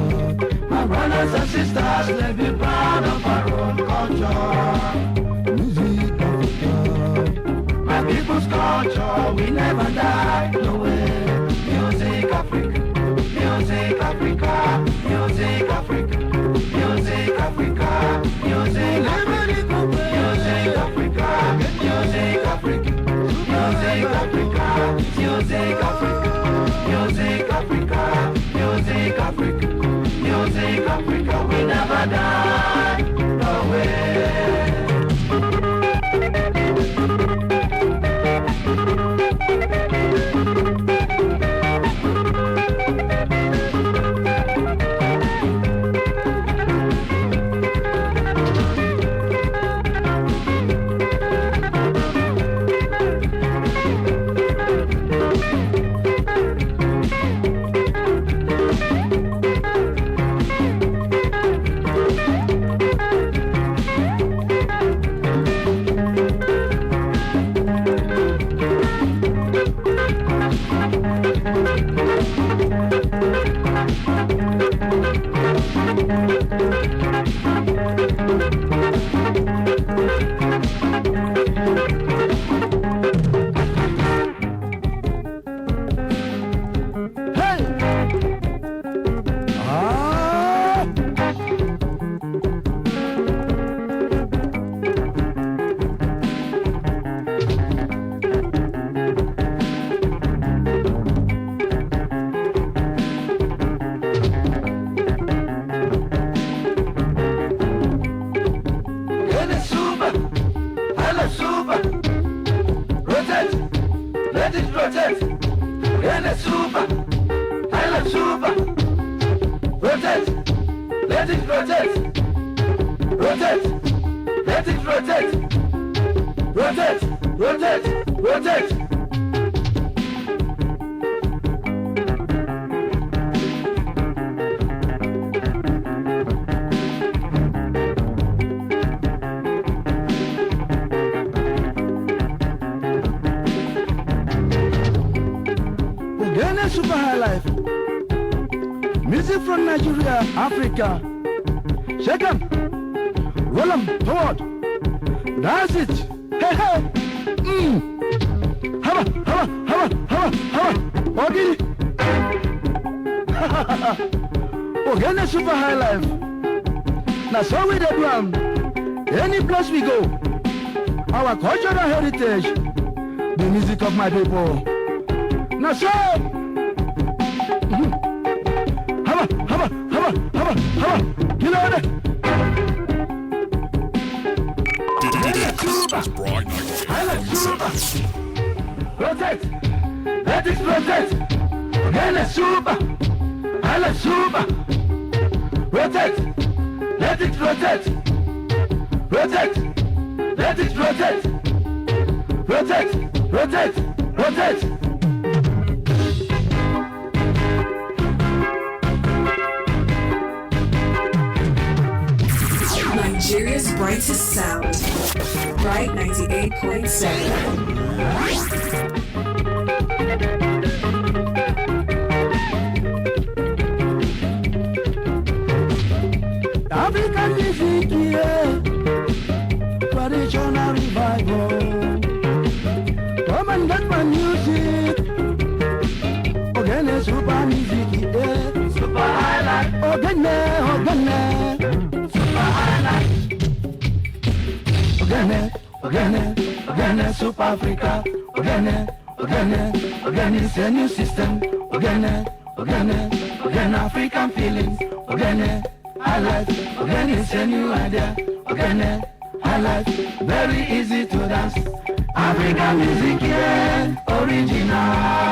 My brothers and sisters, let's be proud of our own culture. Music Africa. My people's culture, we never die, no way. Music Africa, Music Africa, Music Africa, Music Africa, Music Africa, Music Africa, Music Africa, Music Africa, Music Africa, Music Africa, Music Africa, Music Africa, we never die, no way. it super. Rotate. Let it rotate. Rotate. Let it rotate. Rotate. Rotate. Rotate. Super High Life. Music from Nigeria, Africa. Shake 'em, roll 'em forward. That's it. Hey, hey. Hammer, hammer, hammer, hammer, hammer. Okay. Ogene Super High Life. Now so we the drum. Any place we go. Our cultural heritage. The music of my people. Now so. Hammer, hammer, hammer, hammer, hammer. You know that? Super. Rotate. Let it rotate. Again, super. I like super. Rotate. Let it rotate. Rotate. Let it rotate. Rotate. Rotate. Rotate. Nigeria's brightest sound. Bright 98.7. African music, yeah. Traditional revival. Come and get my music. Ogene super music, yeah. Super highlight. Ogene, Ogene. Super highlight. Ogene, Ogene, Ogene, Super Africa. Ogene, Ogene, Ogene is a new system. Ogene, Ogene, Ogene, African feelings. Ogene, high life. Ogene is a new idea. Ogene, high life. Very easy to dance. African music, yeah, original.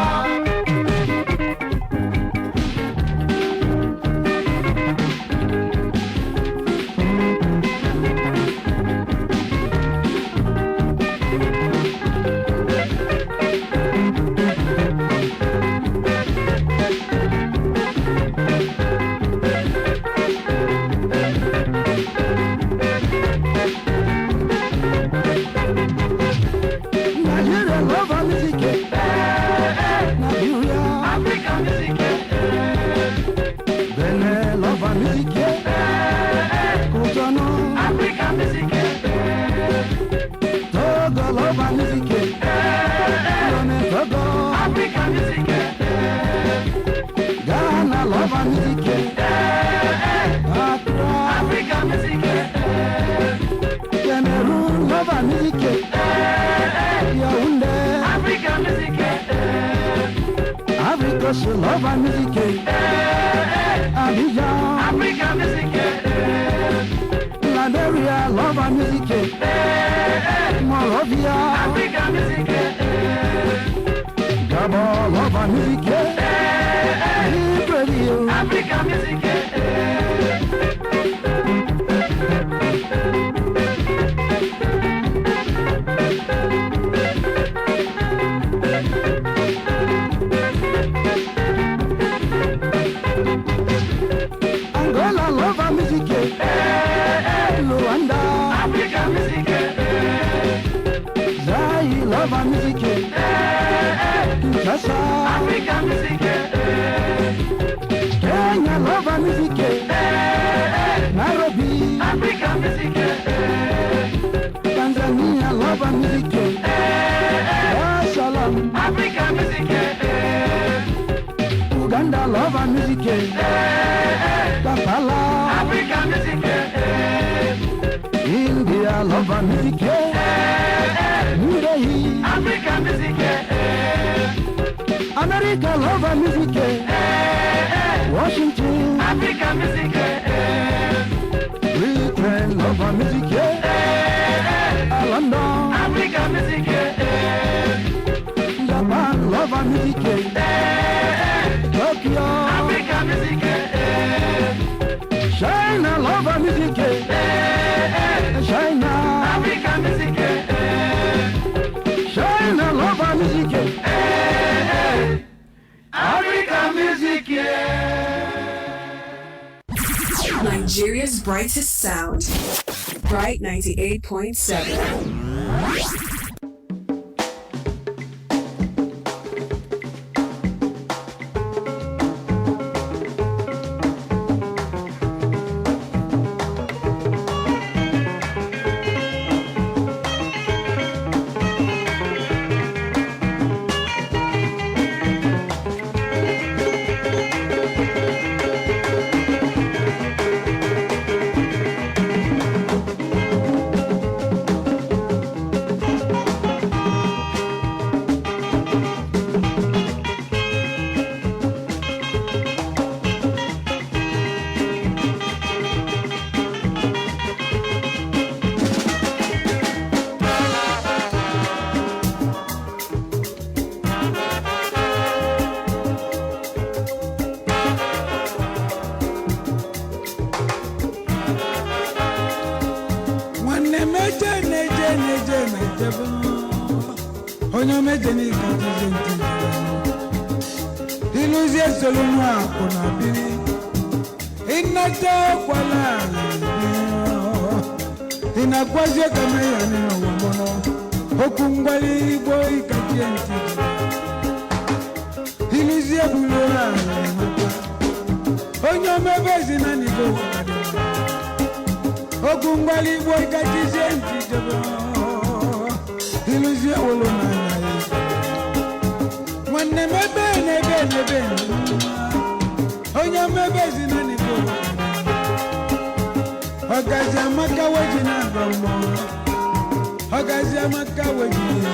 Love music, Abuja, African music, Liberia, love music, Morovia, African music, Gabon, love music, Radio, African music. Love music, African music, Kenya love music, Nairobi, African music, Tanzania love music, Dar es Salaam, African music, Uganda love music, Kampala, African music, India love music, African music, America love music, Washington, African music, Britain love music, London, African music, Japan love music, music, yo. African music, China love music, China. African music, China love music, African music, Nigeria's brightest sound. Bright 98.7. Inakwaje kama yani na wamono Okungwali boy kajienti Ilizia bulora Onyo mebezi na nigo Okungwali boy kajienti Ilizia wolona Mwane nebe Onyo mebezi na nigo Ogazamaka wajina gomo Ogazamaka wajina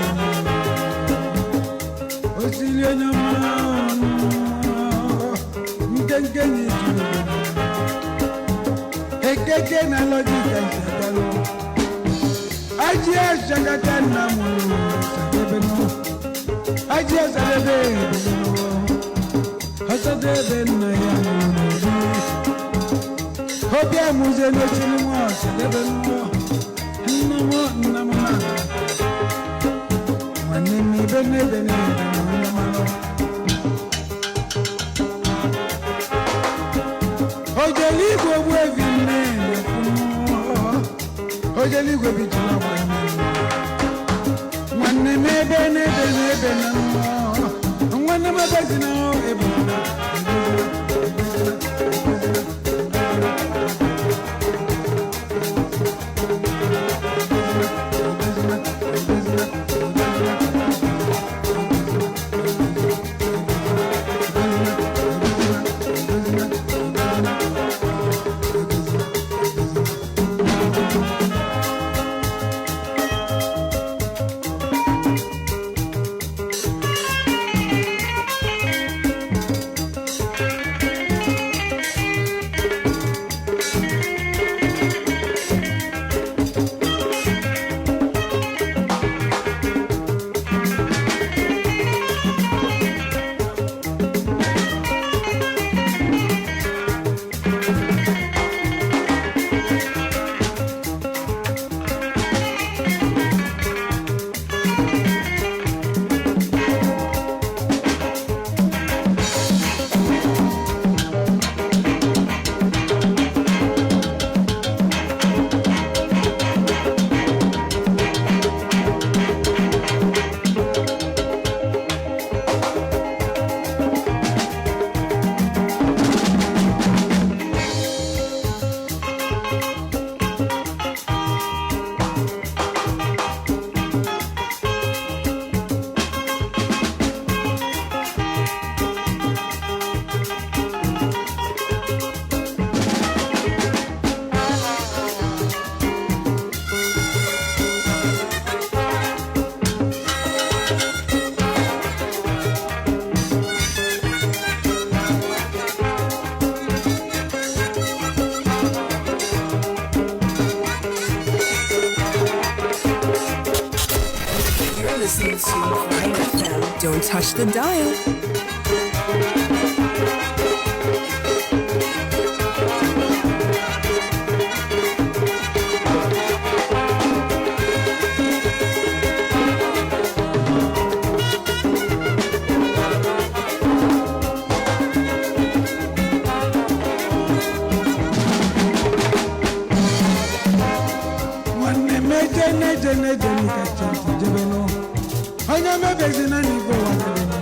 Osilio nyama Mkengeni juu Ekeke na lojika shakalo Ajia shakata na mulu Sakebeno Ajia salebe Hasadebe na yamu Hobia muze no chilimo selebe no namo Manemi bene namo Ojeli go wevi nene Ojeli go bituna Manemi bene namo Mwana mabazina ebuna listening to Bright FM. Don't touch the dial. sene jeni ka chanti jebeno Onya mebezi na nivo wadeno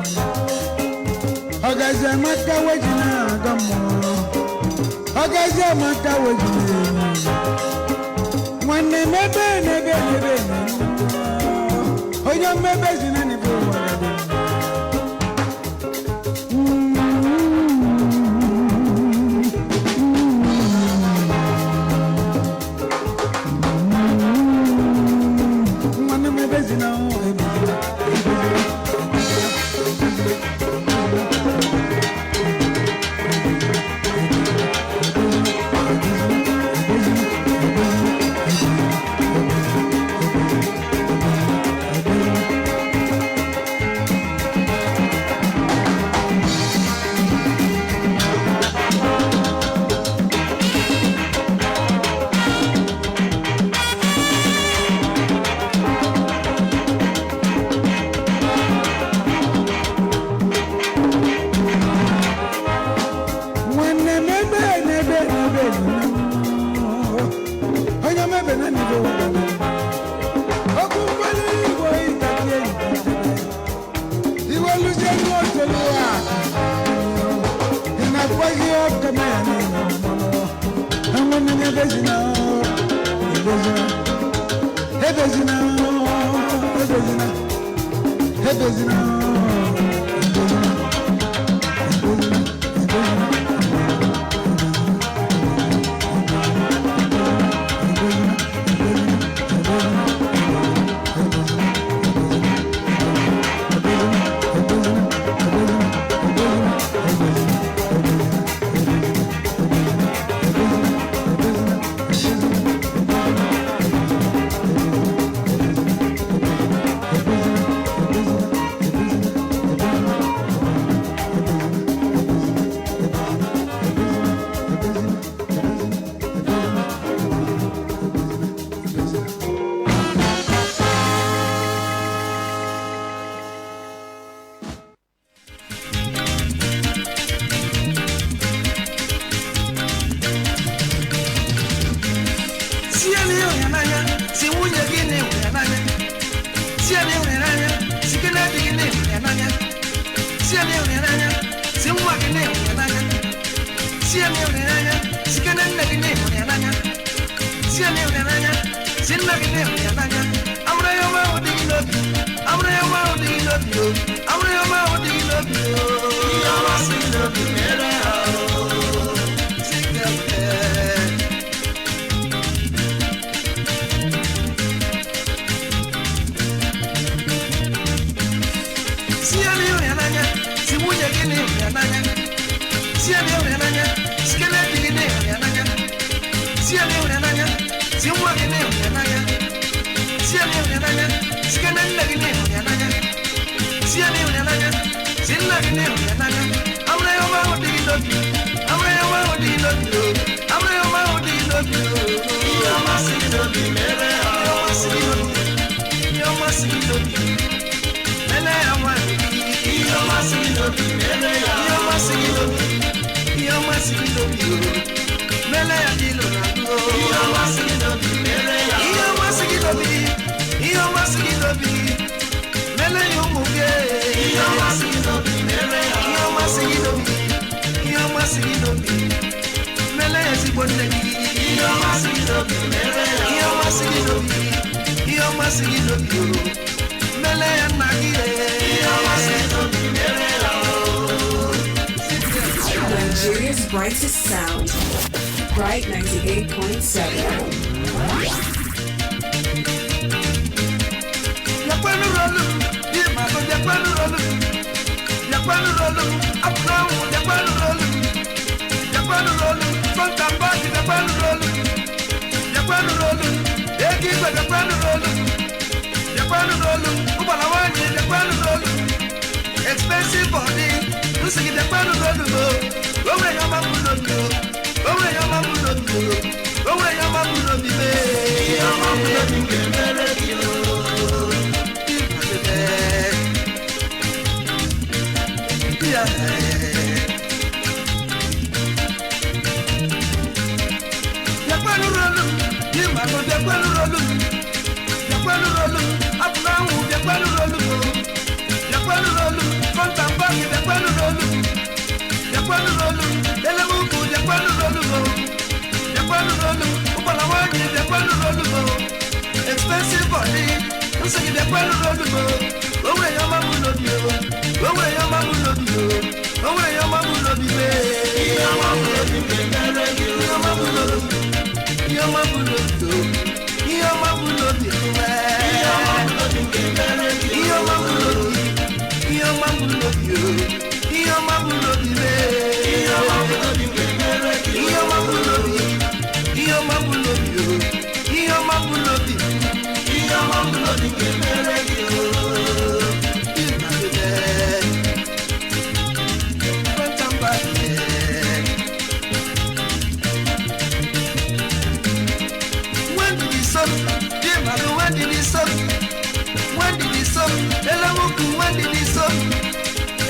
Ogaze maka wejina agamo Ogaze maka wejina Mwane mebe nebe Onya mebezi na nivo wadeno Nigeria's brightest sound. Bright 98.7. Expensive body, you see the pan of the road. Go away, your mama will not go. Go away, your mama will not go. Go away, your mama will not be there. Your mama will not be there. The pan of the road, you must go the pan of the road. The pan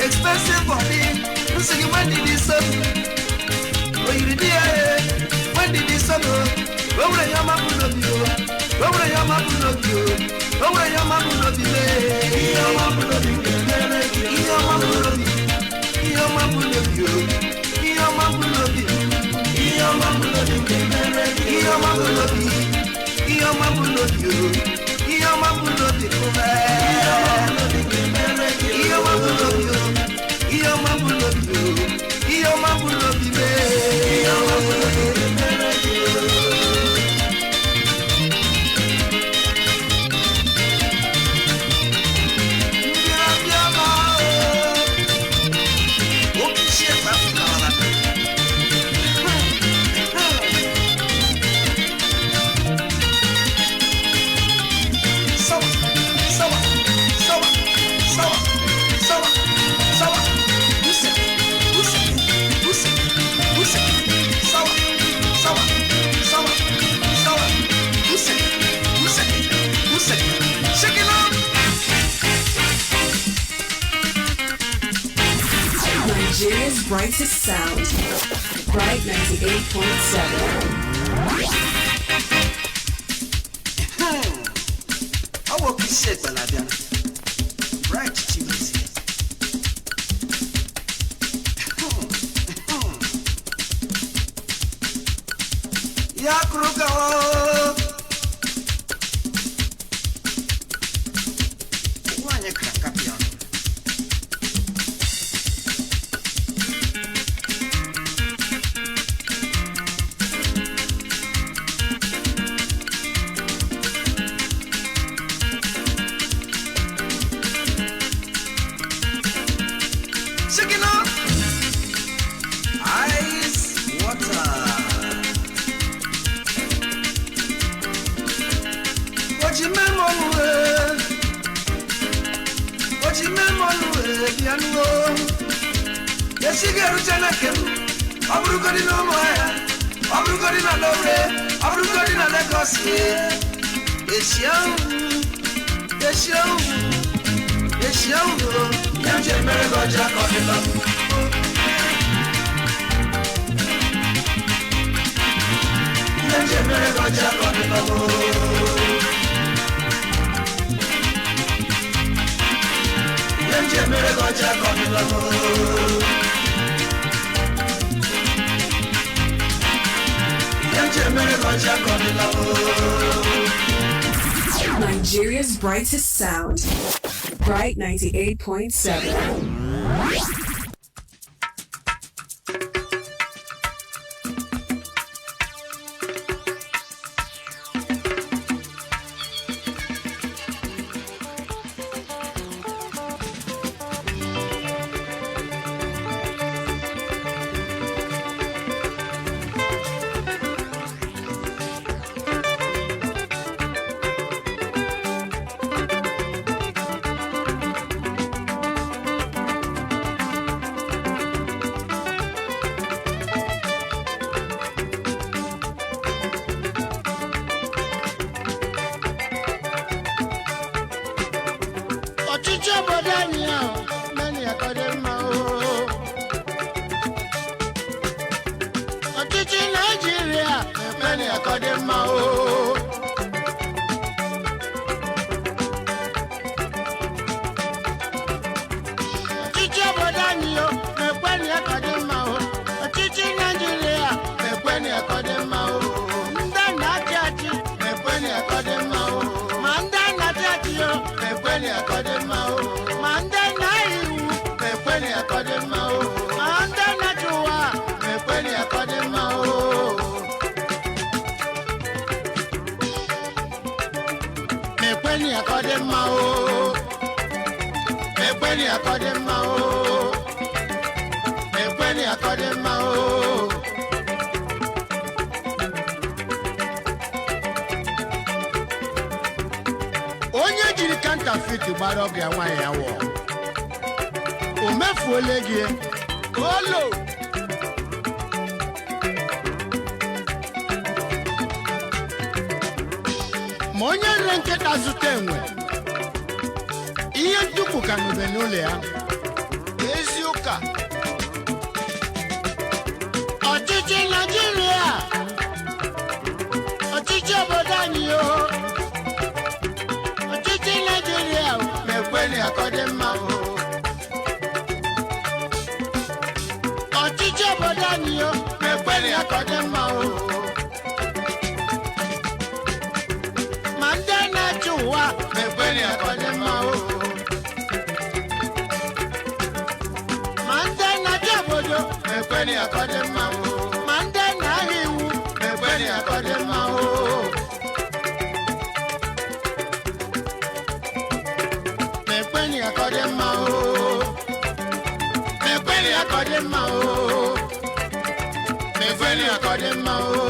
Expensive body, listen, when did this up? Oh, you did when did this up? Where would I am up with you? Where would I am up with you? Where would I am up with you? Nigeria's brightest sound. Bright 98.7. I walk in shit, Balabian. Bright cheese. Yakruga. Wanya Krakapian. Shaking up. Ice water. What you memory? What you memory? Piano. Yes, you get to Janakin. Abrugadi no more. Abrugadi na dobre. Abrugadi na legacy. Yes, young. Yes, young. Yes, young. Yamje merego jack on the love. Yamje merego jack on the love. Yamje merego jack on the love. Yamje merego jack on the love. Nigeria's brightest sound. Bright 98.7. akọdịmma o ekweni akọdịmma o ekweni akọdịmma o onye jiri counterfeit gbara ọbịa nwaanyị ya wọ o mefuola gị olo ma onye nre nkịta zụta enwe ihe ntukwu ka n'ube n'ụlọ ya ezi ụka ọchịchị Naịjirịa ọchịchị obodo anyị o ọchịchị Naịjirịa na-ekweli akọdịmma o ọchịchị obodo anyị o na-ekweli akọdịmma o ma ndị na-achị ụwa na-ekweli akọdịmma o ma ndị na-achị obodo na-ekweli akọdịmma o ma ndị na-ahịa iwu na-ekweli akọdịmma o na-ekweli akọdịmma o na-ekweli akọdịmma o na-ekweli akọdịmma o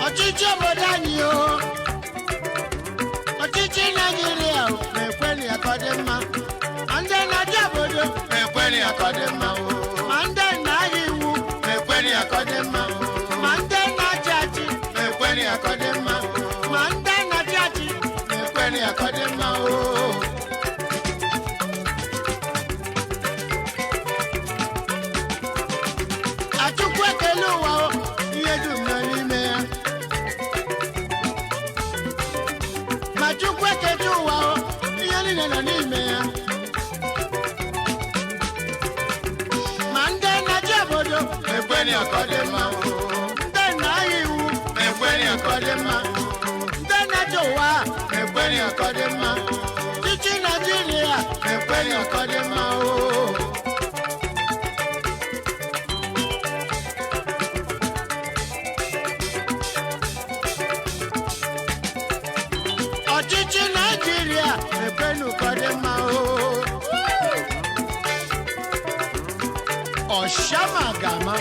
ọchịchị obodo anyị o ọchịchị Naịjirịa na-ekweli akọdịmma ma ndị na-achị obodo na-ekweli akọdịmma o ma ndị na-ahịa iwu na-ekweli akọdịmma ma ndị na-achị achị na-ekweli akọdịmma ma ndị na-achị achị na-ekweli akọdịmma o Achukwu ekele ụwa o ihe dum nọ n'ime ya ma Chukwu ekele ụwa o ihe niile nọ n'ime ya ma ndị na-achị obodo na-ekweli akọdịmma o ndị na-ahịa iwu na-ekweli akọdịmma ndị na-achị ụwa na-ekweli akọdịmma ọchịchị Naịjirịa na-ekweli akọdịmma o ọchịchị Naịjirịa na-ekwenu kọdịmma o ọshamagama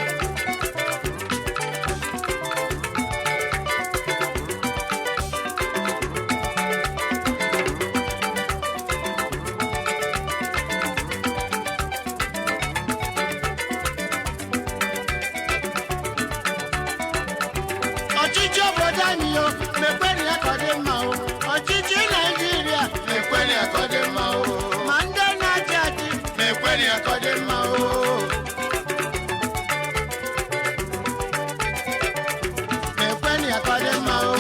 ọchịchị obodo anyị o na-ekwenu ya kọdịmma o ọchịchị Naịjirịa na-ekweli akọdịmma o ma ndị na-achị achị na-ekweli akọdịmma o na-ekweli akọdịmma o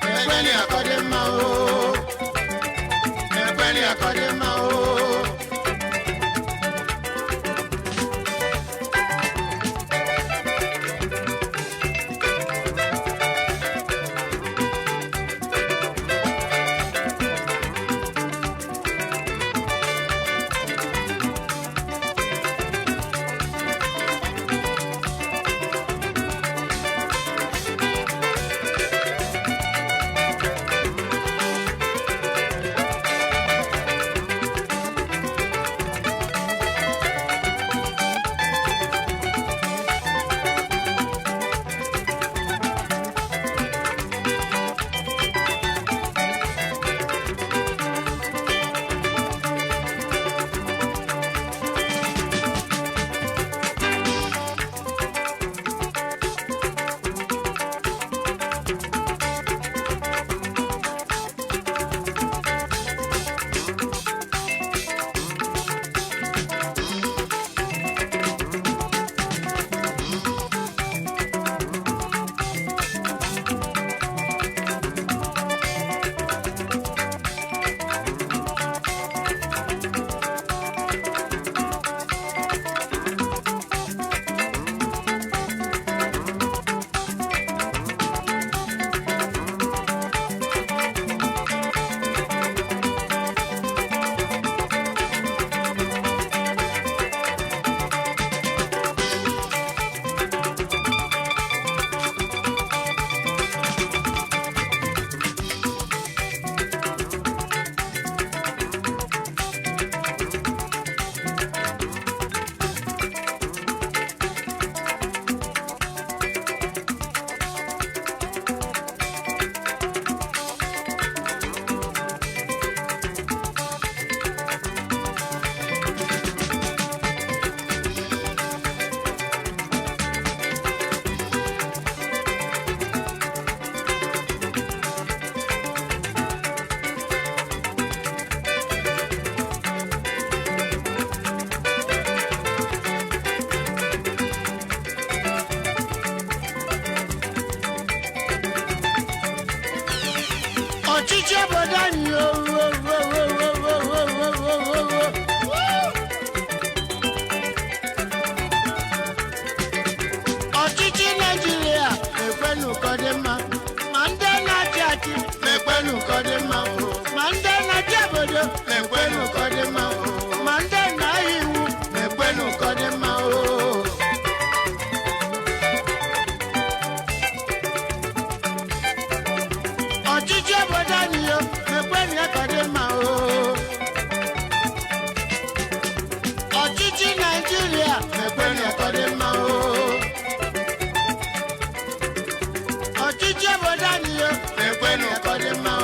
na-ekweli akọdịmma o na-ekweli akọdịmma o ọchịchị obodo anyị ọchịchị Naijiria na-ekwenụ ka ọ dị mma ma ndị na-achị achị na-ekwenụ ka ọ dị mma ma ndị na-achị obodo na-ekwenụ ka ọ dị mma ma ndị na-ahụ iwu na-ekwenụ ka ọ dị mma ọchịchị obodo anyị na-ekwenụ ya ka ọ dị mma ọchịchị Naijiria na-ekwenụ ya ka ọ dị mma ọchịchị obodo anyị na-ekwenụ ka ọ dị mma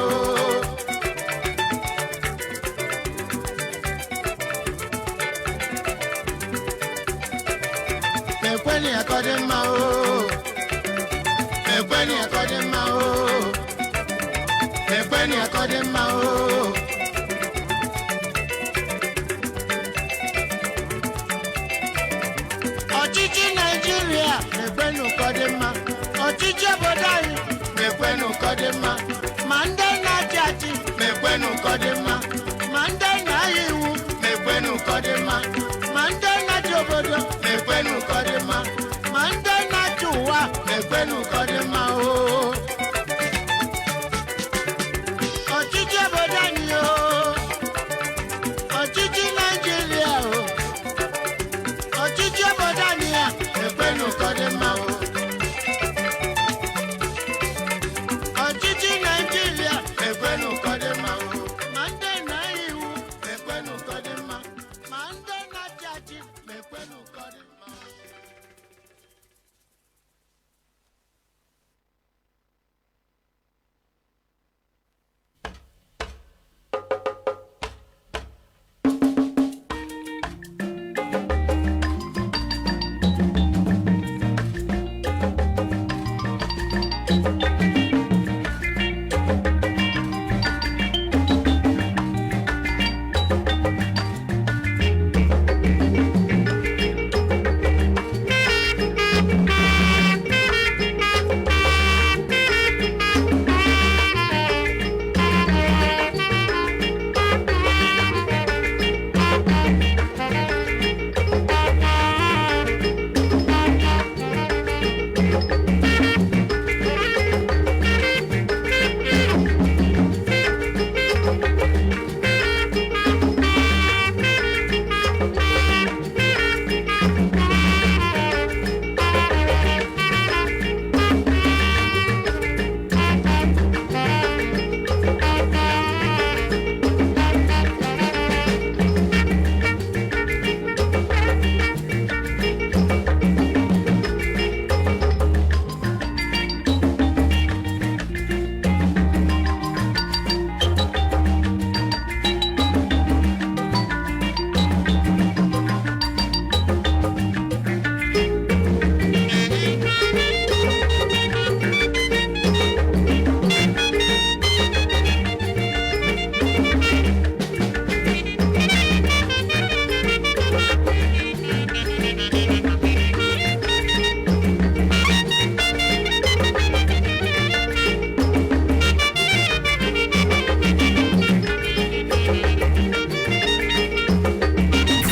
na-ekwenụ ya ka ọ dị mma na-ekwenụ ya ka ọ dị mma na-ekwenụ ya ka ọ dị mma ọchịchị Naijiria na-ekwenụ ka ọ dị mma ọchịchị obodo anyị na-ekwenụ ka ọ dị mma ma ndị na-achị achị na-ekwenụ ka ọ dị mma ma ndị na-ahụ iwu na-ekwenụ ka ọ dị mma ma ndị na-achị obodo na-ekwenụ ka ọ dị mma ma ndị na-achị ụwa na-ekwenụ ka ọ dị mma ọchịchị obodo anyị ọchịchị Naijiria ọchịchị obodo anyị na-ekwenụ ka ọ dị mma ọchịchị Naijiria na-ekwenụ ka ọ dị mma ma ndị na-ahụ iwu na-ekwenụ ka ọ dị mma ma ndị na-achị achị na-ekwenụ ka ọ dị mma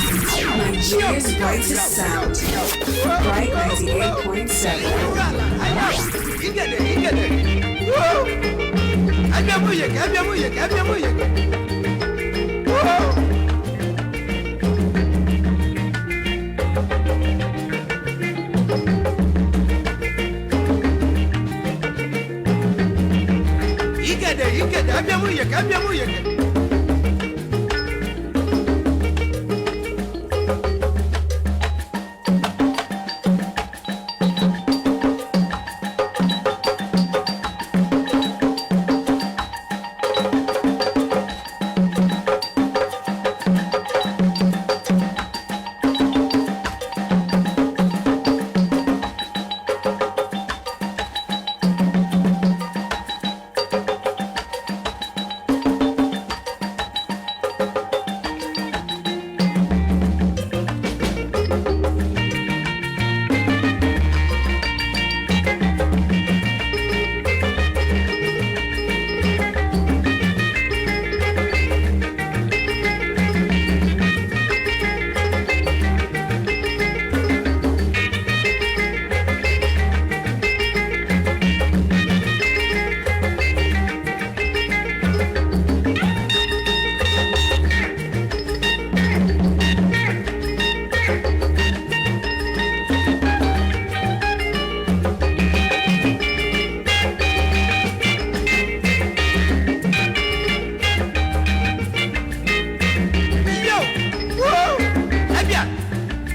Nigeria's brightest sound. Bright 98.7.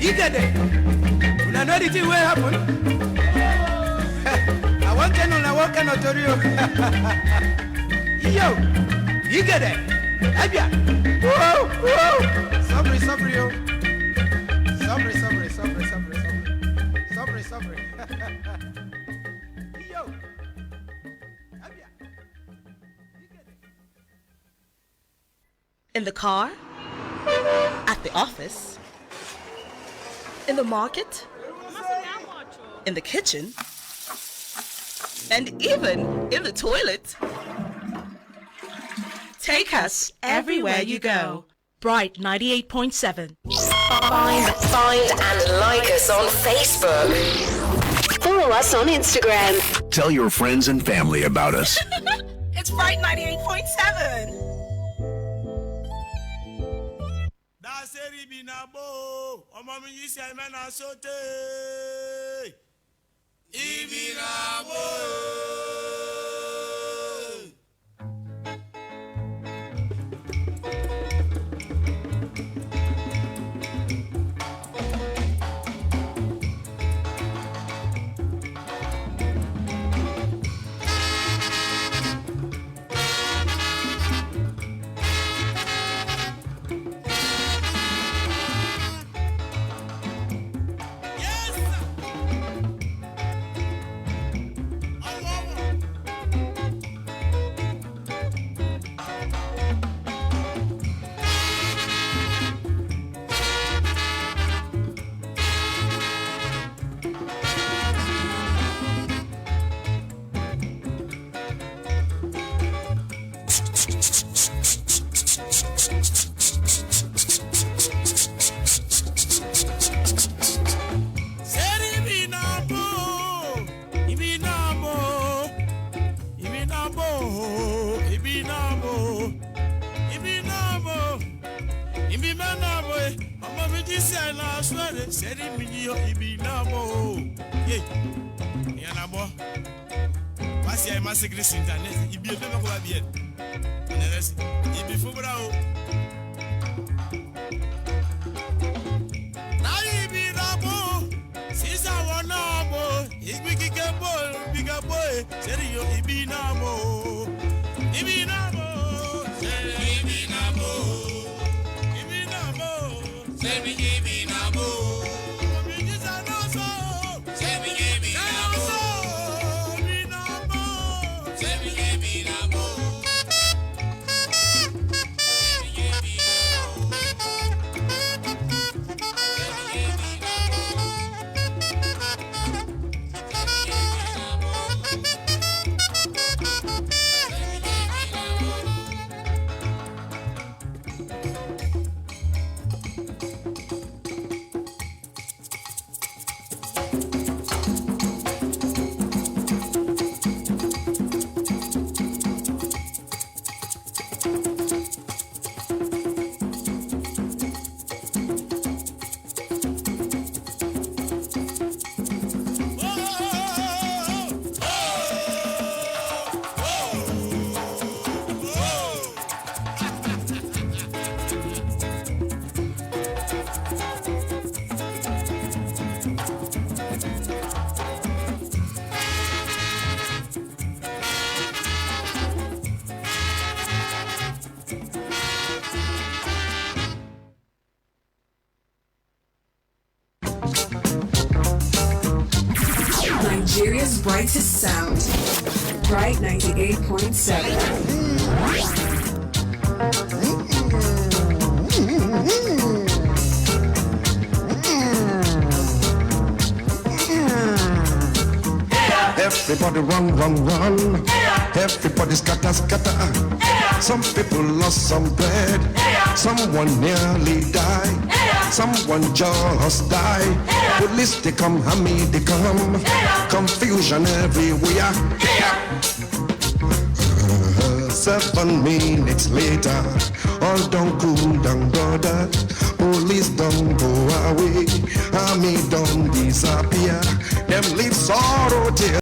You get it. When I know the thing will happen. I want to know I walk and tell you. Yo, you get it. Abia. Whoa, whoa. Sorry, yo. Sorry. Yo. Abia. In the car, at the office, in the market, in the kitchen, and even in the toilet. Take us everywhere you go. Bright 98.7. Find and like us on Facebook. Follow us on Instagram. Tell your friends and family about us. It's Bright 98.7. Nigeria's brightest sound. Bright 98.7. Everybody run. Everybody scatter. Some people lost some bread. Someone nearly died. Someone just died. Police they come, Hamid they come. Confusion everywhere. 7 minutes later, all done cool down, brother. Police don't go away. Army don't disappear. Them leave sorrow till